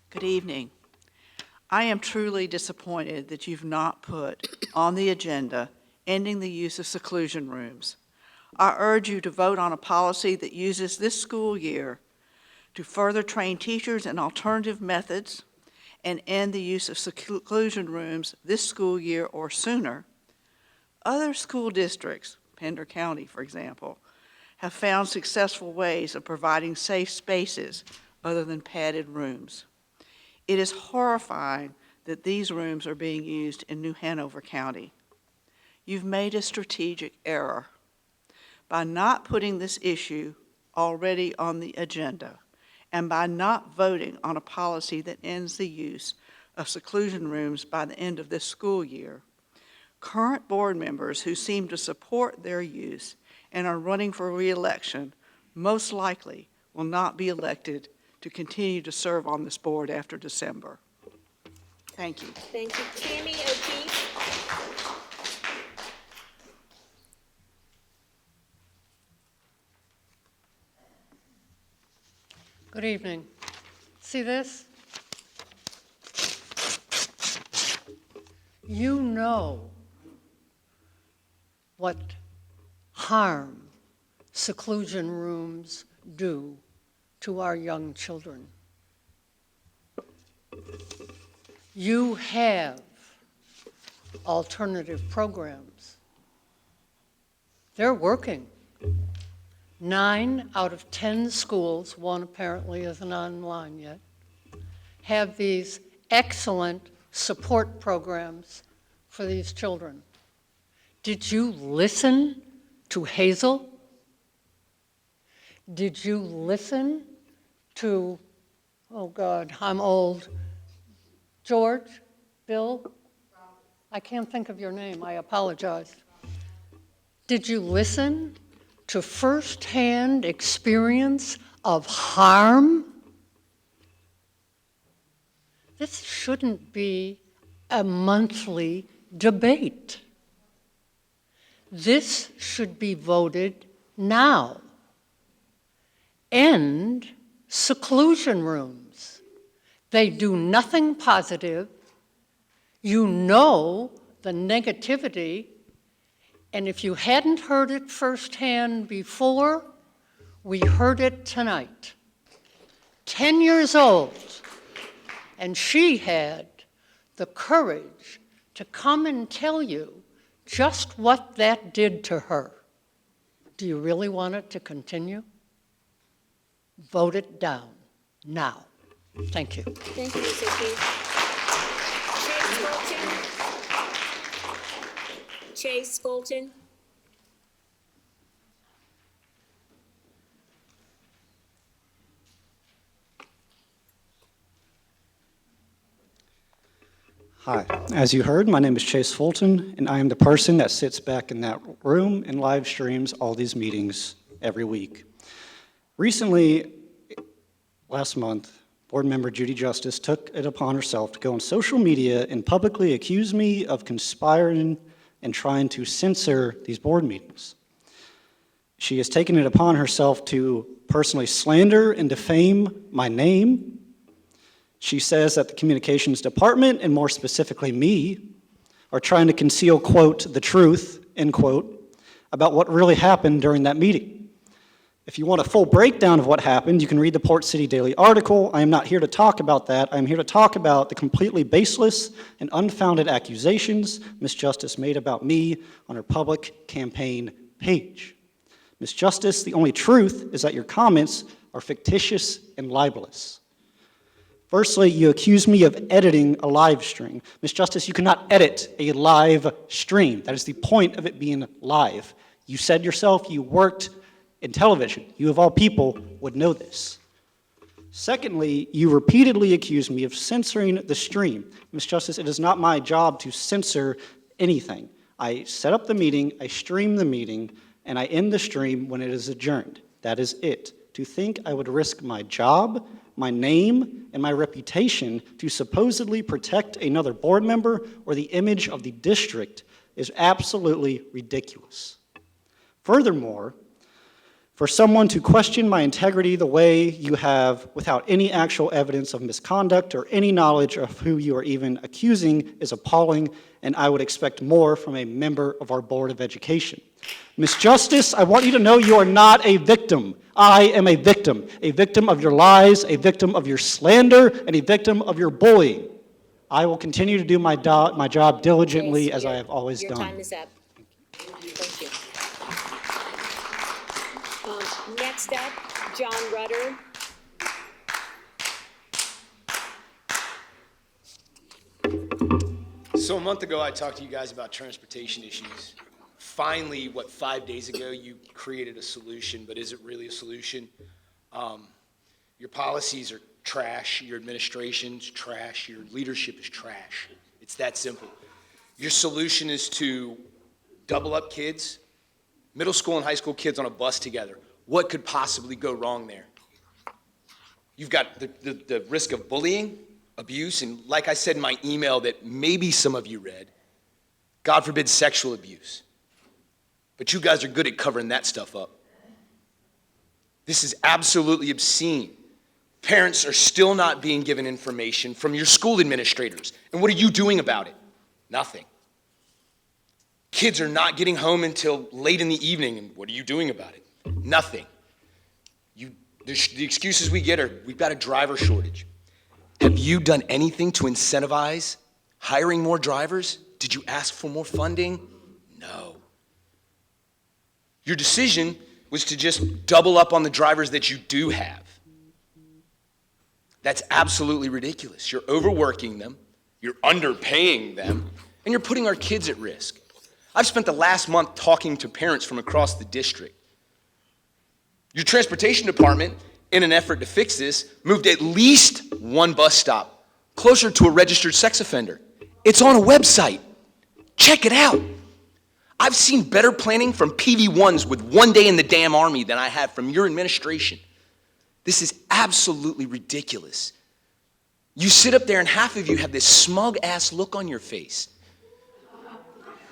Good evening. I am truly disappointed that you've not put on the agenda ending the use of seclusion rooms. I urge you to vote on a policy that uses this school year to further train teachers in alternative methods and end the use of seclusion rooms this school year or sooner. Other school districts, Pender County, for example, have found successful ways of providing safe spaces other than padded rooms. It is horrifying that these rooms are being used in New Hanover County. You've made a strategic error by not putting this issue already on the agenda and by not voting on a policy that ends the use of seclusion rooms by the end of this school year. Current board members who seem to support their use and are running for re-election most likely will not be elected to continue to serve on this board after December. Thank you. Thank you. Tammy O'Keefe. Good evening. See this? You know what harm seclusion rooms do to our young children. You have alternative programs. They're working. 9 out of 10 schools, one apparently isn't online yet, have these excellent support programs for these children. Did you listen to Hazel? Did you listen to, oh God, I'm old, George, Bill? I can't think of your name, I apologize. Did you listen to firsthand experience of harm? This shouldn't be a monthly debate. This should be voted now. End seclusion rooms. They do nothing positive. You know the negativity. And if you hadn't heard it firsthand before, we heard it tonight. 10 years old, and she had the courage to come and tell you just what that did to her. Do you really want it to continue? Vote it down now. Thank you. Thank you, Ms. O'Keefe. Chase Fulton. Hi, as you heard, my name is Chase Fulton, and I am the person that sits back in that room and live streams all these meetings every week. Recently, last month, board member Judy Justice took it upon herself to go on social media and publicly accuse me of conspiring and trying to censor these board meetings. She has taken it upon herself to personally slander and defame my name. She says that the communications department, and more specifically me, are trying to conceal, quote, the truth, end quote, about what really happened during that meeting. If you want a full breakdown of what happened, you can read the Port City Daily article. I am not here to talk about that. I'm here to talk about the completely baseless and unfounded accusations Ms. Justice made about me on her public campaign page. Ms. Justice, the only truth is that your comments are fictitious and libelous. Firstly, you accuse me of editing a live stream. Ms. Justice, you cannot edit a live stream. That is the point of it being live. You said yourself you worked in television. You, of all people, would know this. Secondly, you repeatedly accuse me of censoring the stream. Ms. Justice, it is not my job to censor anything. I set up the meeting, I stream the meeting, and I end the stream when it is adjourned. That is it. To think I would risk my job, my name, and my reputation to supposedly protect another board member or the image of the district is absolutely ridiculous. Furthermore, for someone to question my integrity the way you have without any actual evidence of misconduct or any knowledge of who you are even accusing is appalling, and I would expect more from a member of our Board of Education. Ms. Justice, I want you to know you are not a victim. I am a victim of your lies, a victim of your slander, and a victim of your bullying. I will continue to do my job diligently as I have always done. Your time is up. Thank you. Next up, John Rutter. So a month ago, I talked to you guys about transportation issues. Finally, 5 days ago, you created a solution, but is it really a solution? Your policies are trash, your administration's trash, your leadership is trash. It's that simple. Your solution is to double up kids, middle school and high school kids on a bus together. What could possibly go wrong there? You've got the risk of bullying, abuse, and like I said in my email that maybe some of you read, God forbid sexual abuse. But you guys are good at covering that stuff up. This is absolutely obscene. Parents are still not being given information from your school administrators. And what are you doing about it? Nothing. Kids are not getting home until late in the evening, and what are you doing about it? Nothing. The excuses we get are, we've got a driver shortage. Have you done anything to incentivize hiring more drivers? Did you ask for more funding? No. Your decision was to just double up on the drivers that you do have. That's absolutely ridiculous. You're overworking them, you're underpaying them, and you're putting our kids at risk. I've spent the last month talking to parents from across the district. Your transportation department, in an effort to fix this, moved at least one bus stop closer to a registered sex offender. It's on a website. Check it out. I've seen better planning from PV1s with 1 day in the damn Army than I have from your administration. This is absolutely ridiculous. You sit up there and half of you have this smug-ass look on your face.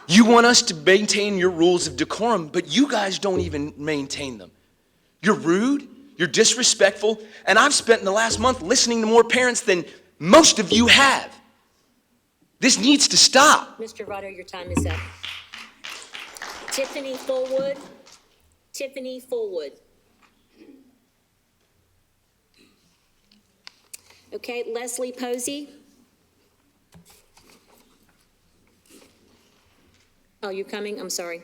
You want us to maintain your rules of decorum, but you guys don't even maintain them. You're rude, you're disrespectful, and I've spent the last month listening to more parents than most of you have. This needs to stop. Mr. Rutter, your time is up. Tiffany Fullwood. Tiffany Fullwood. Okay, Leslie Posey. Oh, you're coming? I'm sorry.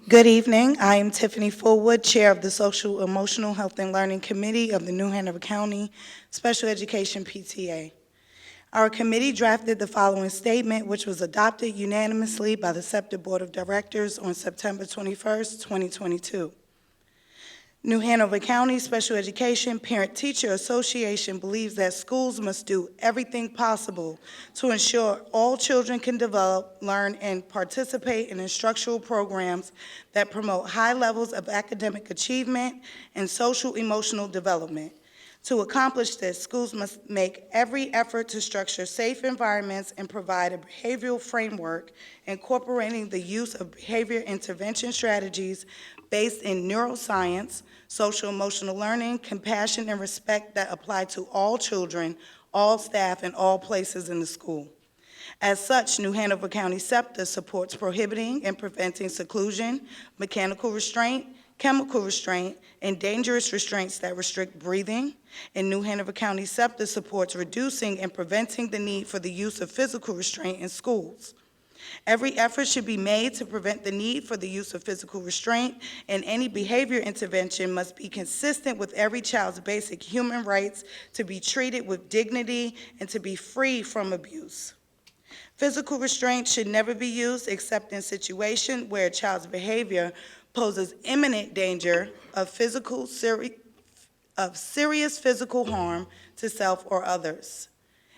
Good evening. I am Tiffany Fullwood, Chair of the Social, Emotional Health and Learning Committee of the New Hanover County Special Education PTA. Our committee drafted the following statement, which was adopted unanimously by the SEPTA Board of Directors on September 21st, 2022. New Hanover County Special Education Parent-Teacher Association believes that schools must do everything possible to ensure all children can develop, learn, and participate in instructional programs that promote high levels of academic achievement and social-emotional development. To accomplish this, schools must make every effort to structure safe environments and provide a behavioral framework incorporating the use of behavior intervention strategies based in neuroscience, social-emotional learning, compassion, and respect that apply to all children, all staff, and all places in the school. As such, New Hanover County SEPTA supports prohibiting and preventing seclusion, mechanical restraint, chemical restraint, and dangerous restraints that restrict breathing. In New Hanover County, SEPTA supports reducing and preventing the need for the use of physical restraint in schools. Every effort should be made to prevent the need for the use of physical restraint, and any behavior intervention must be consistent with every child's basic human rights to be treated with dignity and to be free from abuse. Physical restraint should never be used except in situations where a child's behavior poses imminent danger of serious physical harm to self or others.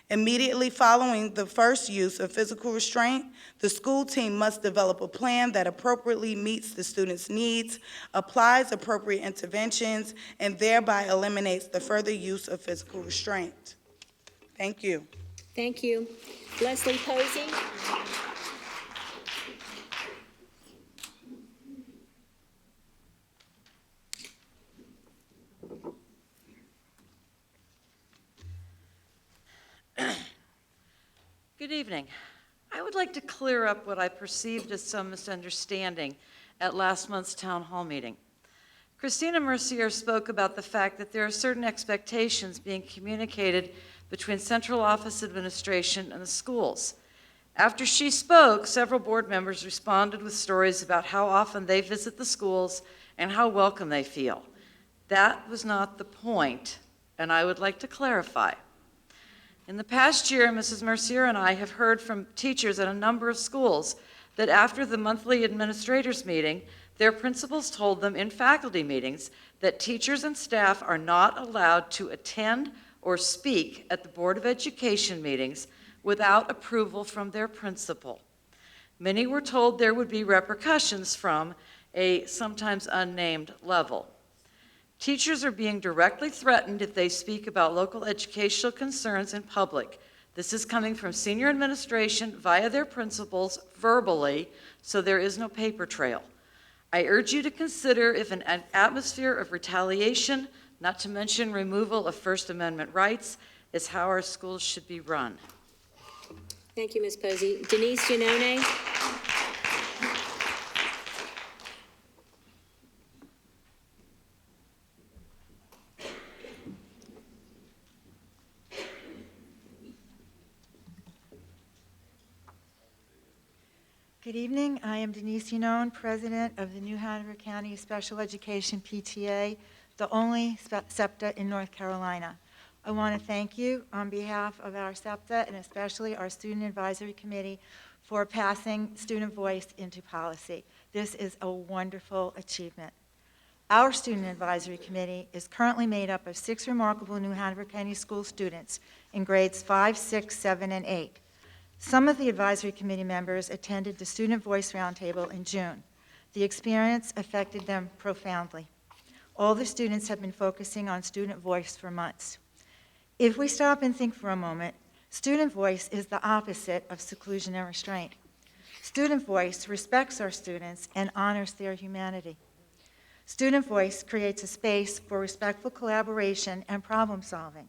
Immediately following the first use of physical restraint, the school team must develop a plan that appropriately meets the student's needs, applies appropriate interventions, and thereby eliminates the further use of physical restraint. Thank you. Thank you. Leslie Posey. Good evening. I would like to clear up what I perceived as some misunderstanding at last month's town hall meeting. Christina Mercier spoke about the fact that there are certain expectations being communicated between central office administration and the schools. After she spoke, several board members responded with stories about how often they visit the schools and how welcome they feel. That was not the point, and I would like to clarify. In the past year, Mrs. Mercier and I have heard from teachers at a number of schools that after the monthly administrators meeting, their principals told them in faculty meetings that teachers and staff are not allowed to attend or speak at the Board of Education meetings without approval from their principal. Many were told there would be repercussions from a sometimes unnamed level. Teachers are being directly threatened if they speak about local educational concerns in public. This is coming from senior administration via their principals verbally, so there is no paper trail. I urge you to consider if an atmosphere of retaliation, not to mention removal of First Amendment rights, is how our schools should be run. Thank you, Ms. Posey. Denise Giannone. Good evening. I am Denise Giannone, President of the New Hanover County Special Education PTA, the only SEPTA in North Carolina. I want to thank you on behalf of our SEPTA and especially our Student Advisory Committee for passing student voice into policy. This is a wonderful achievement. Our Student Advisory Committee is currently made up of 6 remarkable New Hanover County School students in grades 5, 6, 7, and 8. Some of the advisory committee members attended the Student Voice Roundtable in June. The experience affected them profoundly. All the students have been focusing on student voice for months. If we stop and think for a moment, student voice is the opposite of seclusion and restraint. Student voice respects our students and honors their humanity. Student voice creates a space for respectful collaboration and problem solving.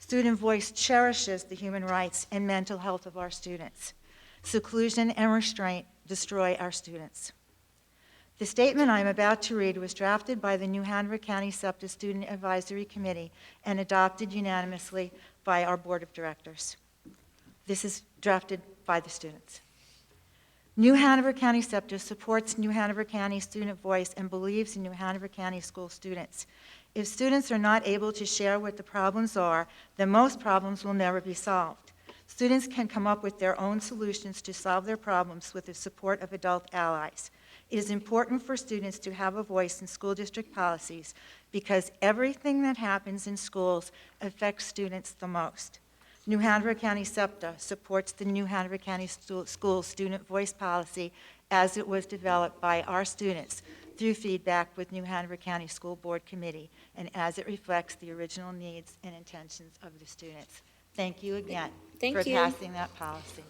Student voice cherishes the human rights and mental health of our students. Seclusion and restraint destroy our students. The statement I'm about to read was drafted by the New Hanover County SEPTA Student Advisory Committee and adopted unanimously by our Board of Directors. This is drafted by the students. New Hanover County SEPTA supports New Hanover County student voice and believes in New Hanover County school students. If students are not able to share what the problems are, then most problems will never be solved. Students can come up with their own solutions to solve their problems with the support of adult allies. It is important for students to have a voice in school district policies because everything that happens in schools affects students the most. New Hanover County SEPTA supports the New Hanover County School Student Voice Policy as it was developed by our students through feedback with New Hanover County School Board Committee and as it reflects the original needs and intentions of the students. Thank you again for passing that policy.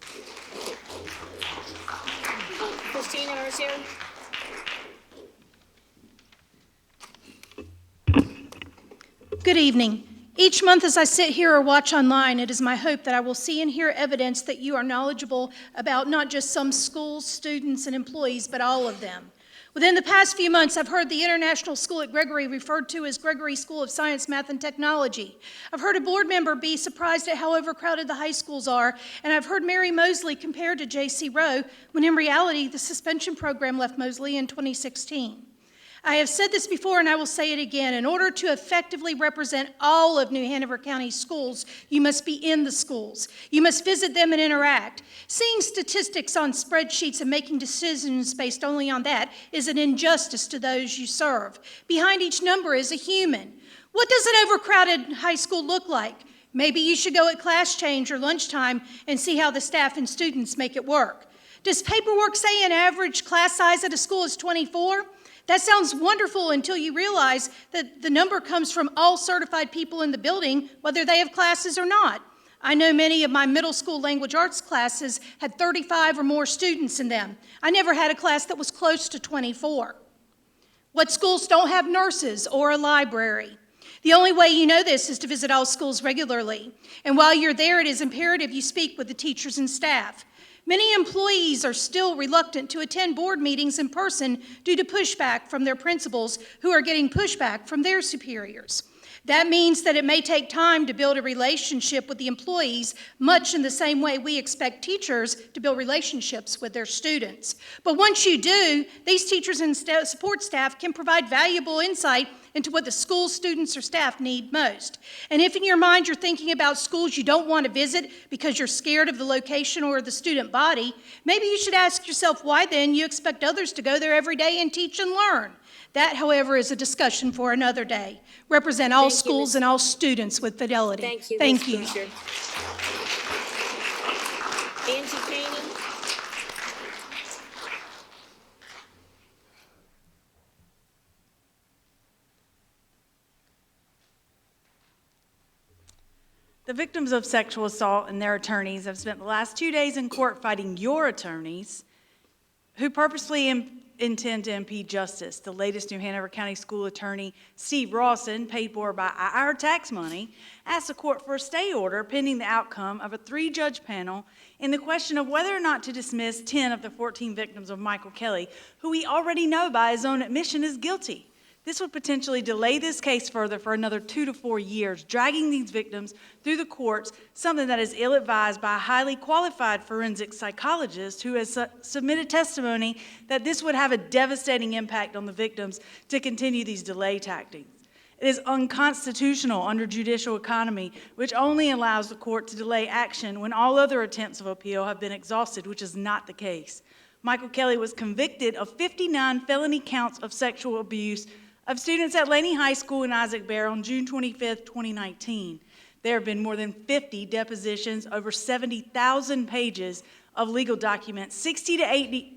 Christina Mercier. Good evening. Each month as I sit here or watch online, it is my hope that I will see and hear evidence that you are knowledgeable about not just some schools, students, and employees, but all of them. Within the past few months, I've heard the International School at Gregory referred to as Gregory School of Science, Math, and Technology. I've heard a board member be surprised at how overcrowded the high schools are, and I've heard Mary Mosley compared to J.C. Rowe, when in reality, the suspension program left Mosley in 2016. I have said this before, and I will say it again. In order to effectively represent all of New Hanover County schools, you must be in the schools. You must visit them and interact. Seeing statistics on spreadsheets and making decisions based only on that is an injustice to those you serve. Behind each number is a human. What does an overcrowded high school look like? Maybe you should go at class change or lunchtime and see how the staff and students make it work. Does paperwork say an average class size at a school is 24? That sounds wonderful until you realize that the number comes from all certified people in the building, whether they have classes or not. I know many of my middle school language arts classes had 35 or more students in them. I never had a class that was close to 24. What schools don't have nurses or a library? The only way you know this is to visit all schools regularly. And while you're there, it is imperative you speak with the teachers and staff. Many employees are still reluctant to attend board meetings in person due to pushback from their principals who are getting pushback from their superiors. That means that it may take time to build a relationship with the employees, much in the same way we expect teachers to build relationships with their students. But once you do, these teachers and support staff can provide valuable insight into what the school, students, or staff need most. And if in your mind you're thinking about schools you don't want to visit because you're scared of the location or the student body, maybe you should ask yourself why then you expect others to go there every day and teach and learn. That, however, is a discussion for another day. Represent all schools and all students with fidelity. Thank you. Thank you. Ms. Fisher. Angie Caney. The victims of sexual assault and their attorneys have spent the last 2 days in court fighting your attorneys who purposely intend to impede justice. The latest New Hanover County School Attorney, Steve Rawson, paid for by our tax money, asked the court for a stay order pending the outcome of a 3-judge panel in the question of whether or not to dismiss 10 of the 14 victims of Michael Kelly, who we already know by his own admission is guilty. This would potentially delay this case further for another 2 to 4 years, dragging these victims through the courts, something that is ill-advised by a highly qualified forensic psychologist who has submitted testimony that this would have a devastating impact on the victims to continue these delay tactics. It is unconstitutional under judicial economy, which only allows the court to delay action when all other attempts of appeal have been exhausted, which is not the case. Michael Kelly was convicted of 59 felony counts of sexual abuse of students at Laney High School in Isaac Bear on June 25, 2019. There have been more than 50 depositions, over 70,000 pages of legal documents, 60 to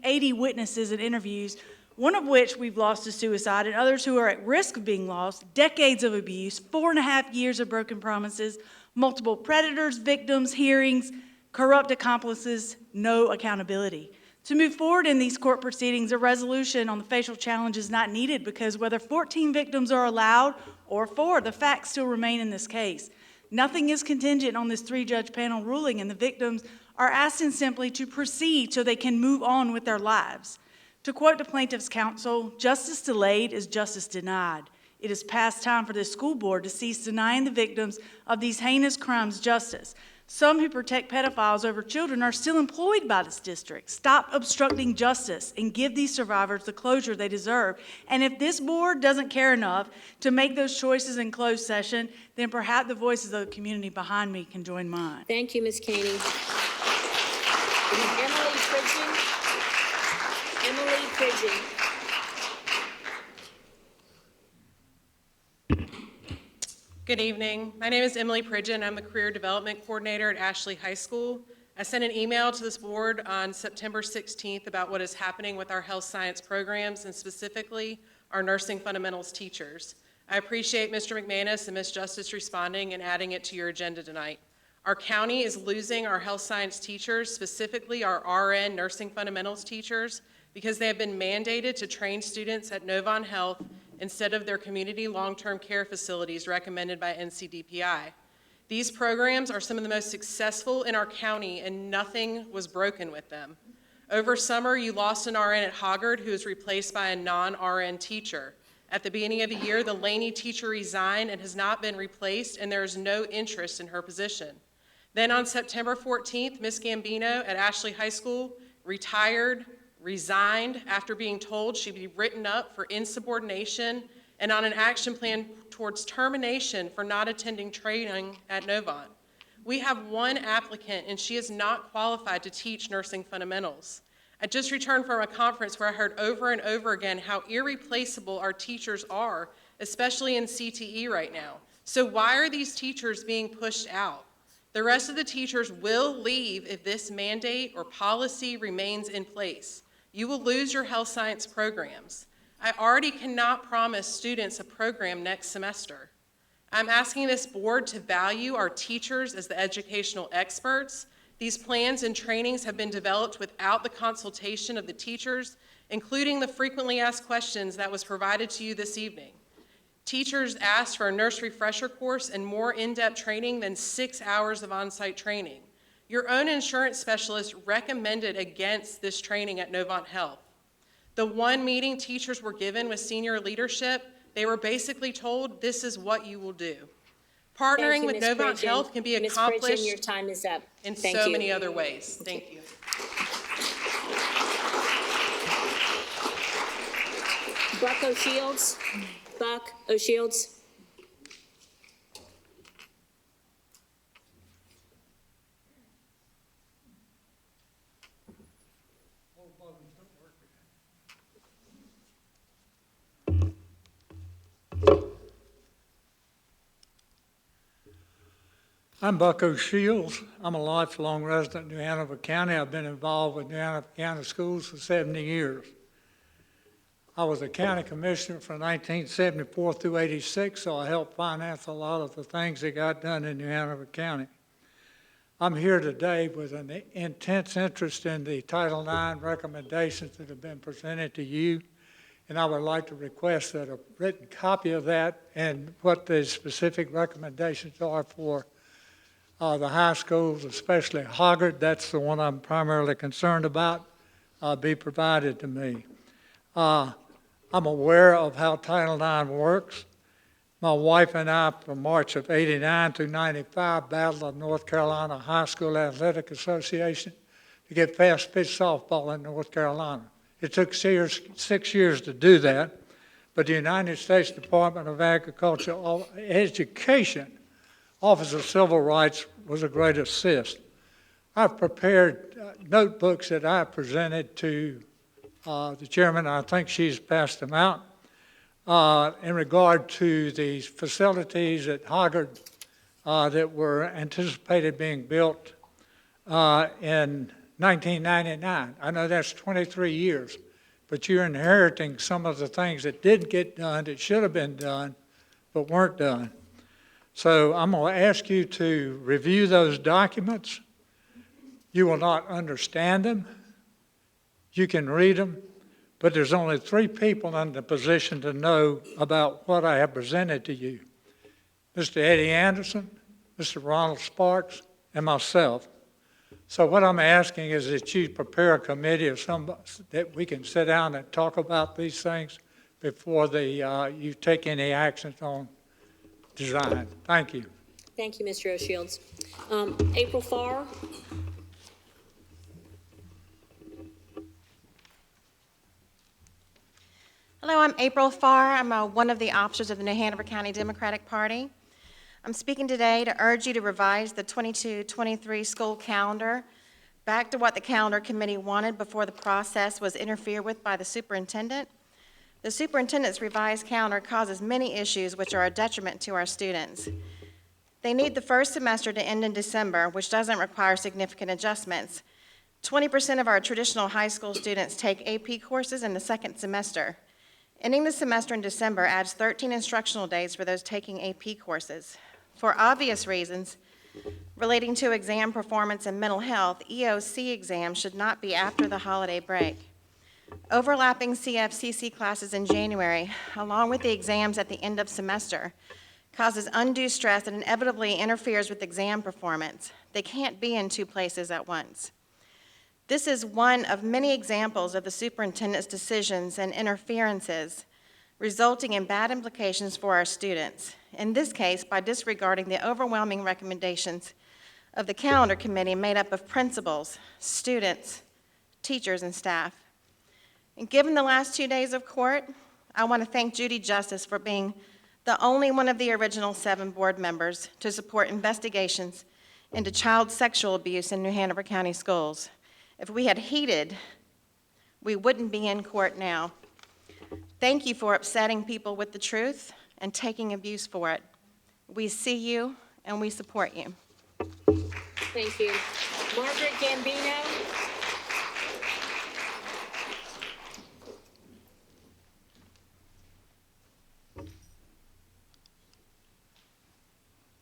80 witnesses and interviews, one of which we've lost to suicide, and others who are at risk of being lost, decades of abuse, 4.5 years of broken promises, multiple predators, victims, hearings, corrupt accomplices, no accountability. To move forward in these court proceedings, a resolution on the facial challenge is not needed because whether 14 victims are allowed or 4, the facts still remain in this case. Nothing is contingent on this 3-judge panel ruling, and the victims are asked simply to proceed so they can move on with their lives. To quote the plaintiff's counsel, justice delayed is justice denied. It is past time for the school board to cease denying the victims of these heinous crimes justice. Some who protect pedophiles over children are still employed by this district. Stop obstructing justice and give these survivors the closure they deserve. And if this board doesn't care enough to make those choices in closed session, then perhaps the voices of the community behind me can join mine. Thank you, Ms. Caney. Emily Pridgeon. Emily Pridgeon. Good evening. My name is Emily Pridgeon. I'm the Career Development Coordinator at Ashley High School. I sent an email to this board on September 16th about what is happening with our health science programs and specifically our nursing fundamentals teachers. I appreciate Mr. McManus and Ms. Justice responding and adding it to your agenda tonight. Our county is losing our health science teachers, specifically our RN nursing fundamentals teachers, because they have been mandated to train students at Novant Health instead of their community long-term care facilities recommended by NCDPI. These programs are some of the most successful in our county and nothing was broken with them. Over summer, you lost an RN at Hoggard who was replaced by a non-RN teacher. At the beginning of the year, the Laney teacher resigned and has not been replaced, and there is no interest in her position. Then on September 14th, Ms. Gambino at Ashley High School retired, resigned after being told she'd be written up for insubordination and on an action plan towards termination for not attending training at Novant. We have one applicant, and she is not qualified to teach nursing fundamentals. I just returned from a conference where I heard over and over again how irreplaceable our teachers are, especially in CTE right now. So why are these teachers being pushed out? The rest of the teachers will leave if this mandate or policy remains in place. You will lose your health science programs. I already cannot promise students a program next semester. I'm asking this board to value our teachers as the educational experts. These plans and trainings have been developed without the consultation of the teachers, including the frequently asked questions that was provided to you this evening. Teachers asked for a nurse refresher course and more in-depth training than 6 hours of on-site training. Your own insurance specialist recommended against this training at Novant Health. The one meeting teachers were given with senior leadership, they were basically told, this is what you will do. Partnering with Novant Health can be accomplished Ms. Pridgen, your time is up. in Thank so you. many other ways. Thank you. Buck O'Shields. Buck O'Shields. I'm Buck O'Shields. I'm a lifelong resident of New Hanover County. I've been involved with New Hanover County Schools for 70 years. I was a county commissioner from 1974 through 86, so I helped finance a lot of the things that got done in New Hanover County. I'm here today with an intense interest in the Title IX recommendations that have been presented to you, and I would like to request that a written copy of that and what the specific recommendations are for the high schools, especially Hoggard, that's the one I'm primarily concerned about, be provided to me. I'm aware of how Title IX works. My wife and I, from March of '89 through '95, battled the North Carolina High School Athletic Association to get fast pitch softball in North Carolina. It took 6 years to do that, but the United States Department of Agriculture Education Office of Civil Rights was a great assist. I've prepared notebooks that I presented to the chairman. I think she's passed them out in regard to the facilities at Hoggard that were anticipated being built in 1999. I know that's 23 years, but you're inheriting some of the things that didn't get done, that should have been done, but weren't done. So I'm going to ask you to review those documents. You will not understand them. You can read them, but there's only 3 people in the position to know about what I have presented to you. Mr. Eddie Anderson, Mr. Ronald Sparks, and myself. So what I'm asking is that you prepare a committee of that we can sit down and talk about these things before you take any actions on design. Thank you. Thank you, Mr. O'Shields. April Farr. Hello, I'm April Farr. I'm one of the officers of the New Hanover County Democratic Party. I'm speaking today to urge you to revise the 22-23 school calendar back to what the calendar committee wanted before the process was interfered with by the superintendent. The superintendent's revised calendar causes many issues which are a detriment to our students. They need the first semester to end in December, which doesn't require significant adjustments. 20% of our traditional high school students take AP courses in the second semester. Ending the semester in December adds 13 instructional days for those taking AP courses. For obvious reasons, relating to exam performance and mental health, EOC exams should not be after the holiday break. Overlapping CFCC classes in January, along with the exams at the end of semester, causes undue stress and inevitably interferes with exam performance. They can't be in 2 places at once. This is one of many examples of the superintendent's decisions and interferences resulting in bad implications for our students. In this case, by disregarding the overwhelming recommendations of the calendar committee made up of principals, students, teachers, and staff. And given the last 2 days of court, I want to thank Judy Justice for being the only one of the original 7 board members to support investigations into child sexual abuse in New Hanover County schools. If we had heeded, we wouldn't be in court now. Thank you for upsetting people with the truth and taking abuse for it. We see you and we support you. Thank you. Margaret Gambino.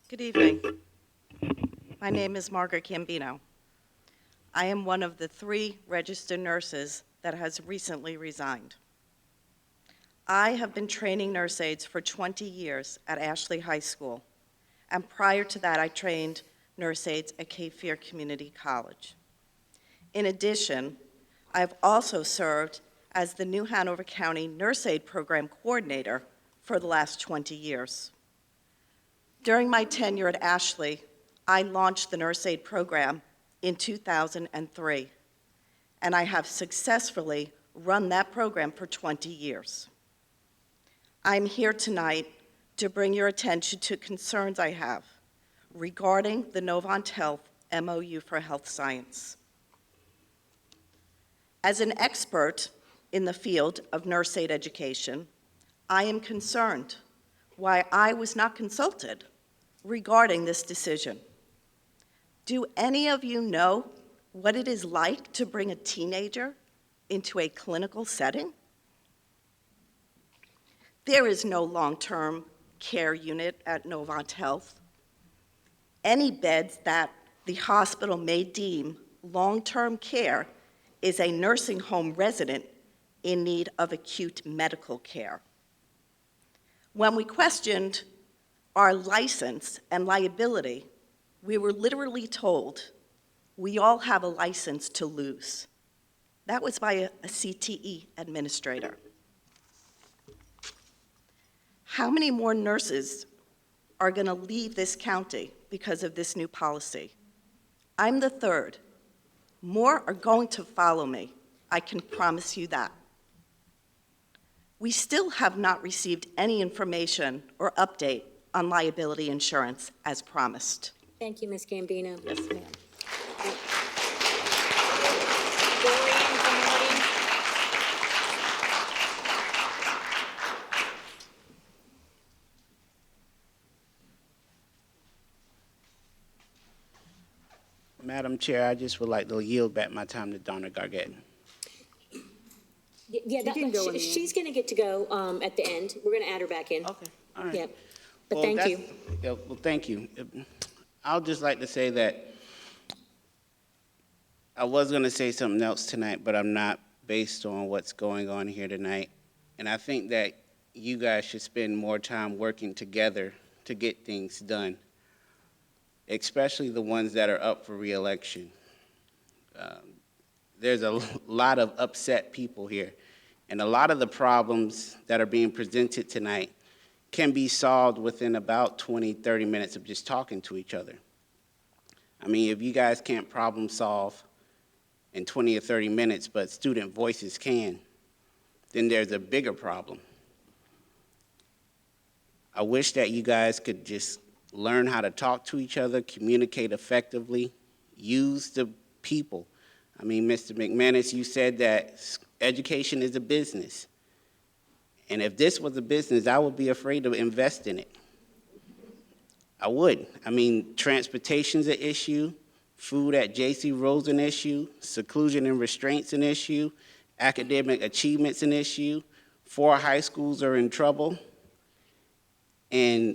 Good evening. My name is Margaret Gambino. I am one of the 3 registered nurses that has recently resigned. I have been training nurse aides for 20 years at Ashley High School, and prior to that I trained nurse aides at Cape Fear Community College. In addition, I've also served as the New Hanover County Nurse Aid Program Coordinator for the last 20 years. During my tenure at Ashley, I launched the Nurse Aid Program in 2003, and I have successfully run that program for 20 years. I'm here tonight to bring your attention to concerns I have regarding the Novant Health MOU for Health Science. As an expert in the field of nurse aid education, I am concerned why I was not consulted regarding this decision. Do any of you know what it is like to bring a teenager into a clinical setting? There is no long-term care unit at Novant Health. Any beds that the hospital may deem long-term care is a nursing home resident in need of acute medical care. When we questioned our license and liability, we were literally told, we all have a license to lose. That was by a CTE administrator. How many more nurses are going to leave this county because of this new policy? I'm the 3rd. More are going to follow me. I can promise you that. We still have not received any information or update on liability insurance as promised. Thank you, Ms. Gambino. Yes, ma'am. Dorian from the audience. Madam Chair, I just would like to yield back my time to Donna Gargett. Yeah, she's going to get to go at the end. We're going to add her back in. Okay, all right. Yep. But Well, thank you. Yeah, well, thank you. I'll just like to say that I was going to say something else tonight, but I'm not, based on what's going on here tonight. And I think that you guys should spend more time working together to get things done, especially the ones that are up for re-election. There's a lot of upset people here, and a lot of the problems that are being presented tonight can be solved within about 20, 30 minutes of just talking to each other. I mean, if you guys can't problem solve in 20 or 30 minutes, but student voices can, then there's a bigger problem. I wish that you guys could just learn how to talk to each other, communicate effectively, use the people. I mean, Mr. McManus, you said that education is a business. And if this was a business, I would be afraid to invest in it. I would. I mean, transportation's an issue, food at J.C. Rowe's an issue, seclusion and restraint's an issue, academic achievement's an issue, 4 high schools are in trouble, and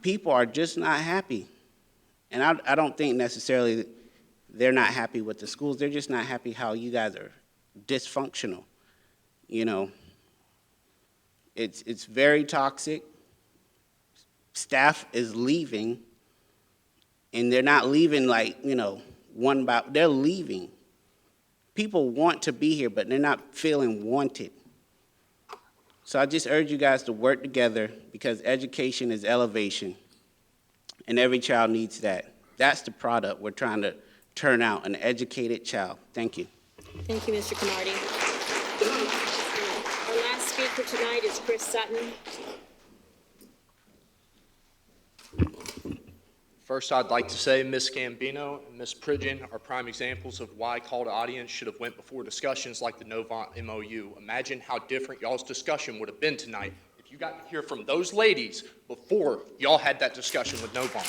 people are just not happy. And I don't think necessarily they're not happy with the schools, they're just not happy how you guys are dysfunctional, you know. It's very toxic. Staff is leaving, and they're not leaving like, you know, they're leaving. People want to be here, but they're not feeling wanted. So I just urge you guys to work together because education is elevation, and every child needs that. That's the product we're trying to turn out, an educated child. Thank you. Thank you, Mr. Canardi. Our last speaker tonight is Chris Sutton. First, I'd like to say Ms. Gambino and Ms. Pridgeon are prime examples of why call to audience should have went before discussions like the Novant MOU. Imagine how different y'all's discussion would have been tonight if you got to hear from those ladies before y'all had that discussion with Novant.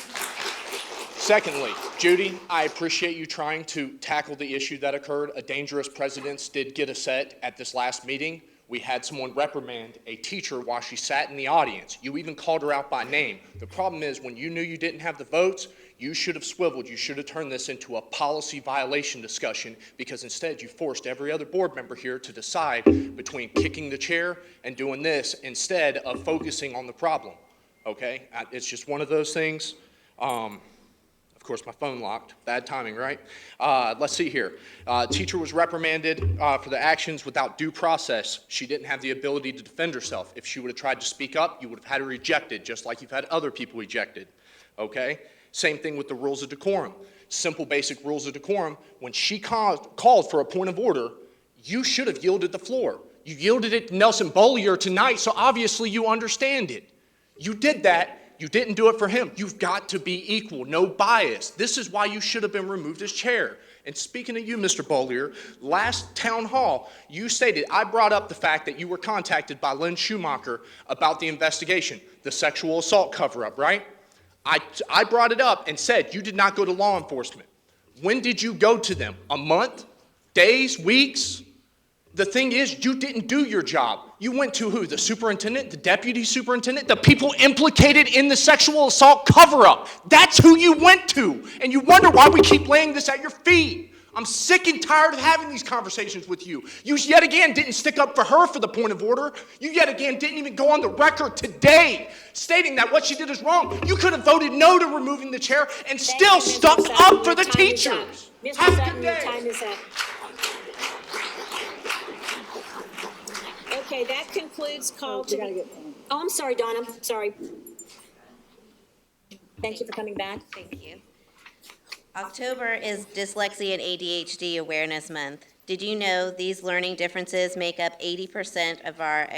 Secondly, Judy, I appreciate you trying to tackle the issue that occurred. A dangerous precedent did get a set at this last meeting. We had someone reprimand a teacher while she sat in the audience. You even called her out by name. The problem is when you knew you didn't have the votes, you should have swiveled. You should have turned this into a policy violation discussion because instead you forced every other board member here to decide between kicking the chair and doing this instead of focusing on the problem, okay? It's just one of those things. Of course, my phone locked. Bad timing, right? Let's see here. Teacher was reprimanded for the actions without due process. She didn't have the ability to defend herself. If she would have tried to speak up, you would have had her ejected, just like you've had other people ejected, okay? Same thing with the rules of decorum. Simple, basic rules of decorum. When she called for a point of order, you should have yielded the floor. You yielded it to Nelson Bollier tonight, so obviously you understand it. You did that. You didn't do it for him. You've got to be equal, no bias. This is why you should have been removed as chair. And speaking of you, Mr. Bollier, last town hall, you stated, I brought up the fact that you were contacted by Lynn Schumacher about the investigation, the sexual assault cover-up, right? I brought it up and said you did not go to law enforcement. When did you go to them? A month? Days? Weeks? The thing is, you didn't do your job. You went to who? The superintendent, the deputy superintendent, the people implicated in the sexual assault cover-up. That's who you went to. And you wonder why we keep laying this at your feet. I'm sick and tired of having these conversations with you. You yet again didn't stick up for her for the point of order. You yet again didn't even go on the record today stating that what she did is wrong. You could have voted no to removing the chair and still stuck up for the teachers. Mr. Sutton, your time is up. Okay, that concludes call to the... Oh, I'm sorry, Donna, sorry. Thank you for coming back. Thank you. October is Dyslexia and ADHD Awareness Month. Did you know these learning differences make up 80% of our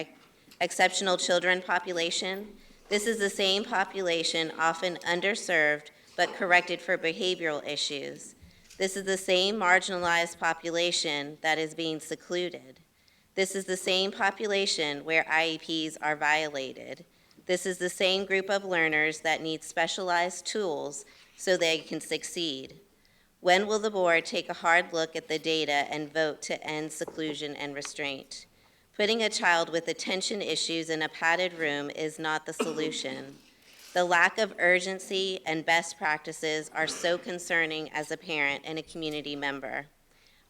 exceptional children population? This is the same population often underserved but corrected for behavioral issues. This is the same marginalized population that is being secluded. This is the same population where IEPs are violated. This is the same group of learners that need specialized tools so they can succeed. When will the board take a hard look at the data and vote to end seclusion and restraint? Putting a child with attention issues in a padded room is not the solution. The lack of urgency and best practices are so concerning as a parent and a community member.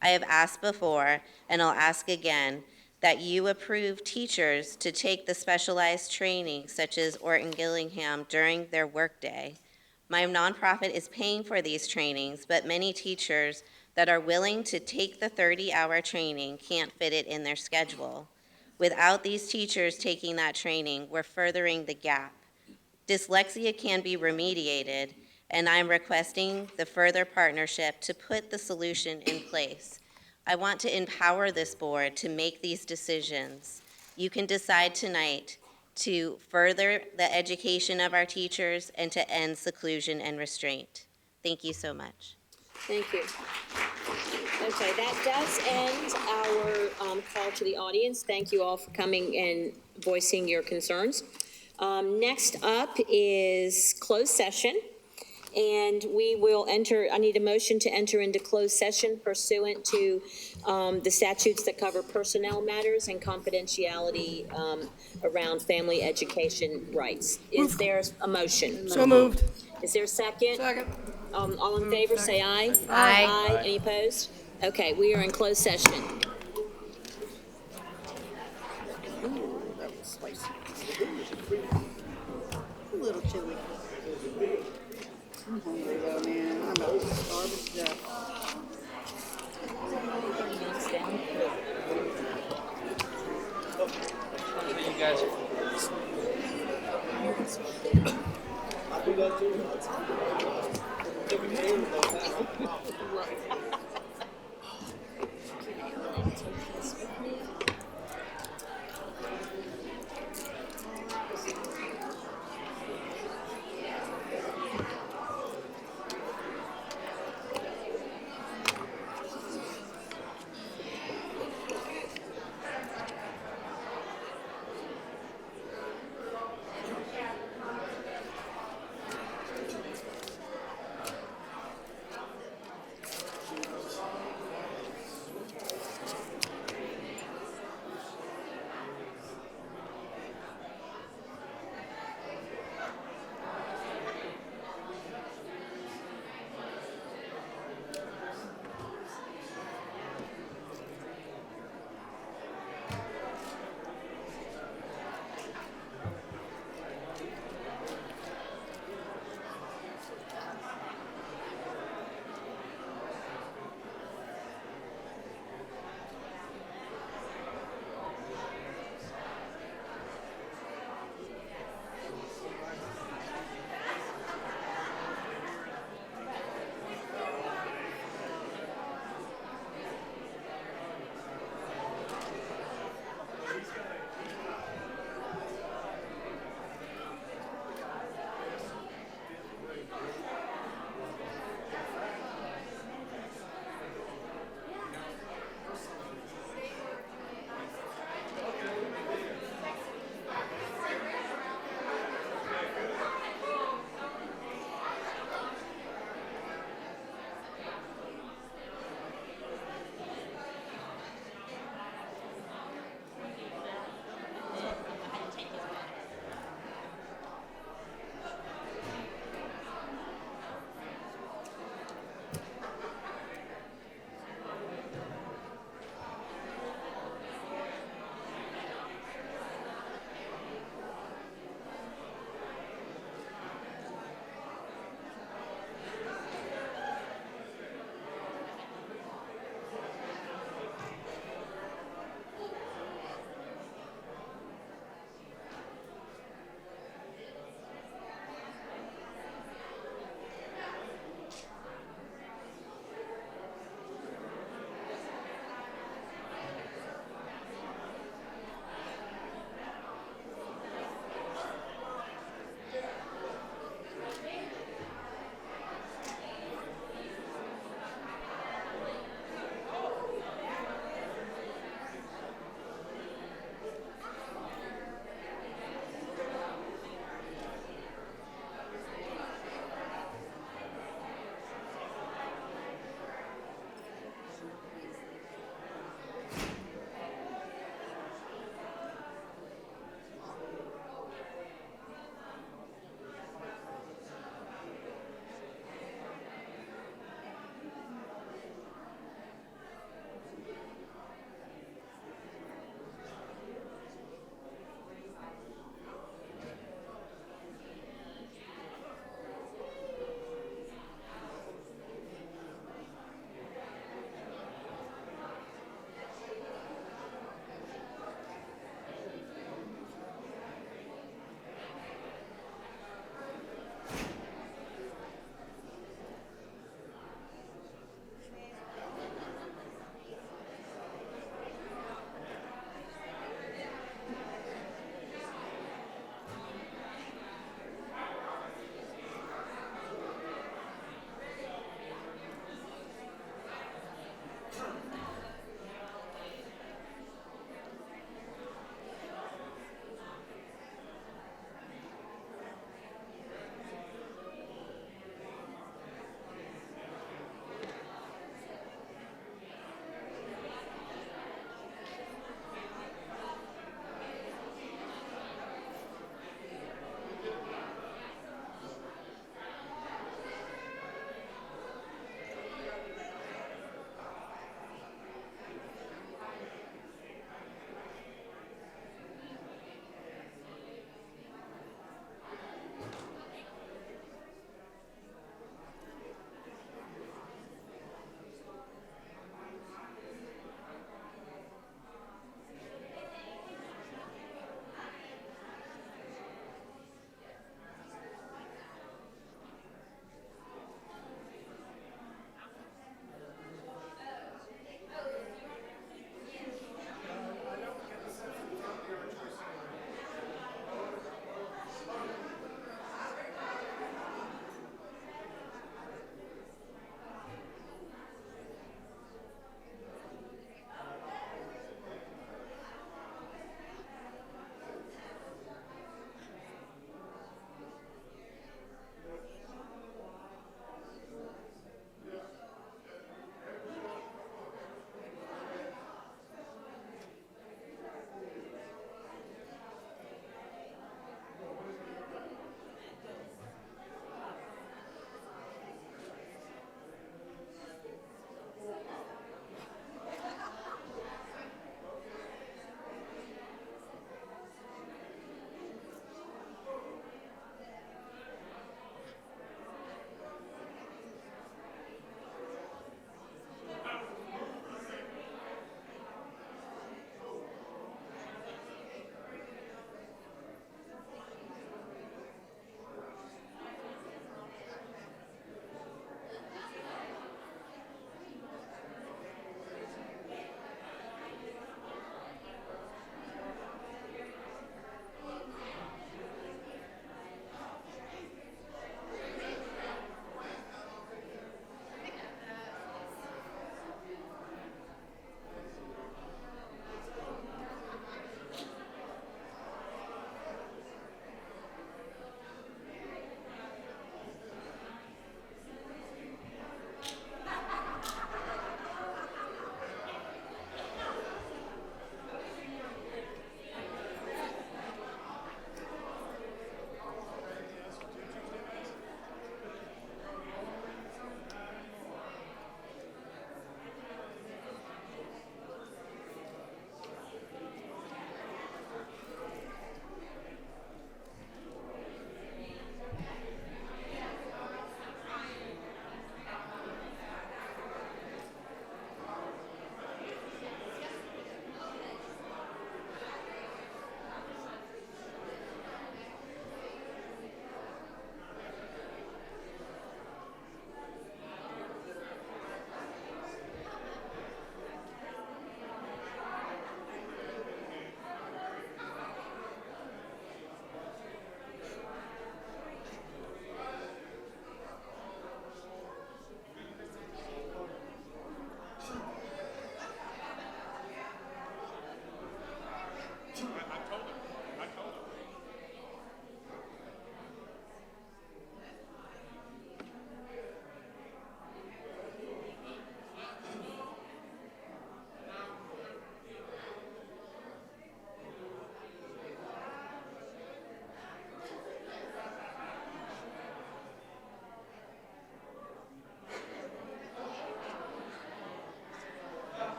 I have asked before, and I'll ask again, that you approve teachers to take the specialized training such as Orton Gillingham during their workday. My nonprofit is paying for these trainings, but many teachers that are willing to take the 30-hour training can't fit it in their schedule. Without these teachers taking that training, we're furthering the gap. Dyslexia can be remediated, and I'm requesting the further partnership to put the solution in place. I want to empower this board to make these decisions. You can decide tonight to further the education of our teachers and to end seclusion and restraint. Thank you so much. Thank you. Okay, that does end our call to the audience. Thank you all for coming and voicing your concerns. Next up is closed session. And we will enter, I need a motion to enter into closed session pursuant to the statutes that cover personnel matters and confidentiality around family education rights. Is there a motion? So moved. Is there a second? Second. All in favor, say aye. Aye. Aye. Any opposed? Okay, we are in closed session. Ooh, that was spicy. A little chilly. I'm hungry though, man. I'm about to starve to death. you guys.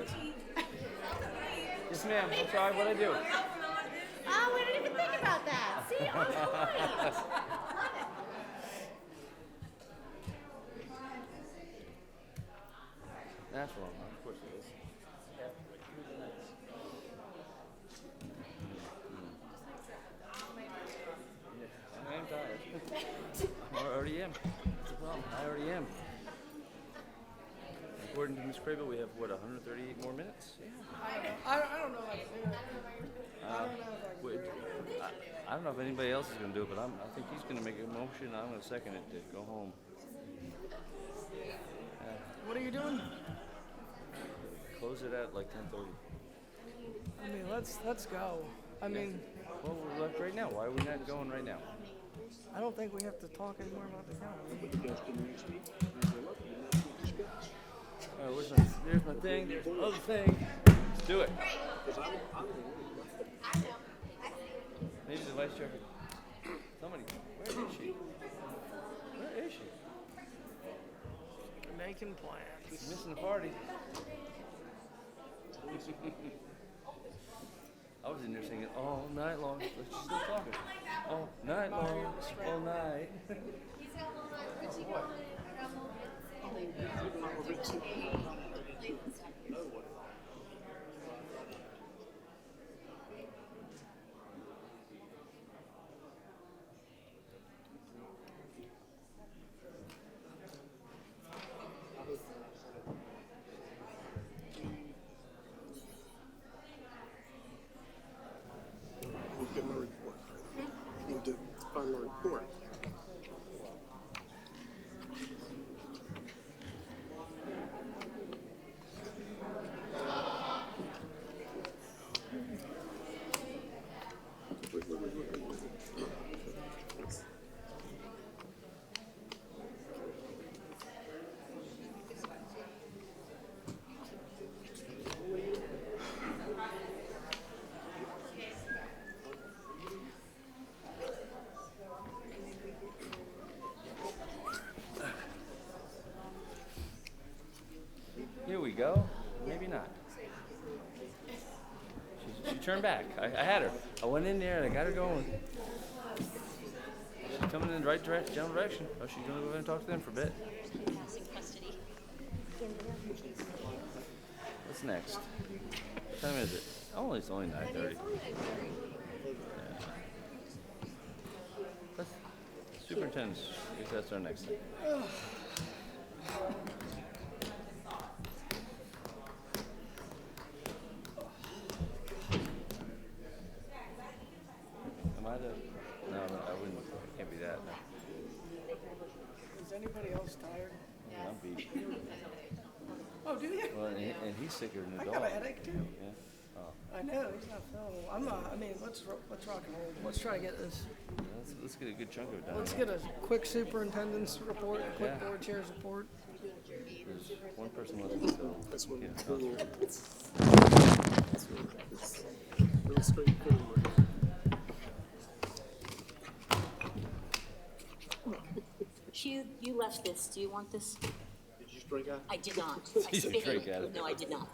is. Yes, ma'am. I'm sorry. What'd I do? Oh, we didn't even think about that. See, on point. That's wrong. Of course it is. I am tired. I already am. That's the problem. I already am. According to Ms. Crable, we have, what, 138 more minutes? I don't know how to do it. I don't know if anybody else is going to do it, but I think he's going to make a motion. I'm going to second it to go home. What are you doing? Close it at like 10:30. I mean, let's go. I mean, Well, we're left right now. Why are we not going right now? I don't think we have to talk anymore about the county. All right, there's my thing. There's my other thing. Let's do it. Maybe the vice chair. Somebody. Where is she? Where is she? Making plans. She's missing the party. I was in there singing all night long, but she's still talking. All night long, all night. Report. Here we go. Maybe not. She turned back. I had her. I went in there and I got her going. She's coming in the right direction, general direction. Oh, she's gonna go over and talk to them for a bit. What's next? What time is it? Oh, it's only 9:30. Yeah. Superintendent's, I guess that's our next thing. No, I wouldn't. It can't be that. No. Is anybody else tired? Yeah, I'm beat. Oh, do you? Well, and he's sicker than the I dog. got a headache too. Yeah. Oh. I know, he's not feeling well. I'm not, I mean, let's rock and roll. Let's try to get this. Let's get a good chunk of it done. Let's get a quick superintendent's report, a quick board chair's report. There's one person left to go. That's what Yeah, it's real straightforward. Hugh, you left this. Do you want this? Did you drink out? I did not. I You spit drank it. out of it. No, I did not.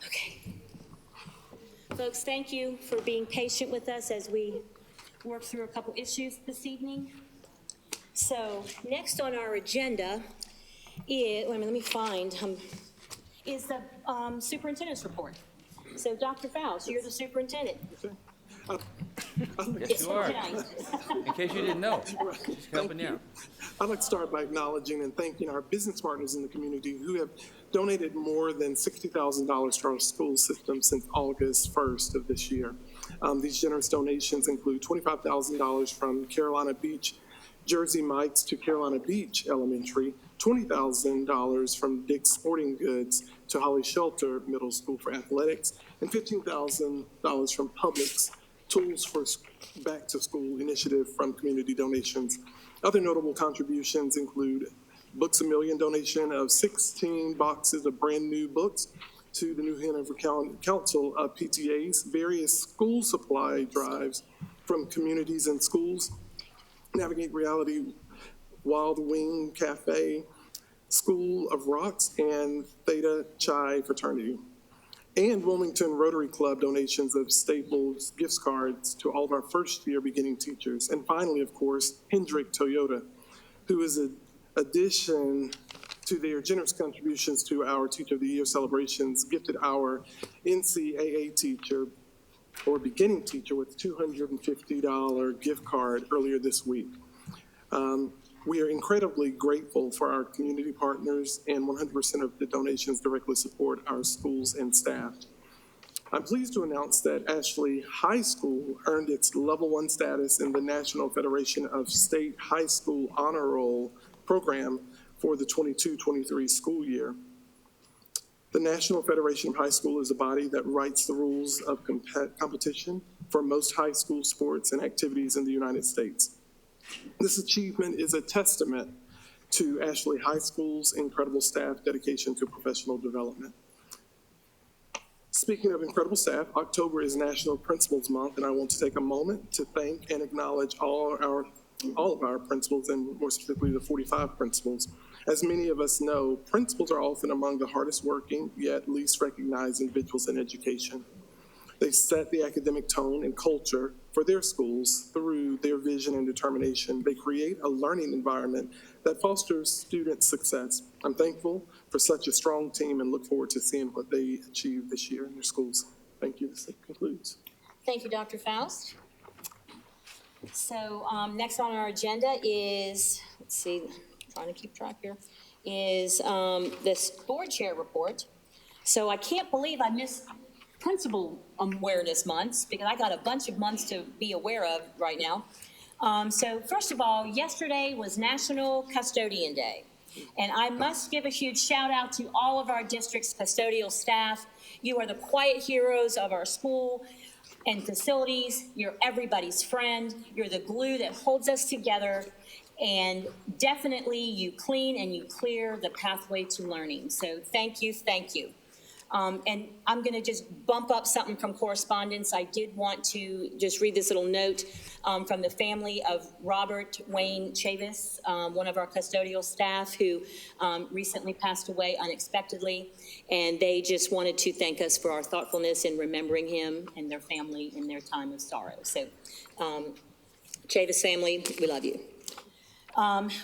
Okay. Folks, thank you for being patient with us as we work through a couple issues this evening. So next on our agenda is, let me find, is the superintendent's report. So Dr. Faust, you're the superintendent. Yes, you are. In case you didn't know, just helping you out. I'd like to start by acknowledging and thanking our business partners in the community who have donated more than $60,000 to our school system since August 1st of this year. These generous donations include $25,000 from Carolina Beach Jersey Mike's to Carolina Beach Elementary, $20,000 from Dick's Sporting Goods to Holly Shelter Middle School for athletics, and $15,000 from Publix Tools for Back to School initiative from community donations. Other notable contributions include Books A Million donation of 16 boxes of brand new books to the New Hanover Council of PTAs, various school supply drives from communities and schools, Navigate Reality, Wild Wing Cafe, School of Rocks and Theta Chi Fraternity. And Wilmington Rotary Club donations of Staples gift cards to all of our first-year beginning teachers. And finally, of course, Hendrick Toyota, who is an addition to their generous contributions to our Teacher of the Year celebrations, gifted our NCAA teacher or beginning teacher with $250 gift card earlier this week. We are incredibly grateful for our community partners, and 100% of the donations directly support our schools and staff. I'm pleased to announce that Ashley High School earned its Level 1 status in the National Federation of State High School Honor Roll program for the 22-23 school year. The National Federation of High School is a body that writes the rules of competition for most high school sports and activities in the United States. This achievement is a testament to Ashley High School's incredible staff dedication to professional development. Speaking of incredible staff, October is National Principals Month, and I want to take a moment to thank and acknowledge all of our principals, and more specifically the 45 principals. As many of us know, principals are often among the hardest working, yet least recognized individuals in education. They set the academic tone and culture for their schools through their vision and determination. They create a learning environment that fosters student success. I'm thankful for such a strong team and look forward to seeing what they achieve this year in their schools. Thank you. This concludes. Thank you, Dr. Faust. So next on our agenda is, let's see, trying to keep track here, is this board chair report. So I can't believe I missed Principal Awareness Months, because I got a bunch of months to be aware of right now. So first of all, yesterday was National Custodian Day. And I must give a huge shout out to all of our district's custodial staff. You are the quiet heroes of our school and facilities. You're everybody's friend. You're the glue that holds us together. And definitely you clean and you clear the pathway to learning. So thank you, thank you. And I'm going to just bump up something from correspondence. I did want to just read this little note from the family of Robert Wayne Chavis, one of our custodial staff who recently passed away unexpectedly. And they just wanted to thank us for our thoughtfulness in remembering him and their family in their time of sorrow. So Chavis family, we love you.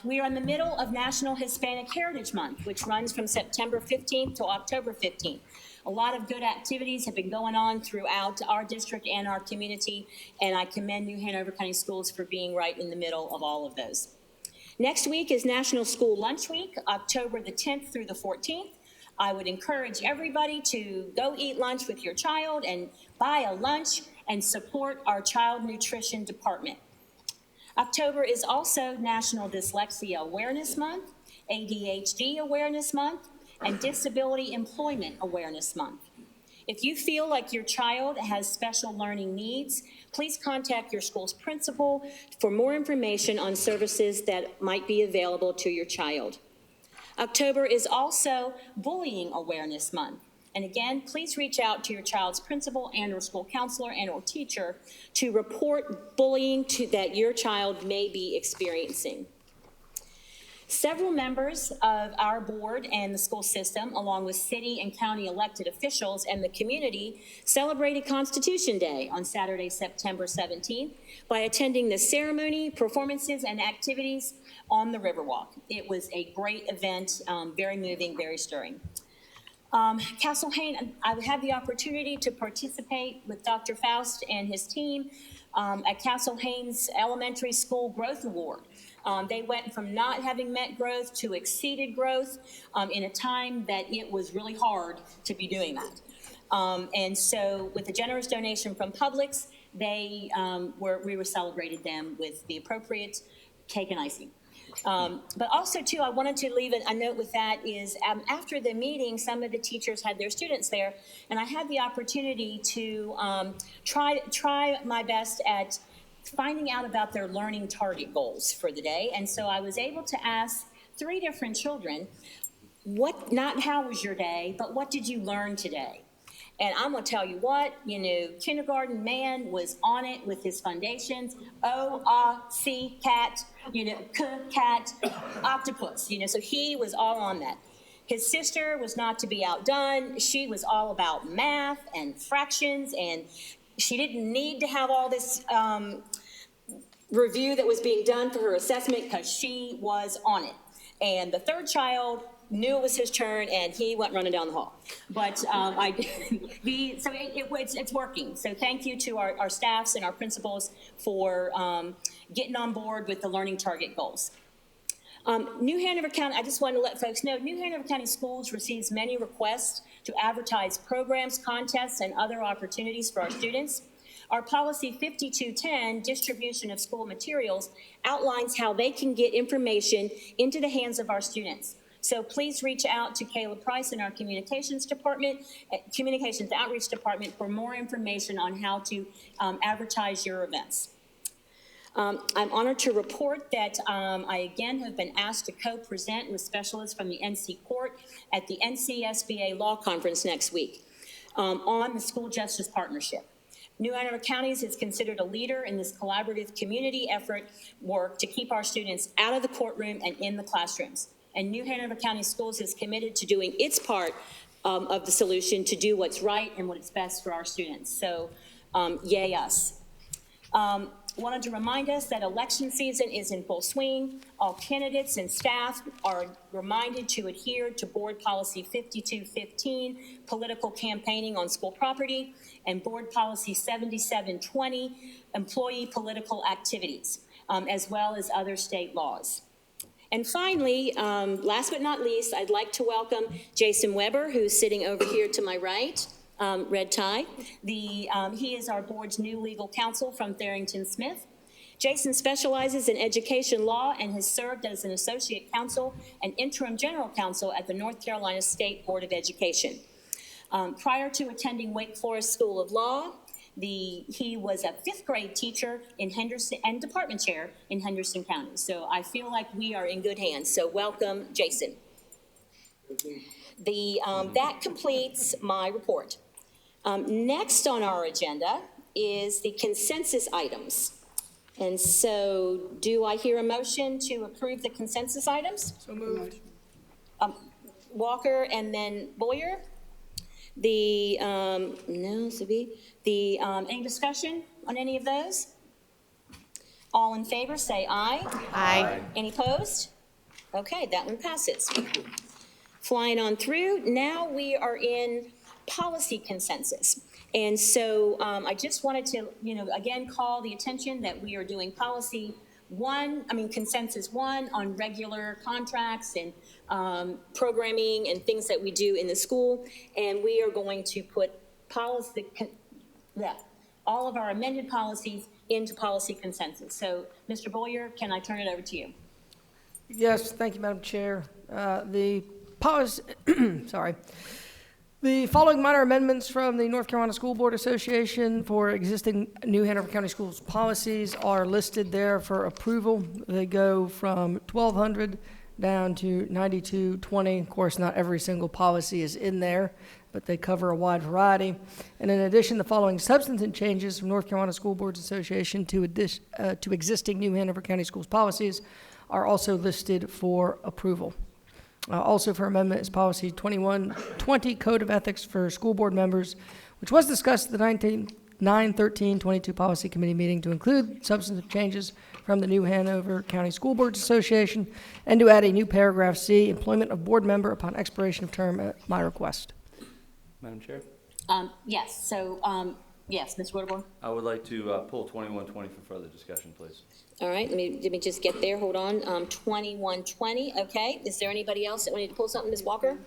We are in the middle of National Hispanic Heritage Month, which runs from September 15th to October 15th. A lot of good activities have been going on throughout our district and our community, and I commend New Hanover County Schools for being right in the middle of all of those. Next week is National School Lunch Week, October the 10th through the 14th. I would encourage everybody to go eat lunch with your child and buy a lunch and support our child nutrition department. October is also National Dyslexia Awareness Month, ADHD Awareness Month, and Disability Employment Awareness Month. If you feel like your child has special learning needs, please contact your school's principal for more information on services that might be available to your child. October is also Bullying Awareness Month. And again, please reach out to your child's principal and or school counselor and or teacher to report bullying that your child may be experiencing. Several members of our board and the school system, along with city and county elected officials and the community, celebrated Constitution Day on Saturday, September 17th by attending the ceremony, performances, and activities on the Riverwalk. It was a great event, very moving, very stirring. Castle Hayne, I had the opportunity to participate with Dr. Faust and his team at Castle Hayne's Elementary School Growth Award. They went from not having met growth to exceeded growth in a time that it was really hard to be doing that. And so with a generous donation from Publix, we celebrated them with the appropriate cake and icing. But also, too, I wanted to leave a note with that is after the meeting, some of the teachers had their students there, and I had the opportunity to try my best at finding out about their learning target goals for the day. And so I was able to ask 3 different children, not how was your day, but what did you learn today? And I'm gonna tell you what, kindergarten man was on it with his foundations, O-C, cat, cat, octopus, so he was all on that. His sister was not to be outdone. She was all about math and fractions, and she didn't need to have all this review that was being done for her assessment because she was on it. And the third child knew it was his turn, and he went running down the hall. But it's working. So thank you to our staffs and our principals for getting on board with the learning target goals. New Hanover County, I just want to let folks know, New Hanover County Schools receives many requests to advertise programs, contests, and other opportunities for our students. Our policy 5210, distribution of school materials, outlines how they can get information into the hands of our students. So please reach out to Kayla Price in our communications outreach department for more information on how to advertise your events. I'm honored to report that I again have been asked to co-present with specialists from the NC Court at the NCSBA Law Conference next week on the School Justice Partnership. New Hanover Counties is considered a leader in this collaborative community effort work to keep our students out of the courtroom and in the classrooms. And New Hanover County Schools is committed to doing its part of the solution to do what's right and what's best for our students. So, yay us. Wanted to remind us that election season is in full swing. All candidates and staff are reminded to adhere to Board Policy 5215, political campaigning on school property, and Board Policy 7720, employee political activities, as well as other state laws. And finally, last but not least, I'd like to welcome Jason Weber, who's sitting over here to my right. Red tie. He is our board's new legal counsel from Tharrington Smith. Jason specializes in education law and has served as an associate counsel and interim general counsel at the North Carolina State Board of Education. Prior to attending Wake Forest School of Law, he was a fifth grade teacher in Henderson and department chair in Henderson County. So I feel like we are in good hands. So welcome, Jason. That completes my report. Next on our agenda is the consensus items. And so do I hear a motion to approve the consensus items? So moved. Walker and then Boyer. Any discussion on any of those? All in favor, say aye. Aye. Any opposed? Okay, that one passes. Flying on through, now we are in policy consensus. And so I just wanted to, again, call the attention that we are doing consensus one on regular contracts and programming and things that we do in the school. And we are going to put all of our amended policies into policy consensus. So, Mr. Boyer, can I turn it over to you? Yes, thank you, Madam Chair. The following minor amendments from the North Carolina School Board Association for existing New Hanover County Schools policies are listed there for approval. They go from 1,200 down to 9220. Of course, not every single policy is in there, but they cover a wide variety. And in addition, the following substantive changes from North Carolina School Boards Association to existing New Hanover County Schools policies are also listed for approval. Also for amendment is policy 2120, Code of Ethics for School Board Members, which was discussed at the 9/13/22 Policy Committee meeting to include substantive changes from the New Hanover County School Boards Association and to add a new paragraph C, employment of board member upon expiration of term at my request. Madam Chair? Yes, so, yes, Ms. Waterbourne? I would like to pull 2120 for further discussion, please. All right, let me just get there, hold on. 2120, okay. Is there anybody else that wanted to pull something, Ms. Walker?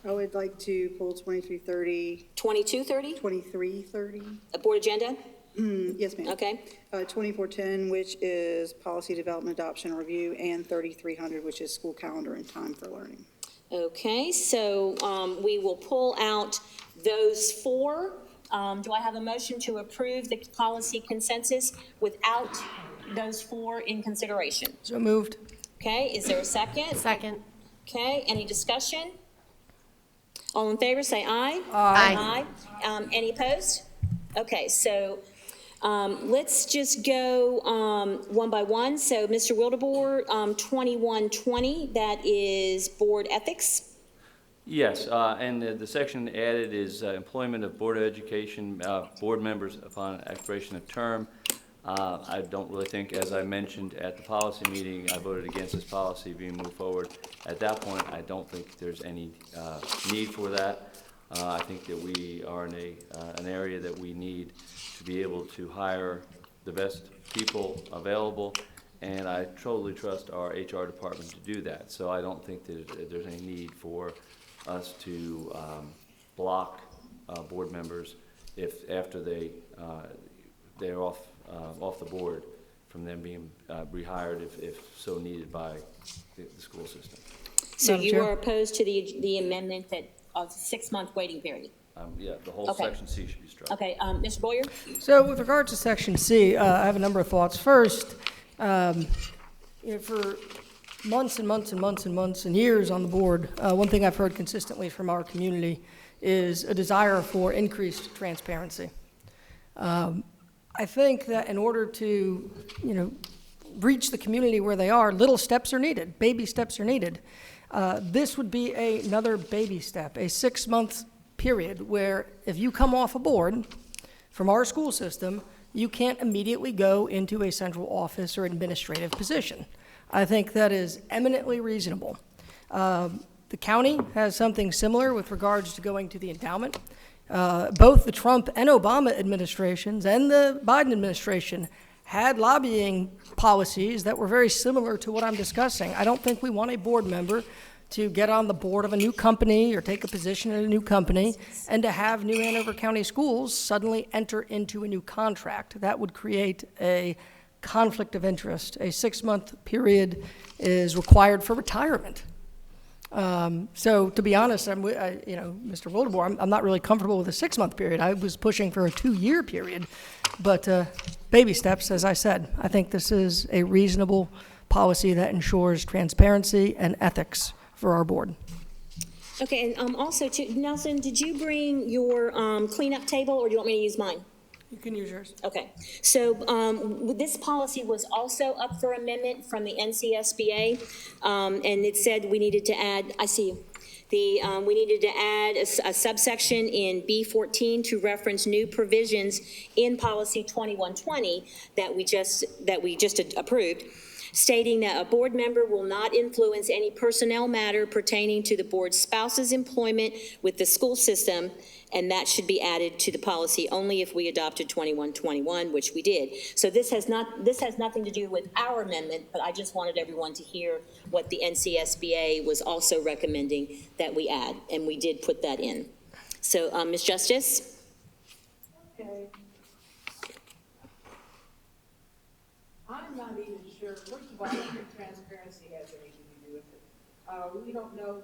I would like to pull 2330. 2230? 2330. A board agenda? Yes, ma'am. Okay. 2410, which is policy development, adoption, review, and 3300, which is school calendar and time for learning. Okay, so we will pull out those four. Do I have a motion to approve the policy consensus without those four in consideration? So moved. Okay, is there a second? Second. Okay, any discussion? All in favor, say aye. Aye. Aye. Any opposed? Okay, so let's just go one by one. So, Mr. Wildebohr, 2120, that is board ethics. Yes, and the section added is employment of Board of Education board members upon expiration of term. I don't really think, as I mentioned at the policy meeting, I voted against this policy being moved forward. At that point, I don't think there's any need for that. I think that we are in an area that we need to be able to hire the best people available, and I totally trust our HR department to do that. So I don't think that there's any need for us to block board members if after they're off the board from them being rehired if so needed by the school system. So Madam you Chair? are opposed to the amendment that of 6-month waiting period? Yeah, the whole Okay. section C should be struck. Okay, Mr. Boyer? So with regard to Section C, I have a number of thoughts. First, for months and months and months and months and years on the board, one thing I've heard consistently from our community is a desire for increased transparency. I think that in order to, reach the community where they are, little steps are needed, baby steps are needed. This would be another baby step, a 6-month period where if you come off a board from our school system, you can't immediately go into a central office or administrative position. I think that is eminently reasonable. The county has something similar with regards to going to the endowment. Both the Trump and Obama administrations and the Biden administration had lobbying policies that were very similar to what I'm discussing. I don't think we want a board member to get on the board of a new company or take a position in a new company and to have New Hanover County Schools suddenly enter into a new contract. That would create a conflict of interest. A 6-month period is required for retirement. So to be honest, Mr. Wildebohr, I'm not really comfortable with a 6-month period. I was pushing for a 2-year period, but baby steps, as I said. I think this is a reasonable policy that ensures transparency and ethics for our board. Okay, and also, Nelson, did you bring your cleanup table, or do you want me to use mine? You can use yours. Okay, so this policy was also up for amendment from the NCSBA, and it said we needed to add, I see you. We needed to add a subsection in B14 to reference new provisions in policy 2120 that we just approved, stating that a board member will not influence any personnel matter pertaining to the board's spouse's employment with the school system, and that should be added to the policy only if we adopted 2121, which we did. So this has nothing to do with our amendment, but I just wanted everyone to hear what the NCSBA was also recommending that we add, and we did put that in. So, Ms. Justice? Okay. I'm not even sure, first of all, I don't think transparency has anything to do with it. We don't know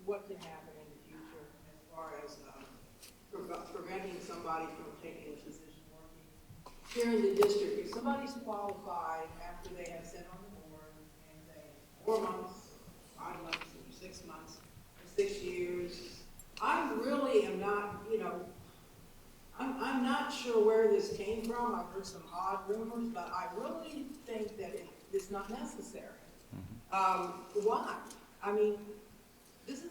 what can happen in the future as far as preventing somebody from taking a position working here in the district. If somebody's qualified after they have sat on the board and they 4 months, 5 months, 6 months, 6 years, I really am not, I'm not sure where this came from. I've heard some odd rumors, but I really think that it's not necessary. Why? I mean, this is,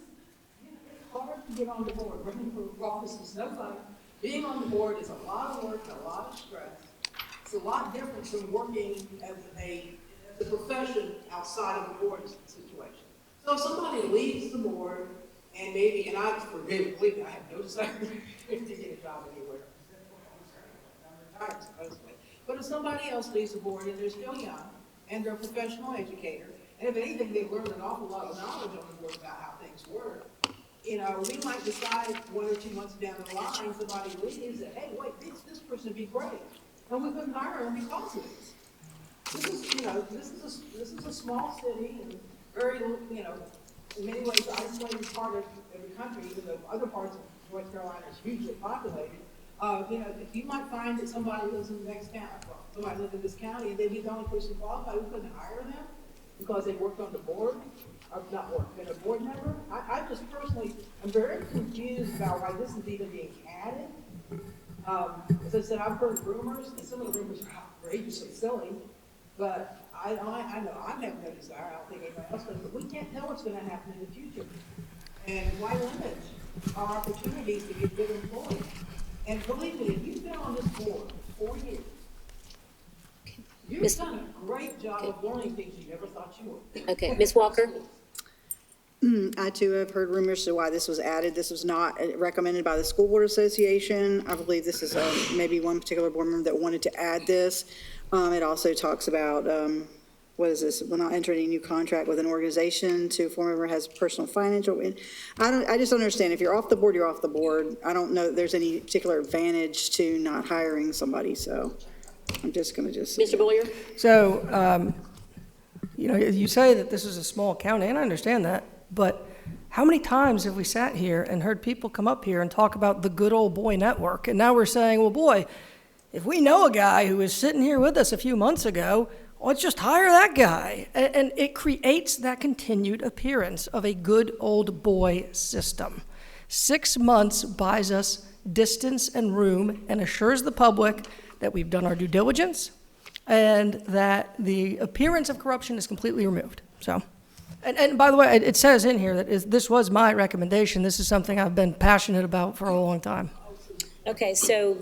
it's hard to get on the board. Running for office is no fun. Being on the board is a lot of work, a lot of stress. It's a lot different from working as a profession outside of the board situation. So if somebody leaves the board, and maybe, and I believe me, I have no desire to get a job anywhere. I'm retired, supposedly. But if somebody else leaves the board and they're still young, and they're a professional educator, and if anything, they've learned an awful lot of knowledge on the board about how things work, we might decide 1 or 2 months down the line, somebody leaves and, hey, wait, this person would be great. And we couldn't hire them because of this. This is a small city and very, in many ways, isolated part of the country, even though other parts of North Carolina is hugely populated. If you might find that somebody lives in the next county, somebody lives in this county, and they'd be the only person qualified, we couldn't hire them because they worked on the board. been a board member. I just personally, I'm very confused about why this is even being added. As I said, I've heard rumors, and some of the rumors are outrageously silly, but I know I have no desire, I don't think anybody else does, but we can't know what's gonna happen in the future. And why limit our opportunities to get good employees? And believe me, if you've been on this board 4 years, you've done a great job of learning things you never thought you would. Okay, Ms. Walker? I too have heard rumors as to why this was added. This was not recommended by the School Board Association. I believe this is maybe one particular board member that wanted to add this. It also talks about, what is this? Will not enter any new contract with an organization to a board member has personal financial. I just don't understand. If you're off the board, you're off the board. I don't know that there's any particular advantage to not hiring somebody, so I'm just going to just. Mr. Boyer? So, you know, you say that this is a small county, and I understand that, but how many times have we sat here and heard people come up here and talk about the good old boy network? And now we're saying, well, boy, if we know a guy who was sitting here with us a few months ago, let's just hire that guy. And it creates that continued appearance of a good old boy system. 6 months buys us distance and room and assures the public that we've done our due diligence and that the appearance of corruption is completely removed. So, and by the way, it says in here that this was my recommendation. This is something I've been passionate about for a long time. Okay, so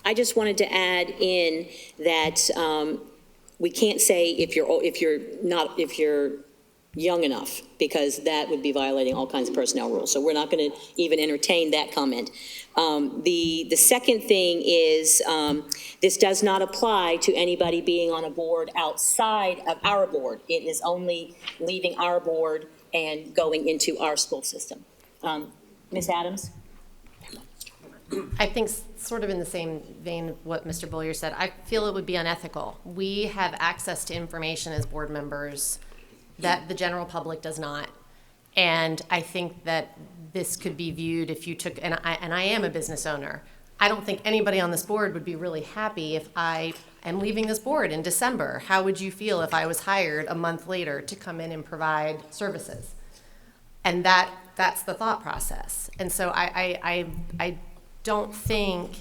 I just wanted to add in that we can't say if you're young enough, because that would be violating all kinds of personnel rules. So we're not going to even entertain that comment. The second thing is this does not apply to anybody being on a board outside of our board. It is only leaving our board and going into our school system. Ms. Adams? I think sort of in the same vein of what Mr. Boyer said, I feel it would be unethical. We have access to information as board members that the general public does not. And I think that this could be viewed if you took, and I am a business owner. I don't think anybody on this board would be really happy if I am leaving this board in December. How would you feel if I was hired a month later to come in and provide services? And that's the thought process. And so I don't think,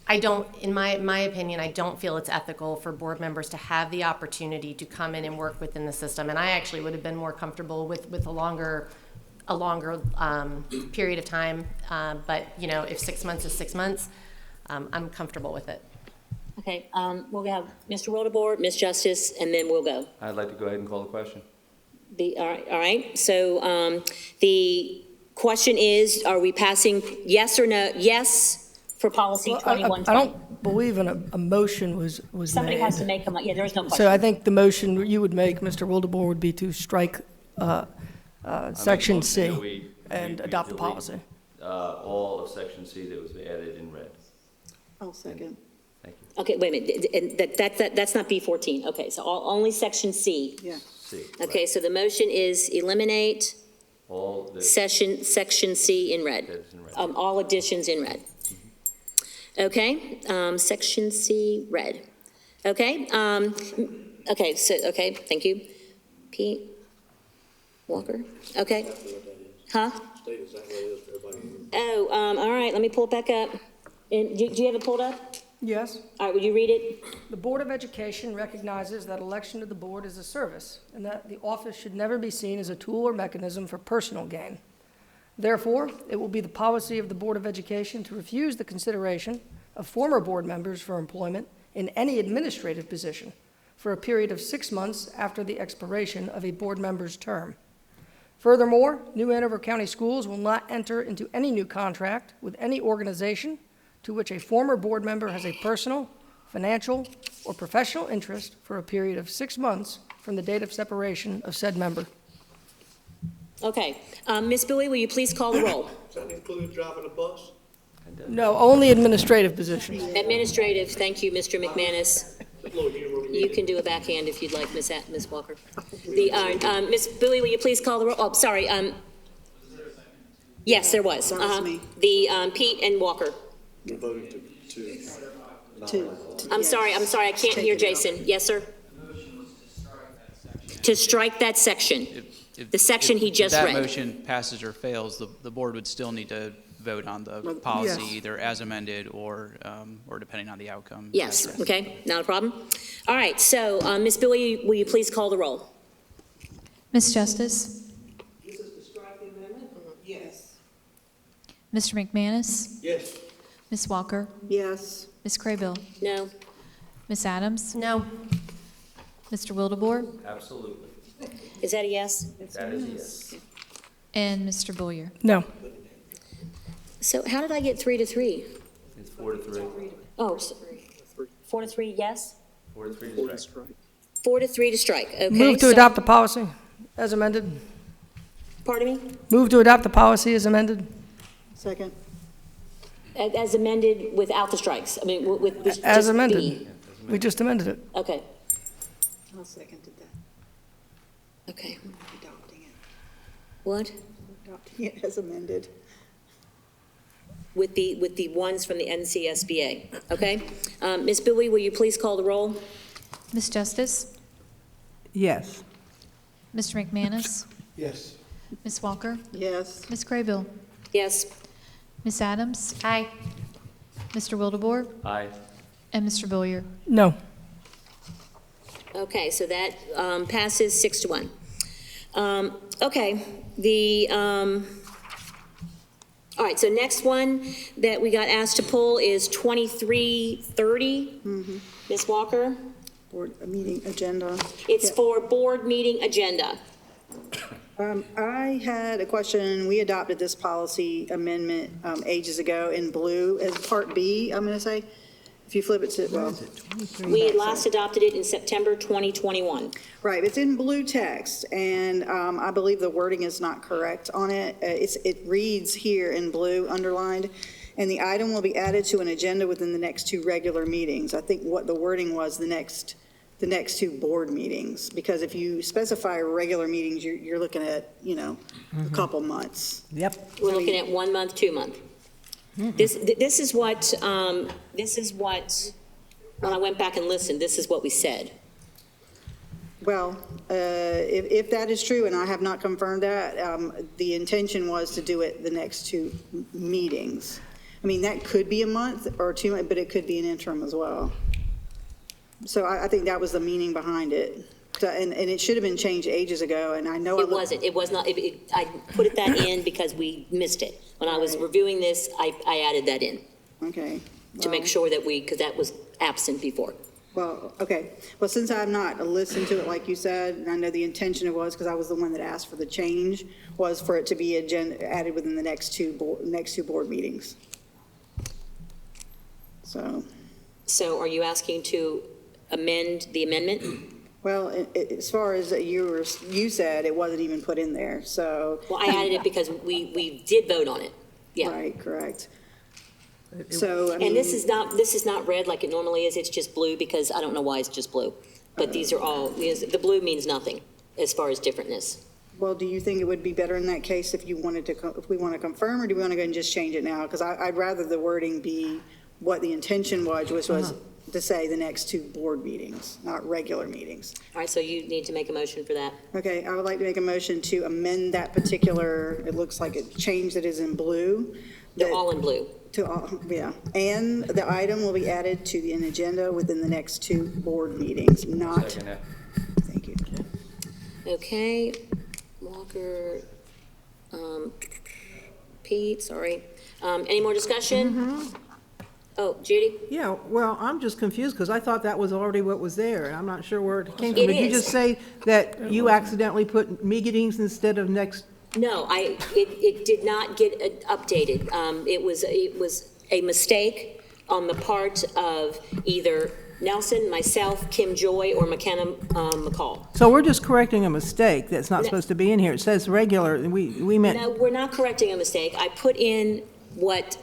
in my opinion, I don't feel it's ethical for board members to have the opportunity to come in and work within the system. And I actually would have been more comfortable with a longer period of time. But, you know, if 6 months is 6 months, I'm comfortable with it. Okay, we'll have Mr. Wildeboer, Ms. Justice, and then we'll go. I'd like to go ahead and call the question. All right. So the question is, are we passing yes or no? Yes for policy 2120. I don't believe a motion was Somebody made. has to make a, yeah, there is no question. So I think the motion you would make, Mr. Wildeboer, would be to strike Section C and adopt the policy. All of Section C that was added in red. I'll second. Thank you. Okay, wait a minute. That's not B14. Okay, so only Section C. Yeah. C. Okay, so the motion is eliminate All the Section C in red. that is in red. All additions in red. Okay, Section C, red. Okay, okay, thank you. Pete Walker, okay. Huh? Oh, all right, let me pull it back up. And do you have it pulled up? Yes. All right, will you read it? The Board of Education recognizes that election to the board is a service and that the office should never be seen as a tool or mechanism for personal gain. Therefore, it will be the policy of the Board of Education to refuse the consideration of former board members for employment in any administrative position for a period of 6 months after the expiration of a board member's term. Furthermore, New Hanover County Schools will not enter into any new contract with any organization to which a former board member has a personal, financial, or professional interest for a period of 6 months from the date of separation of said member. Okay, Ms. Bowie, will you please call the roll? Does that include driving a bus? No, only administrative positions. Administrative, thank you, Mr. McManus. You can do a backhand if you'd like, Ms. Walker. Ms. Bowie, will you please call the roll? Oh, sorry. Yes, there was. The Pete and Walker. Voted I'm sorry, I can't hear Jason. Yes, sir? To strike that section, the section he just If read. that motion passes or fails, the board would still need to vote on the policy, Yes. either as amended or depending on the outcome. Yes, okay, not a problem. All right, so, Ms. Billy, will you please call the roll? Ms. Justice, This is to strike the amendment? Yes. Mr. McManus, Yes. Ms. Walker, Yes. Ms. Craybill, No? Ms. Adams, No. Mr. Wildebohr, Absolutely. Is that a yes? That is a yes. and Mr. Bullier. No. So how did I get 3-3? It's 4-3. Oh, 4-3, yes? 4-3 to strike. 4-3 to strike, okay. Move to so- adopt the policy as amended. Pardon me? Move to adopt the policy as amended. Second. As amended without the strikes, I mean, with just As B. amended. We just amended it. Okay, I'll second that. okay. Adopting it. What? Adopting it as amended. With the ones from the NCSBA, okay? Ms. Billy, will you please call the roll? Ms. Justice, Yes. Mr. McManus, Yes. Ms. Walker, Yes. Ms. Craybill, Yes? Ms. Adams, Aye. Mr. Wildebohr, Aye. and Mr. Bullier. No. Okay, so that passes 6-1. Okay, all right, so next one that we got asked to pull is 2330. Ms. Walker? Board meeting agenda. It's Yeah. for board meeting agenda. I had a question. We adopted this policy amendment ages ago in blue as Part B, I'm going to say. If you flip it to, well. We had last adopted it in September 2021. Right, it's in blue text, and I believe the wording is not correct on it. It reads here in blue, underlined, and the item will be added to an agenda within the next 2 regular meetings. I think what the wording was, the next 2 board meetings, because if you specify regular meetings, you're looking at, a couple months. Yep. We're looking at 1 month, 2 month. This is what, when I went back and listened, this is what we said. Well, if that is true, and I have not confirmed that, the intention was to do it the next 2 meetings. I mean, that could be a month or 2 months, but it could be an interim as well. So I think that was the meaning behind it. And it should have been changed ages ago, and I know. It wasn't, it was not, I put that in because we missed it. When I was reviewing this, I added that in. Okay. To make sure that because that was absent before. Well, okay. Well, since I have not listened to it like you said, and I know the intention it was, because I was the one that asked for the change, was for it to be added within the next two board meetings. So are you asking to amend the amendment? Well, as far as you said, it wasn't even put in there, so. Well, I added it because we did vote on it. Yeah. Right, correct. So, I mean. And this is not red like it normally is, it's just blue because I don't know why it's just blue. But these are all, the blue means nothing as far as differentness. Well, do you think it would be better in that case if we want to confirm, or do we want to go and just change it now? Because I'd rather the wording be what the intention was to say the next 2 board meetings, not regular meetings. All right, so you need to make a motion for that. Okay, I would like to make a motion to amend that particular, it looks like a change that is in blue. They're all in blue. To all, yeah. And the item will be added to an agenda within the next 2 board meetings, not. Second that. Thank you. Okay, Walker, Pete, sorry. Any more discussion? Oh, Judy? Yeah, well, I'm just confused because I thought that was already what was there, and I'm not sure where it came from. It Did you is. just say that you accidentally put meetings instead of next? No, it did not get updated. It was a mistake on the part of either Nelson, myself, Kim Joy, or McKenna McCall. So we're just correcting a mistake that's not supposed to be in here. It says regular, and we meant. No, we're not correcting a mistake. I put in what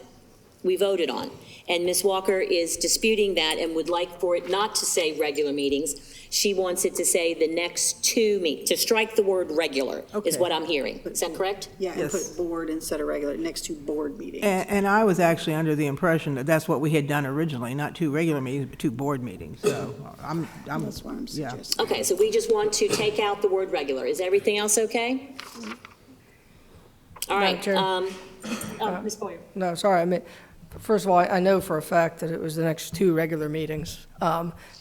we voted on. And Ms. Walker is disputing that and would like for it not to say regular meetings. She wants it to say the next two to strike the word regular, is Okay. what I'm hearing. Is that correct? Yeah, and Yes. put board instead of regular, next to board meetings. And I was actually under the impression that that's what we had done originally, not 2 regular meetings, but 2 board meetings. So I'm That's what I'm yeah. suggesting. Okay, so we just want to take out the word regular. Is everything else okay? All right. Madam Ms. Boyer. No, sorry, I mean, first of all, I know for a fact that it was the next 2 regular meetings.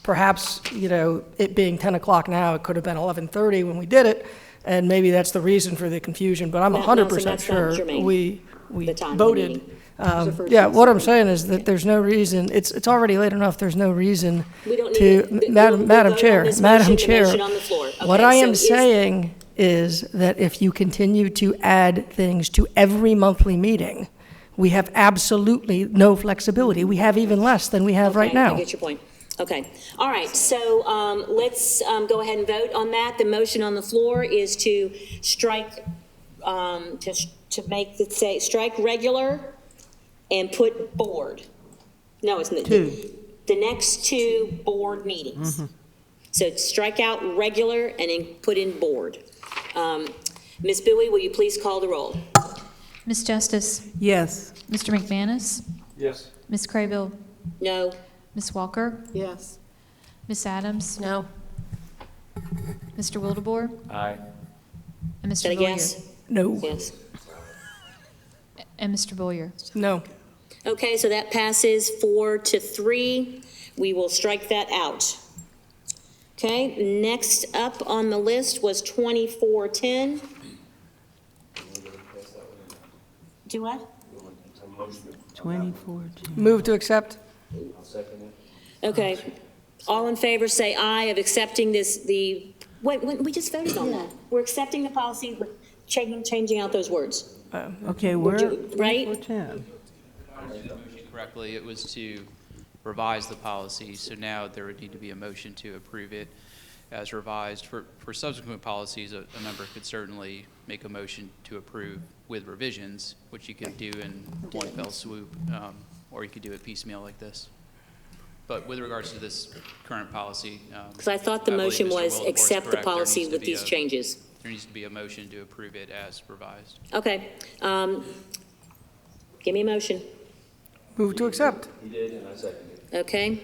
Perhaps, it being 10 o'clock now, it could have been 11:30 when we did it, and maybe that's the reason for the confusion, but I'm No, so 100% that's not sure germane, we the time of the voted. meeting. the first Yeah, and what I'm second. saying is that there's no reason, it's already late enough, there's no reason We don't to, need it. Madam We'll Madam vote on Chair, this Madam motion, the Chair. motion on the floor. What Okay, I so am is- saying is that if you continue to add things to every monthly meeting, we have absolutely no flexibility. We have even less than we have right Okay, I now. get your point. Okay. All right, so let's go ahead and vote on that. The motion on the floor is to strike, to make it say, strike regular and put board. No, it's not. 2. The next 2 board meetings. So strike out regular and then put in board. Ms. Bowie, will you please call the roll? Ms. Justice, Yes. Mr. McManus, Yes. Ms. Craybill, No. Ms. Walker, Yes. Ms. Adams, No. Mr. Wildebohr, Aye. and Is that Mr. a Boyer. yes? No, Yes. And Mr. Boyer. no. Okay, so that passes 4-3. We will strike that out. Okay, next up on the list was 2410. Do what? 2014. Move to accept? Okay, all in favor say aye of accepting this, wait, we just voted on that. We're accepting the policy, with changing out those words, Okay, we're right? 2410. Correctly, it was to revise the policy, so now there would need to be a motion to approve it as revised. For subsequent policies, a member could certainly make a motion to approve with revisions, which you could do in one fell swoop, or you could do it piecemeal like this. But with regards to this current policy, Because I thought the believe motion Mr. was Wildebohr's accept the correct. There policy needs to with be these changes. There needs to be a motion to approve it as revised. Okay, give me a motion, Move to accept? He did, and I seconded it. okay?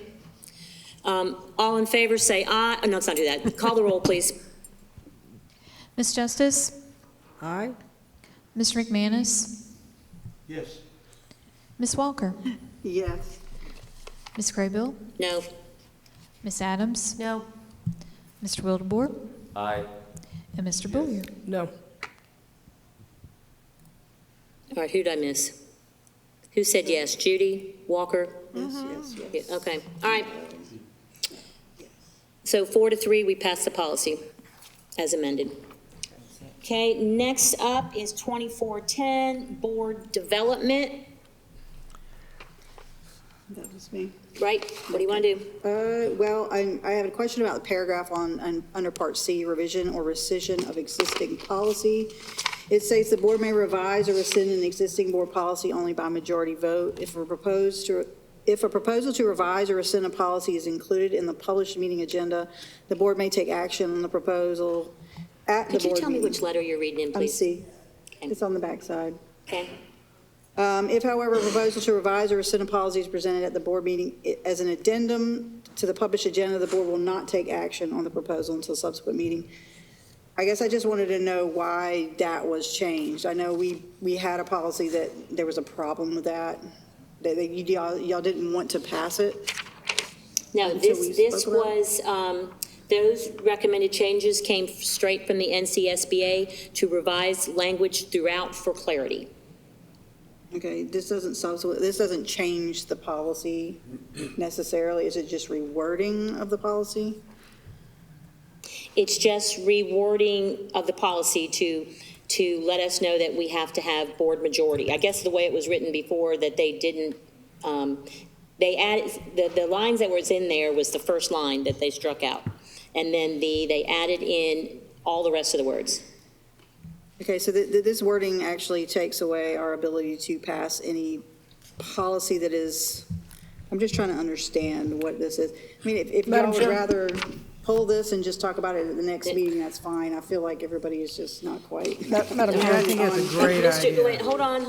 All in favor say aye, oh, no, let's not do that. Call the roll, please. Ms. Justice, Aye. Mr. McManus, Yes. Ms. Walker, Yes. Ms. Craybill, No. Ms. Adams, No. Mr. Wildebohr, Aye. and Mr. Boyer. No. All right, who'd I miss? Who said yes? Judy? Walker? Yes, yes, yes. Yeah, okay, all right. So 4-3, we pass the policy as amended. Okay, next up is 2410, board development, That was me. right? What do you want to do? Well, I have a question about the paragraph under Part C, revision or rescission of existing policy. It states the board may revise or rescind an existing board policy only by majority vote. If a proposal to revise or rescind a policy is included in the published meeting agenda, the board may take action on the proposal at the Could you board tell me meeting. which letter you're reading in, please? C. It's on the backside. Okay, If, however, a proposal to revise or rescind a policy is presented at the board meeting as an addendum to the published agenda, the board will not take action on the proposal until subsequent meeting. I guess I just wanted to know why that was changed. I know we had a policy that there was a problem with that, that y'all didn't want to pass it. no, Until we this spoke about it? was, those recommended changes came straight from the NCSBA to revise language throughout for clarity. Okay, this doesn't change the policy necessarily. Is it just rewording of the policy? It's just rewording of the policy to let us know that we have to have board majority. I guess the way it was written before, that they didn't, they added, the lines that was in there was the first line that they struck out. And then they added in all the rest of the words. Okay, so this wording actually takes away our ability to pass any policy that is I'm just trying to understand what this is. I mean, if y'all Madam would Chair? rather pull this and just talk about it at the next meeting, that's fine. I feel like everybody is just not quite. Madam Chair, I think that's a great idea. Wait, hold on.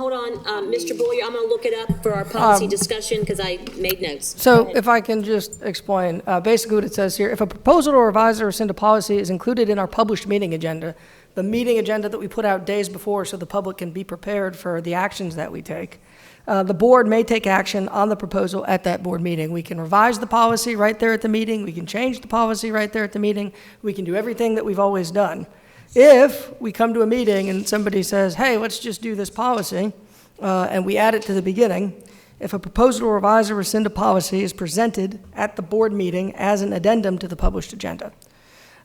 Mr. Boyer, I'm gonna look it up for our policy discussion, because I made notes. Go So ahead. if I can just explain, basically what it says here, if a proposal to revise or rescind a policy is included in our published meeting agenda, the meeting agenda that we put out days before so the public can be prepared for the actions that we take, the board may take action on the proposal at that board meeting. We can revise the policy right there at the meeting. We can change the policy right there at the meeting. We can do everything that we've always done. If we come to a meeting and somebody says, hey, let's just do this policy, and we add it to the beginning, if a proposal to revise or rescind a policy is presented at the board meeting as an addendum to the published agenda,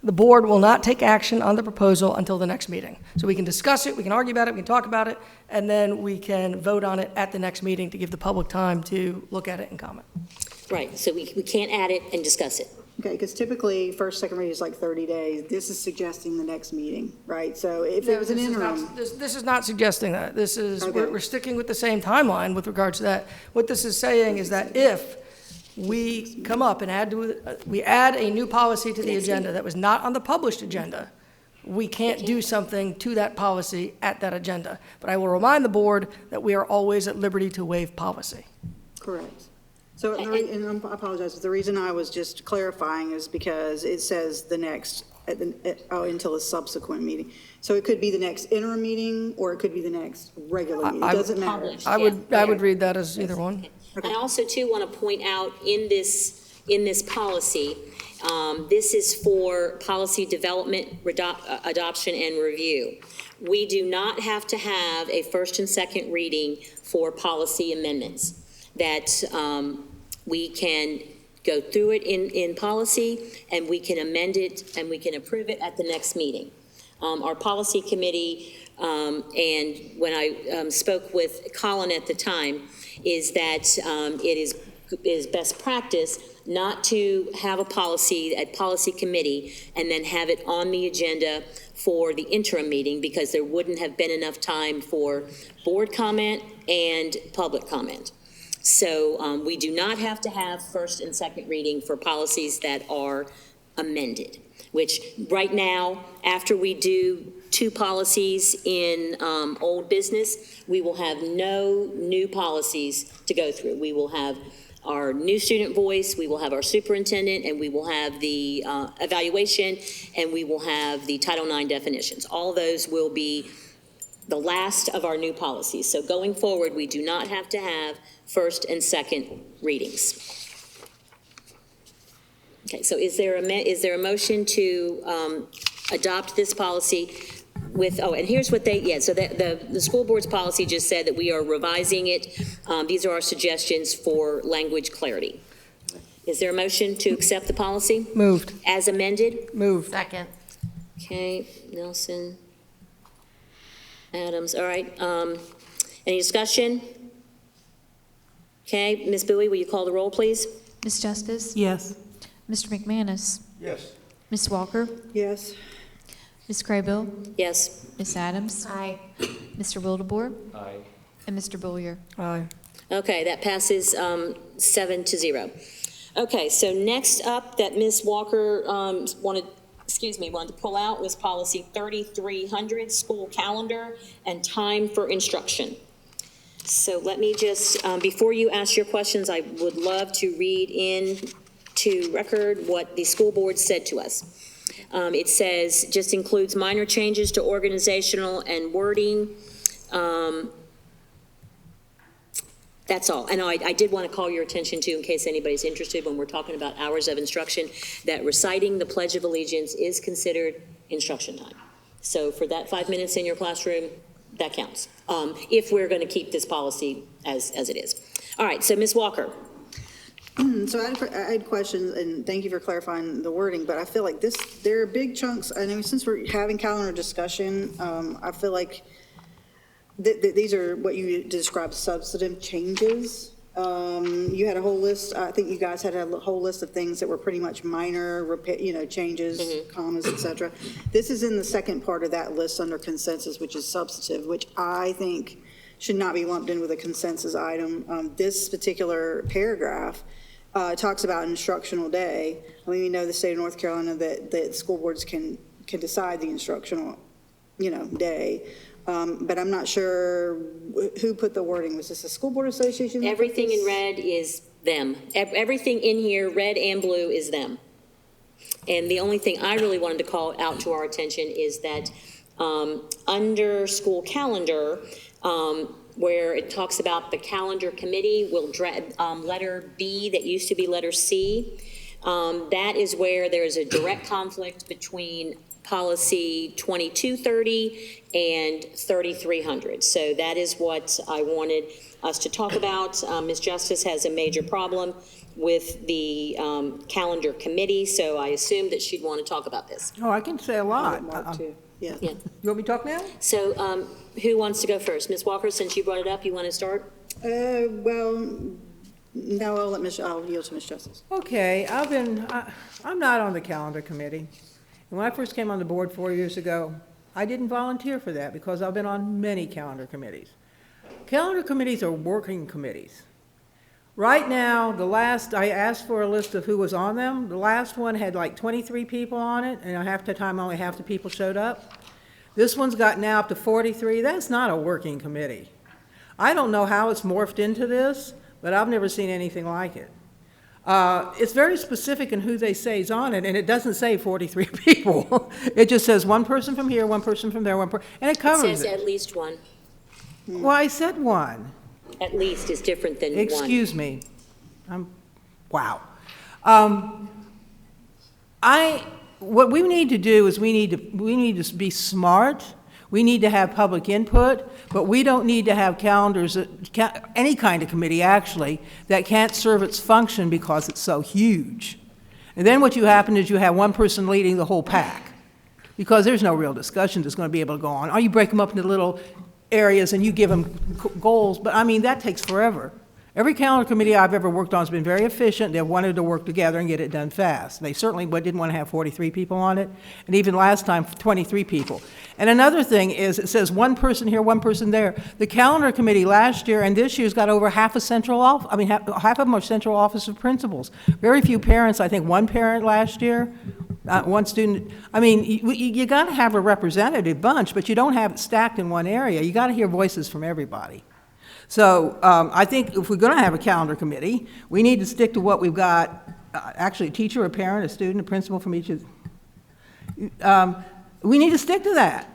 the board will not take action on the proposal until the next meeting. So we can discuss it, we can argue about it, we can talk about it, and then we can vote on it at the next meeting to give the public time to look at it and comment. Right, so we can't add it and discuss it. Okay, because typically, first, second reading is like 30 days. This is suggesting the next meeting, right? So if there was an interim. This is not suggesting that. This is, Okay. we're sticking with the same timeline with regards to that. What this is saying is that if we come up and we add a new policy to the agenda that was not on the published agenda, we can't do something to that policy at that agenda. But I will remind the board that we are always at liberty to waive policy. Correct. So, and I apologize, but the reason I was just clarifying is because it says the next, until a subsequent meeting. So it could be the next interim meeting, or it could be the next regular meeting. It doesn't matter. I would read that as either one. I also too want to point out in this policy, this is for policy development, adoption, and review. We do not have to have a first and second reading for policy amendments. That we can go through it in policy, and we can amend it, and we can approve it at the next meeting. Our policy committee, and when I spoke with Colin at the time, is that it is best practice not to have a policy at policy committee and then have it on the agenda for the interim meeting, because there wouldn't have been enough time for board comment and public comment. So we do not have to have first and second reading for policies that are amended, which right now, after we do 2 policies in old business, we will have no new policies to go through. We will have our new student voice, we will have our superintendent, and we will have the evaluation, and we will have the Title IX definitions. All those will be the last of our new policies. So going forward, we do not have to have first and second readings. Okay, so is there a motion to adopt this policy with, and here's what so the school board's policy just said that we are revising it. These are our suggestions for language clarity. Is there a motion to accept the policy? Moved. As amended? Moved. Second. Okay, Nelson. Adams, all right. Any discussion? Okay, Ms. Bowie, will you call the roll, please? Ms. Justice? Yes. Mr. McManus? Yes. Ms. Walker? Yes. Ms. Craybill? Yes. Ms. Adams? Aye. Mr. Wildebohr? Aye. And Mr. Boyer? Aye. Okay, that passes 7-0. Okay, so next up that Ms. Walker wanted to pull out was policy 3300, school calendar and time for instruction. So let me just, before you ask your questions, I would love to read into record what the school board said to us. It says, just includes minor changes to organizational and wording. That's all. And I did want to call your attention to, in case anybody's interested, when we're talking about hours of instruction, that reciting the Pledge of Allegiance is considered instruction time. So for that 5 minutes in your classroom, that counts, if we're going to keep this policy as it is. All right, so Ms. Walker. So I had questions, and thank you for clarifying the wording, but I feel like there are big chunks. I know since we're having calendar discussion, I feel like these are what you described substantive changes. You had a whole list. I think you guys had a whole list of things that were pretty much minor, changes, commas, etc. This is in the second part of that list under consensus, which is substantive, which I think should not be lumped in with a consensus item. This particular paragraph talks about instructional day. I mean, we know the state of North Carolina that school boards can decide the instructional, day. But I'm not sure who put the wording. Was this a school board association? Everything in red is them. Everything in here, red and blue, is them. And the only thing I really wanted to call out to our attention is that under school calendar, where it talks about the calendar committee, letter B that used to be letter C, that is where there's a direct conflict between policy 2230 and 3300. So that is what I wanted us to talk about. Ms. Justice has a major problem with the calendar committee, so I assumed that she'd want to talk about this. Oh, I can say a lot. Yeah. Yeah. You want me to talk now? So who wants to go first? Ms. Walker, since you brought it up, you want to start? Well, no, I'll yield to Ms. Justice. Okay, I'm not on the calendar committee. And when I first came on the board 4 years ago, I didn't volunteer for that because I've been on many calendar committees. Calendar committees are working committees. Right now, I asked for a list of who was on them. The last one had like 23 people on it, and half the time only half the people showed up. This one's got now up to 43. That's not a working committee. I don't know how it's morphed into this, but I've never seen anything like it. It's very specific in who they say is on it, and it doesn't say 43 people. It just says one person from here, one person from there, and it covers it. It says at least one. Well, I said one. At least is different than one. Excuse me. Wow. What we need to do is we need to be smart. We need to have public input, but we don't need to have calendars, any kind of committee actually, that can't serve its function because it's so huge. And then what you happen is you have one person leading the whole pack because there's no real discussion that's going to be able to go on. Or you break them up into little areas and you give them goals, but I mean, that takes forever. Every calendar committee I've ever worked on has been very efficient. They've wanted to work together and get it done fast. They certainly didn't want to have 43 people on it, and even last time, 23 people. And another thing is, it says one person here, one person there. The calendar committee last year and this year's got over half a central office. I mean, half of them are central office of principals. Very few parents. I think one parent last year, one student. I mean, you got to have a representative bunch, but you don't have it stacked in one area. You got to hear voices from everybody. So I think if we're going to have a calendar committee, we need to stick to what we've got, actually a teacher, a parent, a student, a principal from each of, we need to stick to that.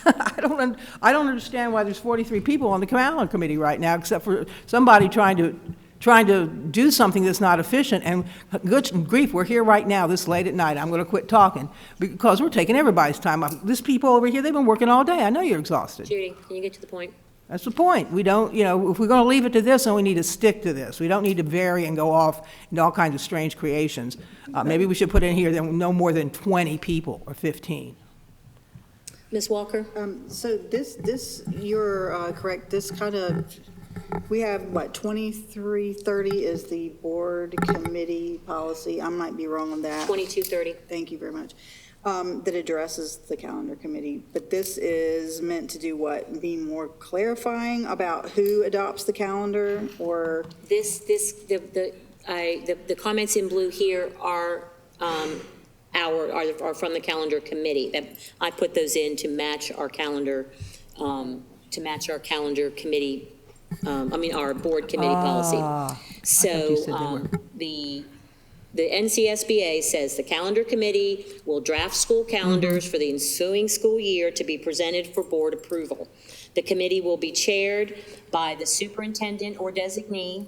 I don't understand why there's 43 people on the calendar committee right now, except for somebody trying to do something that's not efficient. And good grief, we're here right now this late at night. I'm going to quit talking because we're taking everybody's time off. These people over here, they've been working all day. I know you're exhausted. Judy, can you get to the point? That's the point. We don't, if we're going to leave it to this, then we need to stick to this. We don't need to vary and go off into all kinds of strange creations. Maybe we should put in here that no more than 20 people or 15. Ms. Walker? So you're correct. This kind of, we have, 2330 is the board committee policy. I might be wrong on that. 2230. Thank you very much. That addresses the calendar committee, but this is meant to do what? Be more clarifying about who adopts the calendar, or? The comments in blue here are are from the calendar committee. That I put those in to match our calendar, committee. Our board committee policy. So the NCSBA says the calendar committee will draft school calendars for the ensuing school year to be presented for board approval. The committee will be chaired by the superintendent or designee.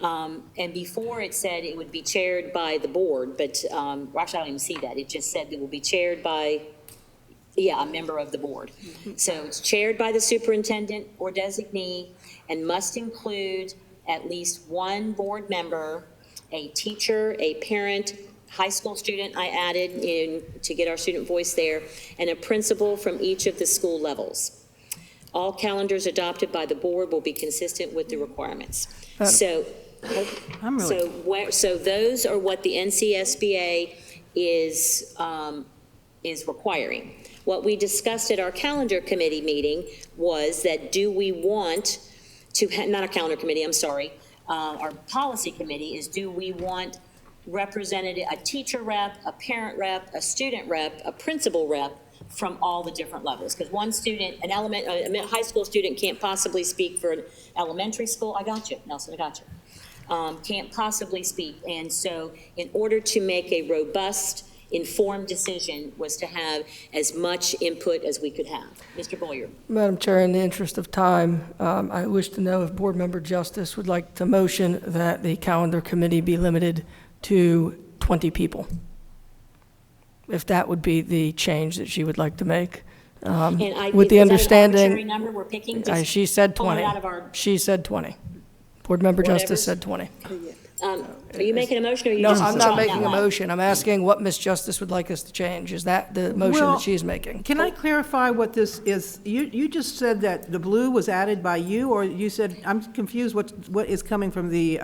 And before it said it would be chaired by the board, but actually I don't even see that. It just said it will be chaired by, a member of the board. So it's chaired by the superintendent or designee and must include at least one board member, a teacher, a parent, high school student I added in to get our student voice there, and a principal from each of the school levels. All calendars adopted by the board will be consistent with the requirements. So those are what the NCSBA is requiring. What we discussed at our calendar committee meeting was that do we want to, not our calendar committee, I'm sorry, our policy committee is do we want representative, a teacher rep, a parent rep, a student rep, a principal rep from all the different levels? Because one student, a high school student can't possibly speak for an elementary school. I got you, Nelson, I got you. Can't possibly speak. And so in order to make a robust, informed decision was to have as much input as we could have. Mr. Boyer. Madam Chair, in the interest of time, I wish to know if Board Member Justice would like to motion that the calendar committee be limited to 20 people, if that would be the change that she would like to make. With the understanding, number we're picking, she said pull it 20. out of our- She said 20. Board Member Justice said 20. Are you making a motion or are you No, just? I'm not talking making out a loud? motion. I'm asking what Ms. Justice would like us to change. Is that the motion Well, that she's making? Can I clarify what this is? You just said that the blue was added by you, or you said, I'm confused, what is coming from the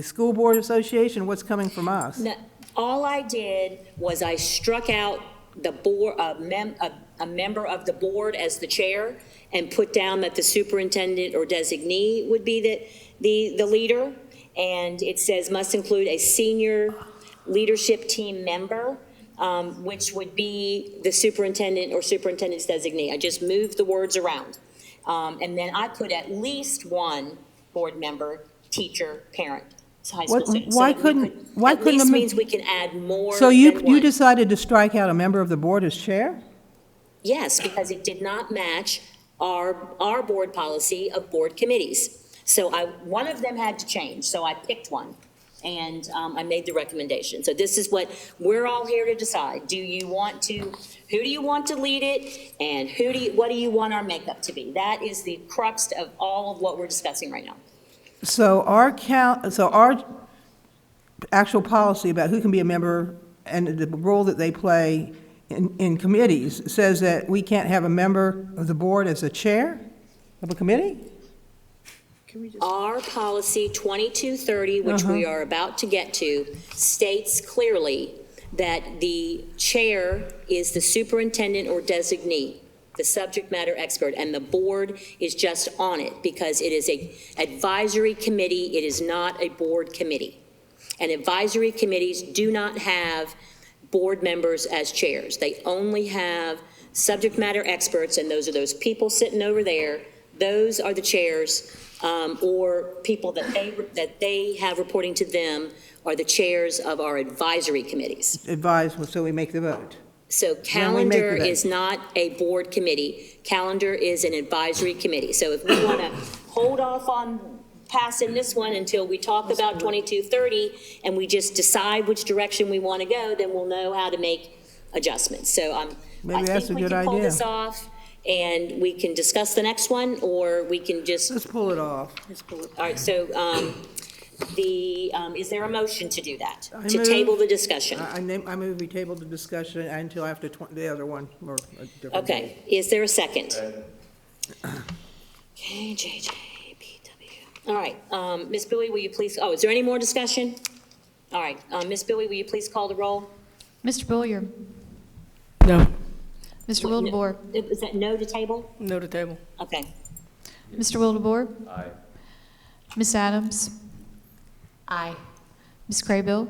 school board association, what's coming from us? No, all I did was I struck out the board, a member of the board as the chair, and put down that the superintendent or designee would be the leader. And it says must include a senior leadership team member, which would be the superintendent or superintendent's designee. I just moved the words around. And then I put at least one board member, teacher, parent, high school student. Why So that we couldn't, could- why At couldn't? least a means we can add more So than you one. decided to strike out a member of the board as chair? Yes, because it did not match our board policy of board committees. So one of them had to change, so I picked one, and I made the recommendation. So this is what we're all here to decide. Who do you want to lead it, and what do you want our makeup to be? That is the crux of all of what we're discussing right now. So our actual policy about who can be a member and the role that they play in committees says that we can't have a member of the board as a chair of a committee? Our policy 2230, which we are about to get to, states clearly that the chair is the superintendent or designee, the subject matter expert, and the board is just on it because it is an advisory committee. It is not a board committee. And advisory committees do not have board members as chairs. They only have subject matter experts, and those are those people sitting over there. Those are the chairs, or people that they have reporting to them are the chairs of our advisory committees. So we make the vote. So calendar is not a board committee. Calendar is an advisory committee. So if we want to hold off on passing this one until we talk about 2230 and we just decide which direction we want to go, then we'll know how to make adjustments. So I think we can pull this off and we can discuss the next one, or we can just. Let's pull it off. All right, so is there a motion to do that? To table the discussion? I move we table the discussion until after the other one, or a different Okay, is there a second? Okay, JJ. All right, Ms. Bowie, will you please, is there any more discussion? All right, Ms. Bowie, will you please call the roll? Mr. Boyer? No. Mr. Wildebohr? Is that no to table? No to table. Okay. Mr. Wildebohr? Aye. Ms. Adams? Aye. Ms. Craybill?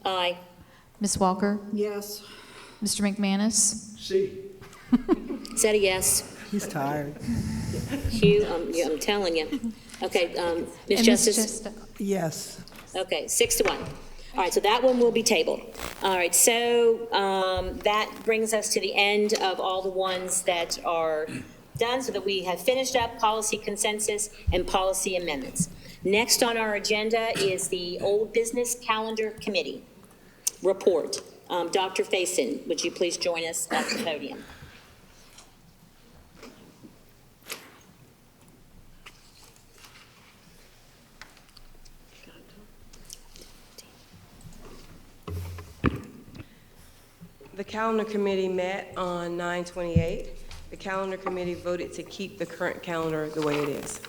Aye. Ms. Walker? Yes. Mr. McManus? Is that a yes? He's tired. Hugh, I'm telling you. Okay, Ms. And Justice? Yes. Okay, 6-1. All right, so that one will be tabled. All right, so that brings us to the end of all the ones that are done, so that we have finished up policy consensus and policy amendments. Next on our agenda is the Old Business Calendar Committee report. Dr. Faison, would you please join us at the podium? The calendar committee met on 9/28. The calendar committee voted to keep the current calendar the way it is.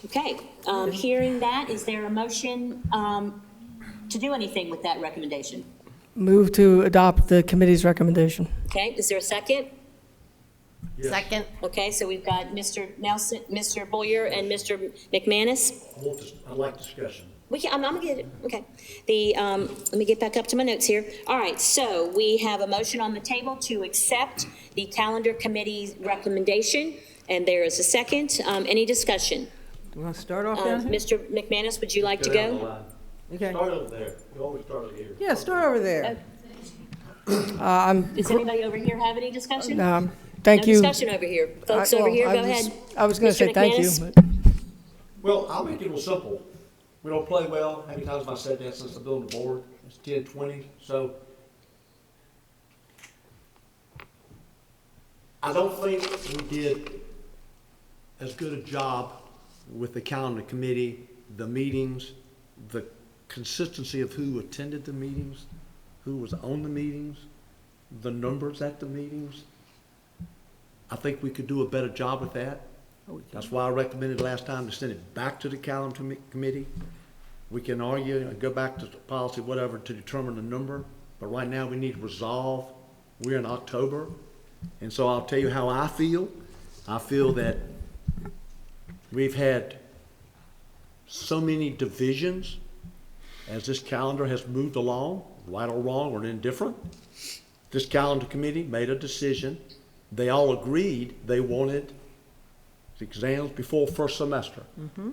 Okay, hearing that, is there a motion to do anything with that recommendation? Move to adopt the committee's recommendation. Okay, is there a second? Second. Okay, so we've got Mr. Nelson, Mr. Boyer, and Mr. McManus. I like discussion. I'm gonna get it, okay. Let me get back up to my notes here. All right, so we have a motion on the table to accept the calendar committee's recommendation, and there is a second. Any discussion? Do you want to start off down here? Mr. McManus, would you like to go? Okay. Start over there. You always start over here. Yeah, start over there. Does anybody over here have any discussion? Thank you. No discussion over here. Folks over here, go ahead. I was going to Mr. say thank you. McManus? but- Well, I'll make it real simple. We don't play well. How many times have I said that since I've been on the board? It's 10, 20. So I don't think we did as good a job with the calendar committee, the meetings, the consistency of who attended the meetings, who was on the meetings, the numbers at the meetings. I think we could do a better job with that. That's why I recommended last time to send it back to the calendar committee. We can argue and go back to the policy, whatever, to determine the number. But right now, we need to resolve. We're in October. And so I'll tell you how I feel. I feel that we've had so many divisions as this calendar has moved along, right or wrong or indifferent. This calendar committee made a decision. They all agreed they wanted the exams before first semester.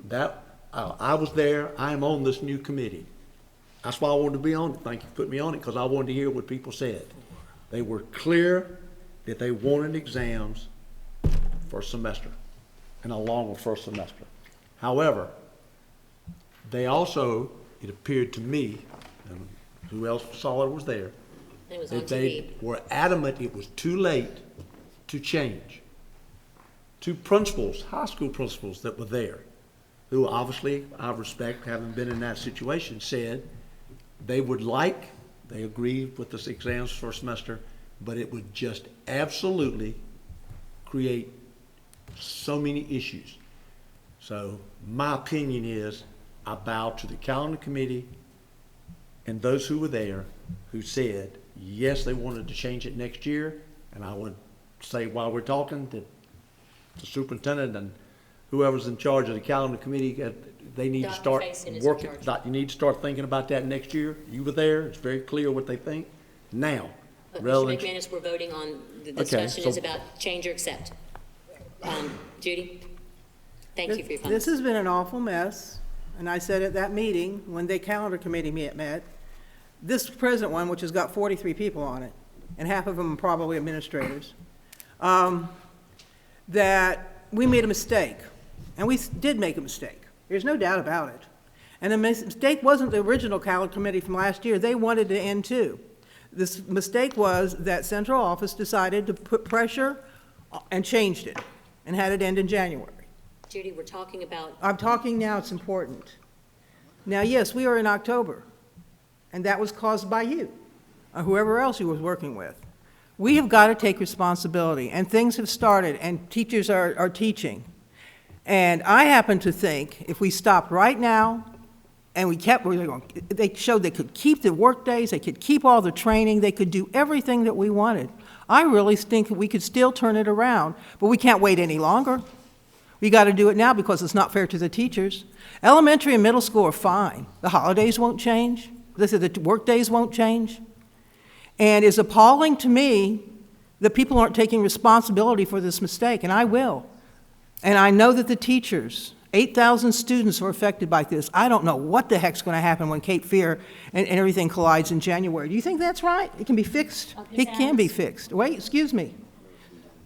That I was there. I am on this new committee. That's why I wanted to be on it. Thank you for putting me on it, because I wanted to hear what people said. They were clear that they wanted exams first semester and along with first semester. However, they also, it appeared to me, and who else saw it was there, It was on that they were adamant it was too late to change. Two principals, high school principals that were there, who obviously I respect, having been in that situation, said they would like, they agreed with the exams first semester, but it would just absolutely create so many issues. So my opinion is I bow to the calendar committee and those who were there who said, yes, they wanted to change it next year. And I would say while we're talking that the superintendent and whoever's in charge of the calendar committee, they need to Dr. start Faison is in working. charge. You need to start thinking about that next year. You were there. It's very clear what they think. Now, But rather Mr. than McManus, we're voting on, the Okay, discussion is so- about change or accept. Judy? Thank you for your This comments. has been an awful mess, and I said at that meeting, when the calendar committee met, this present one, which has got 43 people on it, and half of them are probably administrators, that we made a mistake, and we did make a mistake. There's no doubt about it. And the mistake wasn't the original calendar committee from last year. They wanted to end too. This mistake was that central office decided to put pressure and changed it, and had it end in January. Judy, we're talking about, I'm talking now, it's important. Now, yes, we are in October, and that was caused by you, or whoever else you was working with. We have got to take responsibility, and things have started, and teachers are teaching. And I happen to think if we stopped right now, and they showed they could keep the work days, they could keep all the training, they could do everything that we wanted. I really think we could still turn it around, but we can't wait any longer. We got to do it now because it's not fair to the teachers. Elementary and middle school are fine. The holidays won't change. The work days won't change. And it's appalling to me that people aren't taking responsibility for this mistake, and I will. And I know that the teachers, 8,000 students are affected by this. I don't know what the heck's going to happen when Cape Fear and everything collides in January. Do you think that's right? It can be fixed? It can be fixed. Wait, excuse me.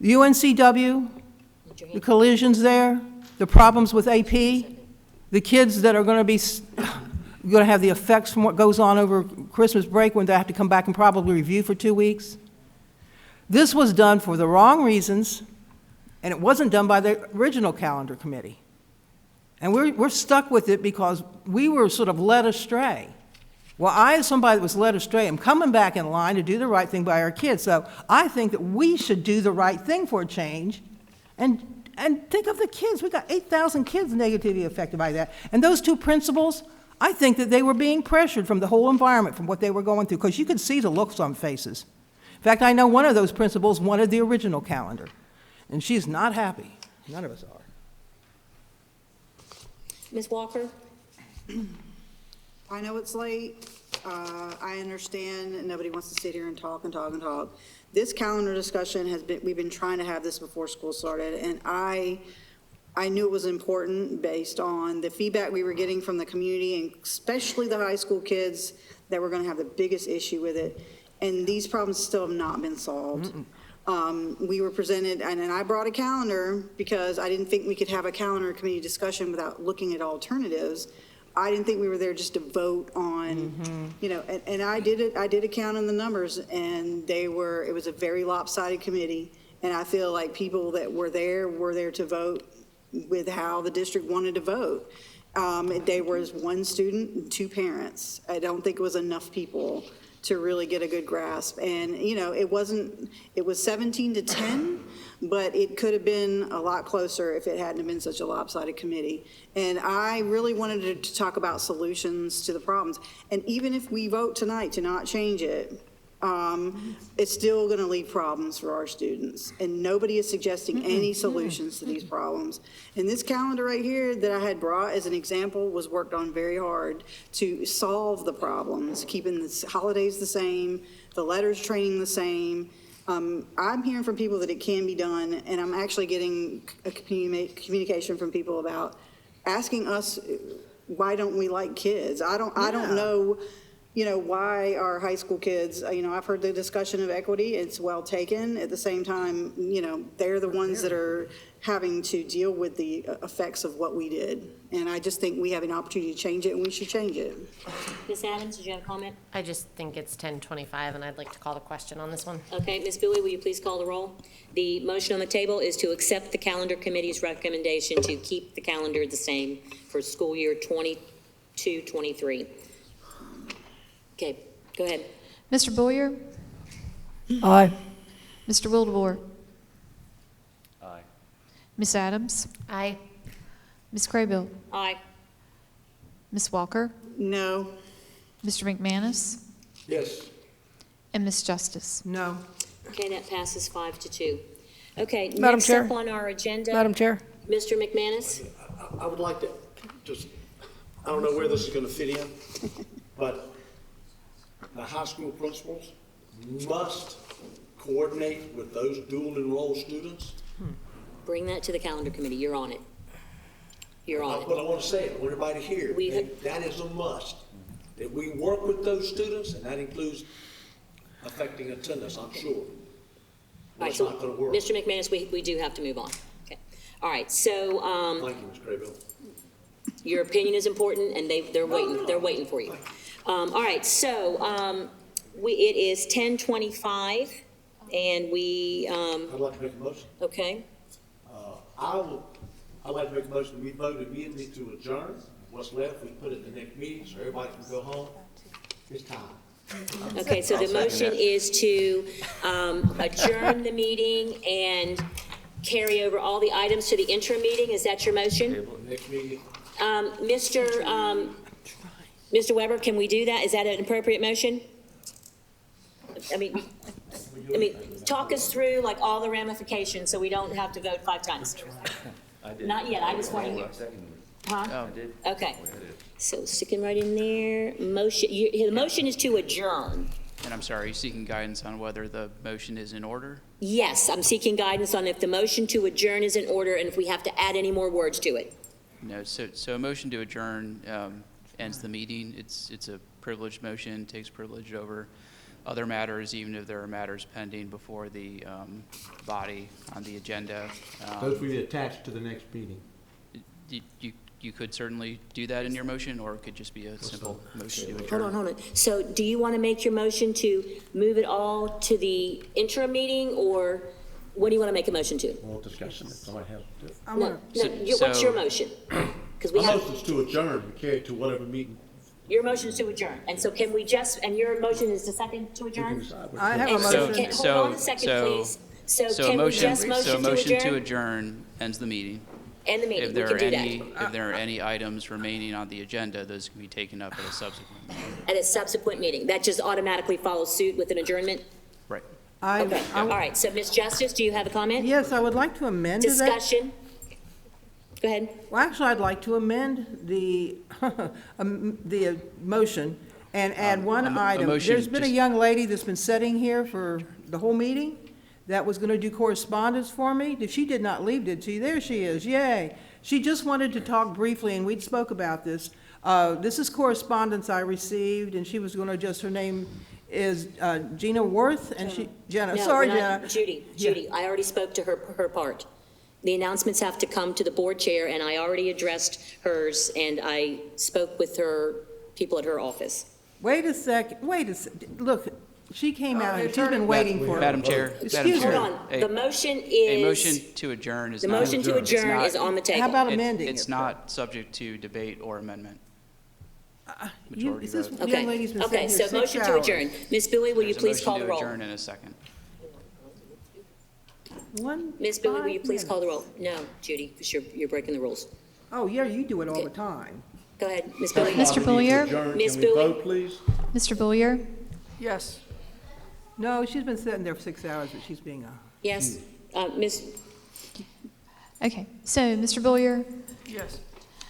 The UNCW, the collisions there, the problems with AP, the kids that are going to have the effects from what goes on over Christmas break when they have to come back and probably review for 2 weeks. This was done for the wrong reasons, and it wasn't done by the original calendar committee. And we're stuck with it because we were sort of led astray. Well, I, as somebody that was led astray, am coming back in line to do the right thing by our kids. So I think that we should do the right thing for a change and think of the kids. We've got 8,000 kids negatively affected by that. And those two principals, I think that they were being pressured from the whole environment, from what they were going through, because you could see the looks on faces. In fact, I know one of those principals wanted the original calendar, and she's not happy. None of us are. Ms. Walker? I know it's late. I understand and nobody wants to sit here and talk and talk and talk. This calendar discussion we've been trying to have this before school started, and I knew it was important based on the feedback we were getting from the community, and especially the high school kids that were going to have the biggest issue with it. And these problems still have not been solved. We were presented, and I brought a calendar because I didn't think we could have a calendar committee discussion without looking at alternatives. I didn't think we were there just to vote on, you know, and I did it. I did a count on the numbers, and it was a very lopsided committee. And I feel like people that were there to vote with how the district wanted to vote. There was one student and two parents. I don't think it was enough people to really get a good grasp. And, you know, it was 17-10, but it could have been a lot closer if it hadn't been such a lopsided committee. And I really wanted to talk about solutions to the problems. And even if we vote tonight to not change it, it's still going to leave problems for our students. And nobody is suggesting any solutions to these problems. And this calendar right here that I had brought as an example was worked on very hard to solve the problems, keeping the holidays the same, the letters training the same. I'm hearing from people that it can be done, and I'm actually getting a communication from people about asking us, why don't we like kids? I don't know, you know, why our high school kids, you know, I've heard the discussion of equity. It's well taken. At the same time, you know, they're the ones that are having to deal with the effects of what we did. And I just think we have an opportunity to change it, and we should change it. Ms. Adams, did you have a comment? I just think it's 10:25, and I'd like to call the question on this one. Okay, Ms. Bowie, will you please call the roll? The motion on the table is to accept the calendar committee's recommendation to keep the calendar the same for school year 22-23. Okay, go ahead. Mr. Boyer? Aye. Mr. Wildebohr? Aye. Ms. Adams? Aye. Ms. Craybill? Aye. Ms. Walker? No. Mr. McManus? Yes. And Ms. Justice? No. Okay, that passes 5-2. Okay, Madam next Chair. up on our agenda. Madam Chair. Mr. McManus? I would like to just, I don't know where this is going to fit in, but the high school principals must coordinate with those dual enrolled students. Bring that to the calendar committee. You're on it. You're on it. But I want to say it, I want everybody to hear it. That is a must, that we work with those students, and that includes affecting attendance, I'm sure. All right, It's so, not going to work. Mr. McManus, we do have to move on. Okay. All right, so Thank you, Ms. Craybill. your opinion is important, and they're waiting for you. All right, so it is 10:25, and we, I'd like to make a motion. okay. I'd like to make a motion, we vote immediately to adjourn. What's left, we put it in the next meeting, so everybody can go home. It's time. Okay, so the motion is to adjourn the meeting and carry over all the items to the interim meeting. Is that your motion? Next meeting. Mr. Weber, can we do that? Is that an appropriate motion? I mean, talk us through like all the ramifications so we don't have to vote 5 times. I did. Not yet, I just want to hear. Huh? I did. Okay. So sticking right in there, motion, the motion is to adjourn. And I'm sorry, are you seeking guidance on whether the motion is in order? Yes, I'm seeking guidance on if the motion to adjourn is in order and if we have to add any more words to it. No, so a motion to adjourn ends the meeting. It's a privileged motion, takes privilege over other matters, even if there are matters pending before the body on the agenda. Those will be attached to the next meeting. You could certainly do that in your motion, or it could just be a simple motion to adjourn. Hold on. So do you want to make your motion to move it all to the interim meeting, or what do you want to make a motion to? We'll discuss it if somebody has to do it. What's your motion? Because we My have, motion is to adjourn, and carry it to whatever meeting. your motion is to adjourn. And so can we just, and your motion is the second to adjourn? I have a And so motion. hold on a second, please. So can we just motion to motion to adjourn? adjourn ends the meeting. End the meeting, If we there can are do any, that. if there are any items remaining on the agenda, those can be taken up at a subsequent meeting. At a subsequent meeting. That just automatically follows suit with an adjournment? Right. Okay, all right, so Ms. Justice, do you have a comment? Yes, I would like to amend to that. Discussion? Go ahead. Well, actually, I'd like to amend the, the motion and add one item. motion There's been a just- young lady that's been sitting here for the whole meeting that was going to do correspondence for me. She did not leave, did she? There she is, yay. She just wanted to talk briefly, and we spoke about this. This is correspondence I received, and she was going to adjust, her name is Gina Worth, and she, Jenna, No, sorry, we're not- Jenna. Judy, I already spoke to her part. The announcements have to come to the board chair, and I already addressed hers, and I spoke with her, people at her office. Wait a second, look, she came out here, she's been waiting for. Madam Chair, Madam Excuse Chair. me. Hold on, the motion A is. motion to adjourn is The not. motion to it's adjourn not- is on the table. How about it- amending it? It's not subject to debate or amendment. You, Majority is this vote. young Okay, lady's been okay, sitting so here 6 motion to hours. adjourn. Ms. Bowie, will you There's a please call the motion roll? to adjourn in a second. Ms. Bowie, will you please call the roll? No, Judy, because you're breaking the rules. Oh, yeah, you do it all the time. Go ahead, Ms. Bowie. Mr. Bullier? Ms. Can we Bowie? vote, please? Mr. Bullier? Yes. No, she's been sitting there for 6 hours, but she's being Yes, Ms. Okay, so Mr. Bullier? Yes.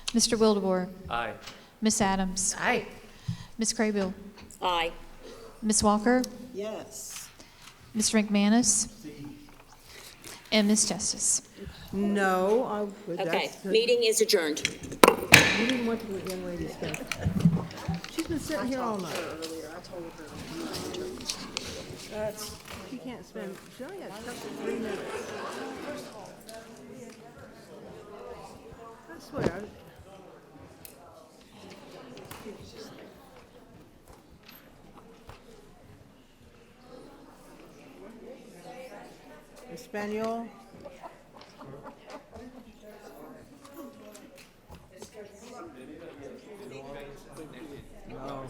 Mr. Wildebohr? Aye. Miss Adams? Aye. Miss Craybill? Aye. Miss Walker? Yes. Mr. McManus? And Miss Justice? No, Okay, meeting is adjourned. You didn't want the young lady to spend. She's been sitting here all night. She can't spend, she only has 3 minutes. I swear. Espanol? No.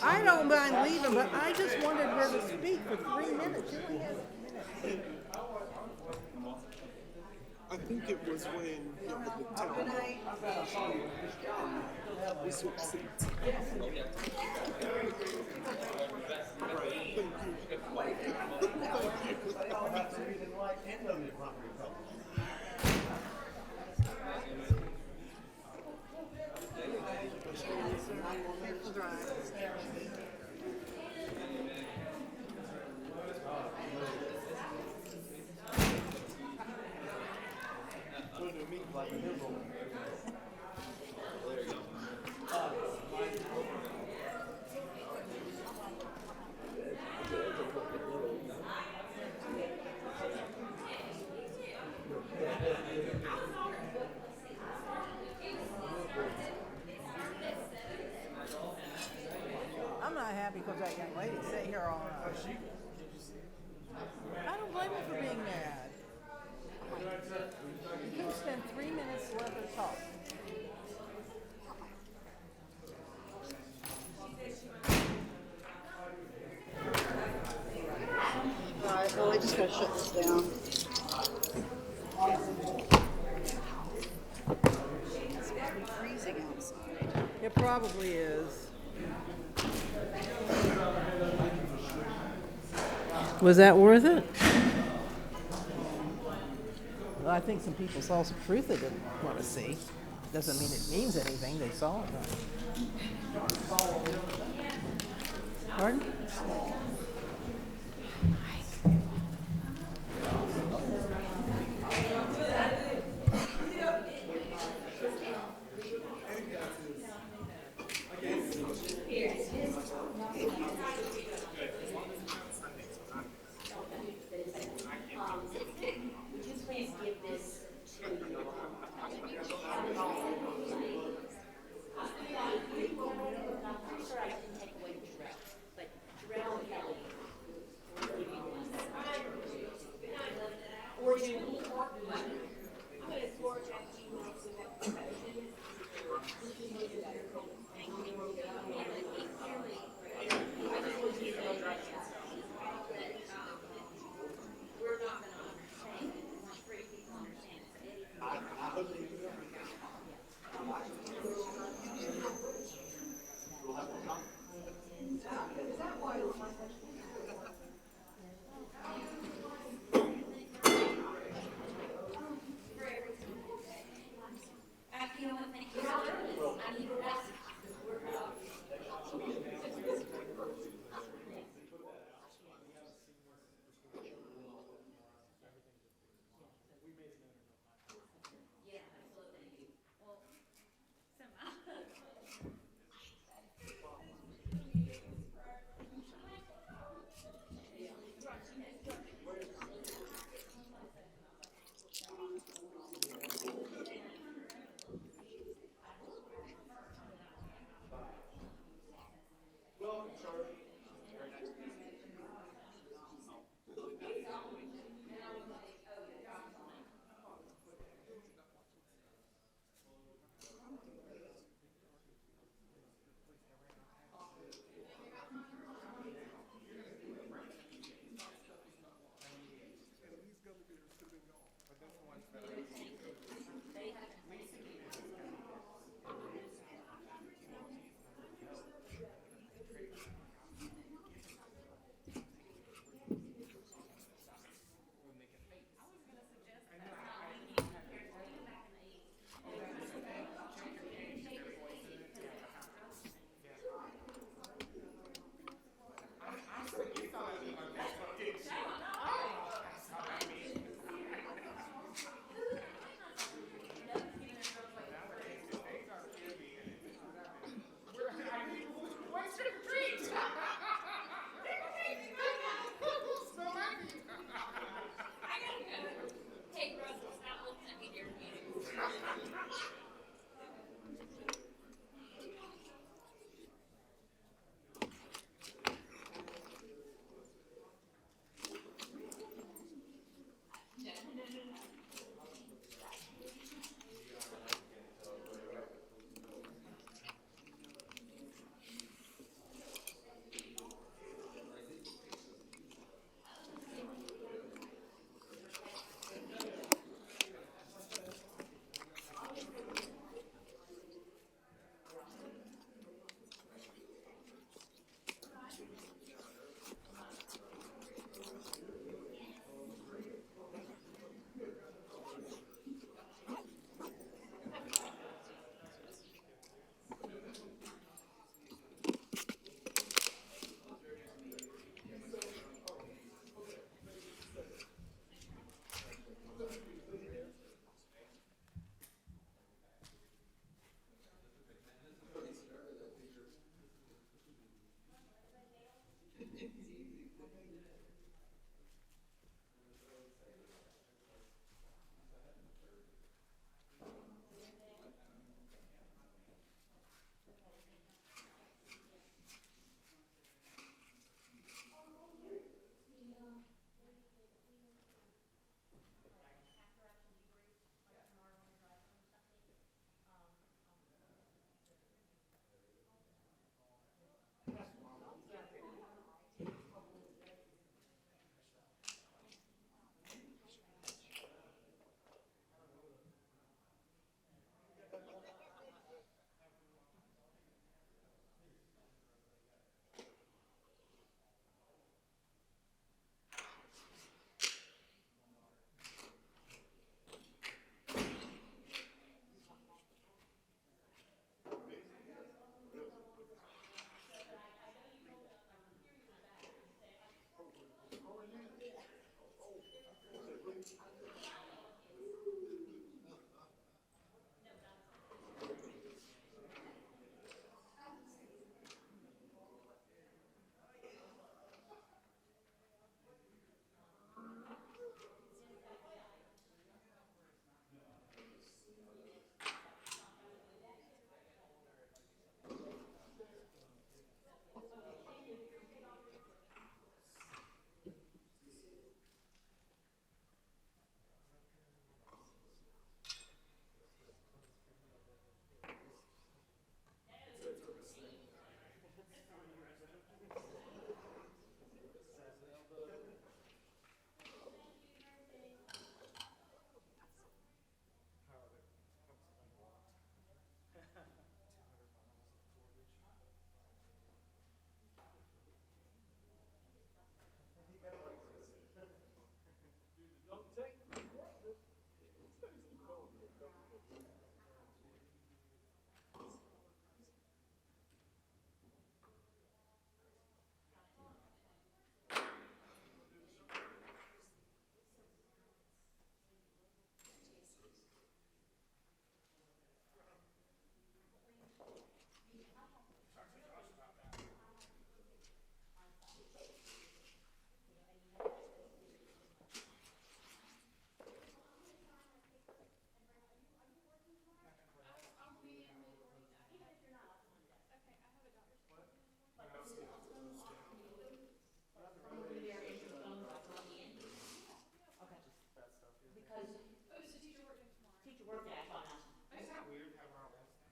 I don't mind leaving, but I just wanted her to speak for 3 minutes. She only has a minute. I think it was when you know, the town. We switched seats. I'm not happy because that young lady sat here all night. I don't blame her for being mad. You could have spent 3 minutes to let her talk. All right, well, I just gotta shut this down. It's supposed to be freezing outside. It probably is. Was that worth it? Well, I think some people saw some truth they didn't want to see. Doesn't mean it means anything, they saw it. Pardon? Would you please give this to? I'm pretty sure I didn't take away Jarrell, but Jarrell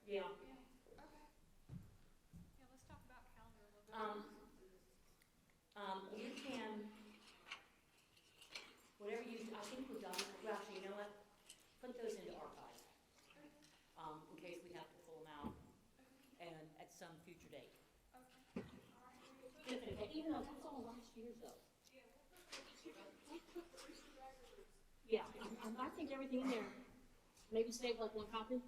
Yeah. Yeah, let's talk about calendar a little bit. You can, whatever you, I think we're done, well, actually, you know what? Put those into archive, in case we have to pull them out, and at some future date. Okay. Even though that's all last year's though. Yeah, I think everything in there, maybe save like one copy.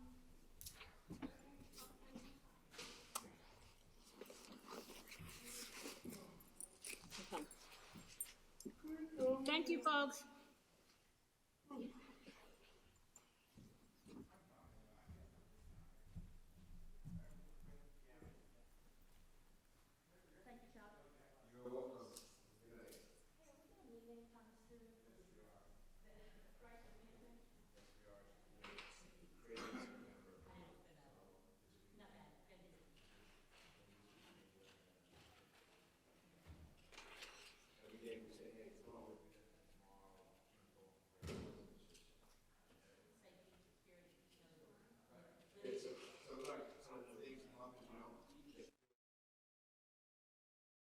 Okay. Thank you, folks.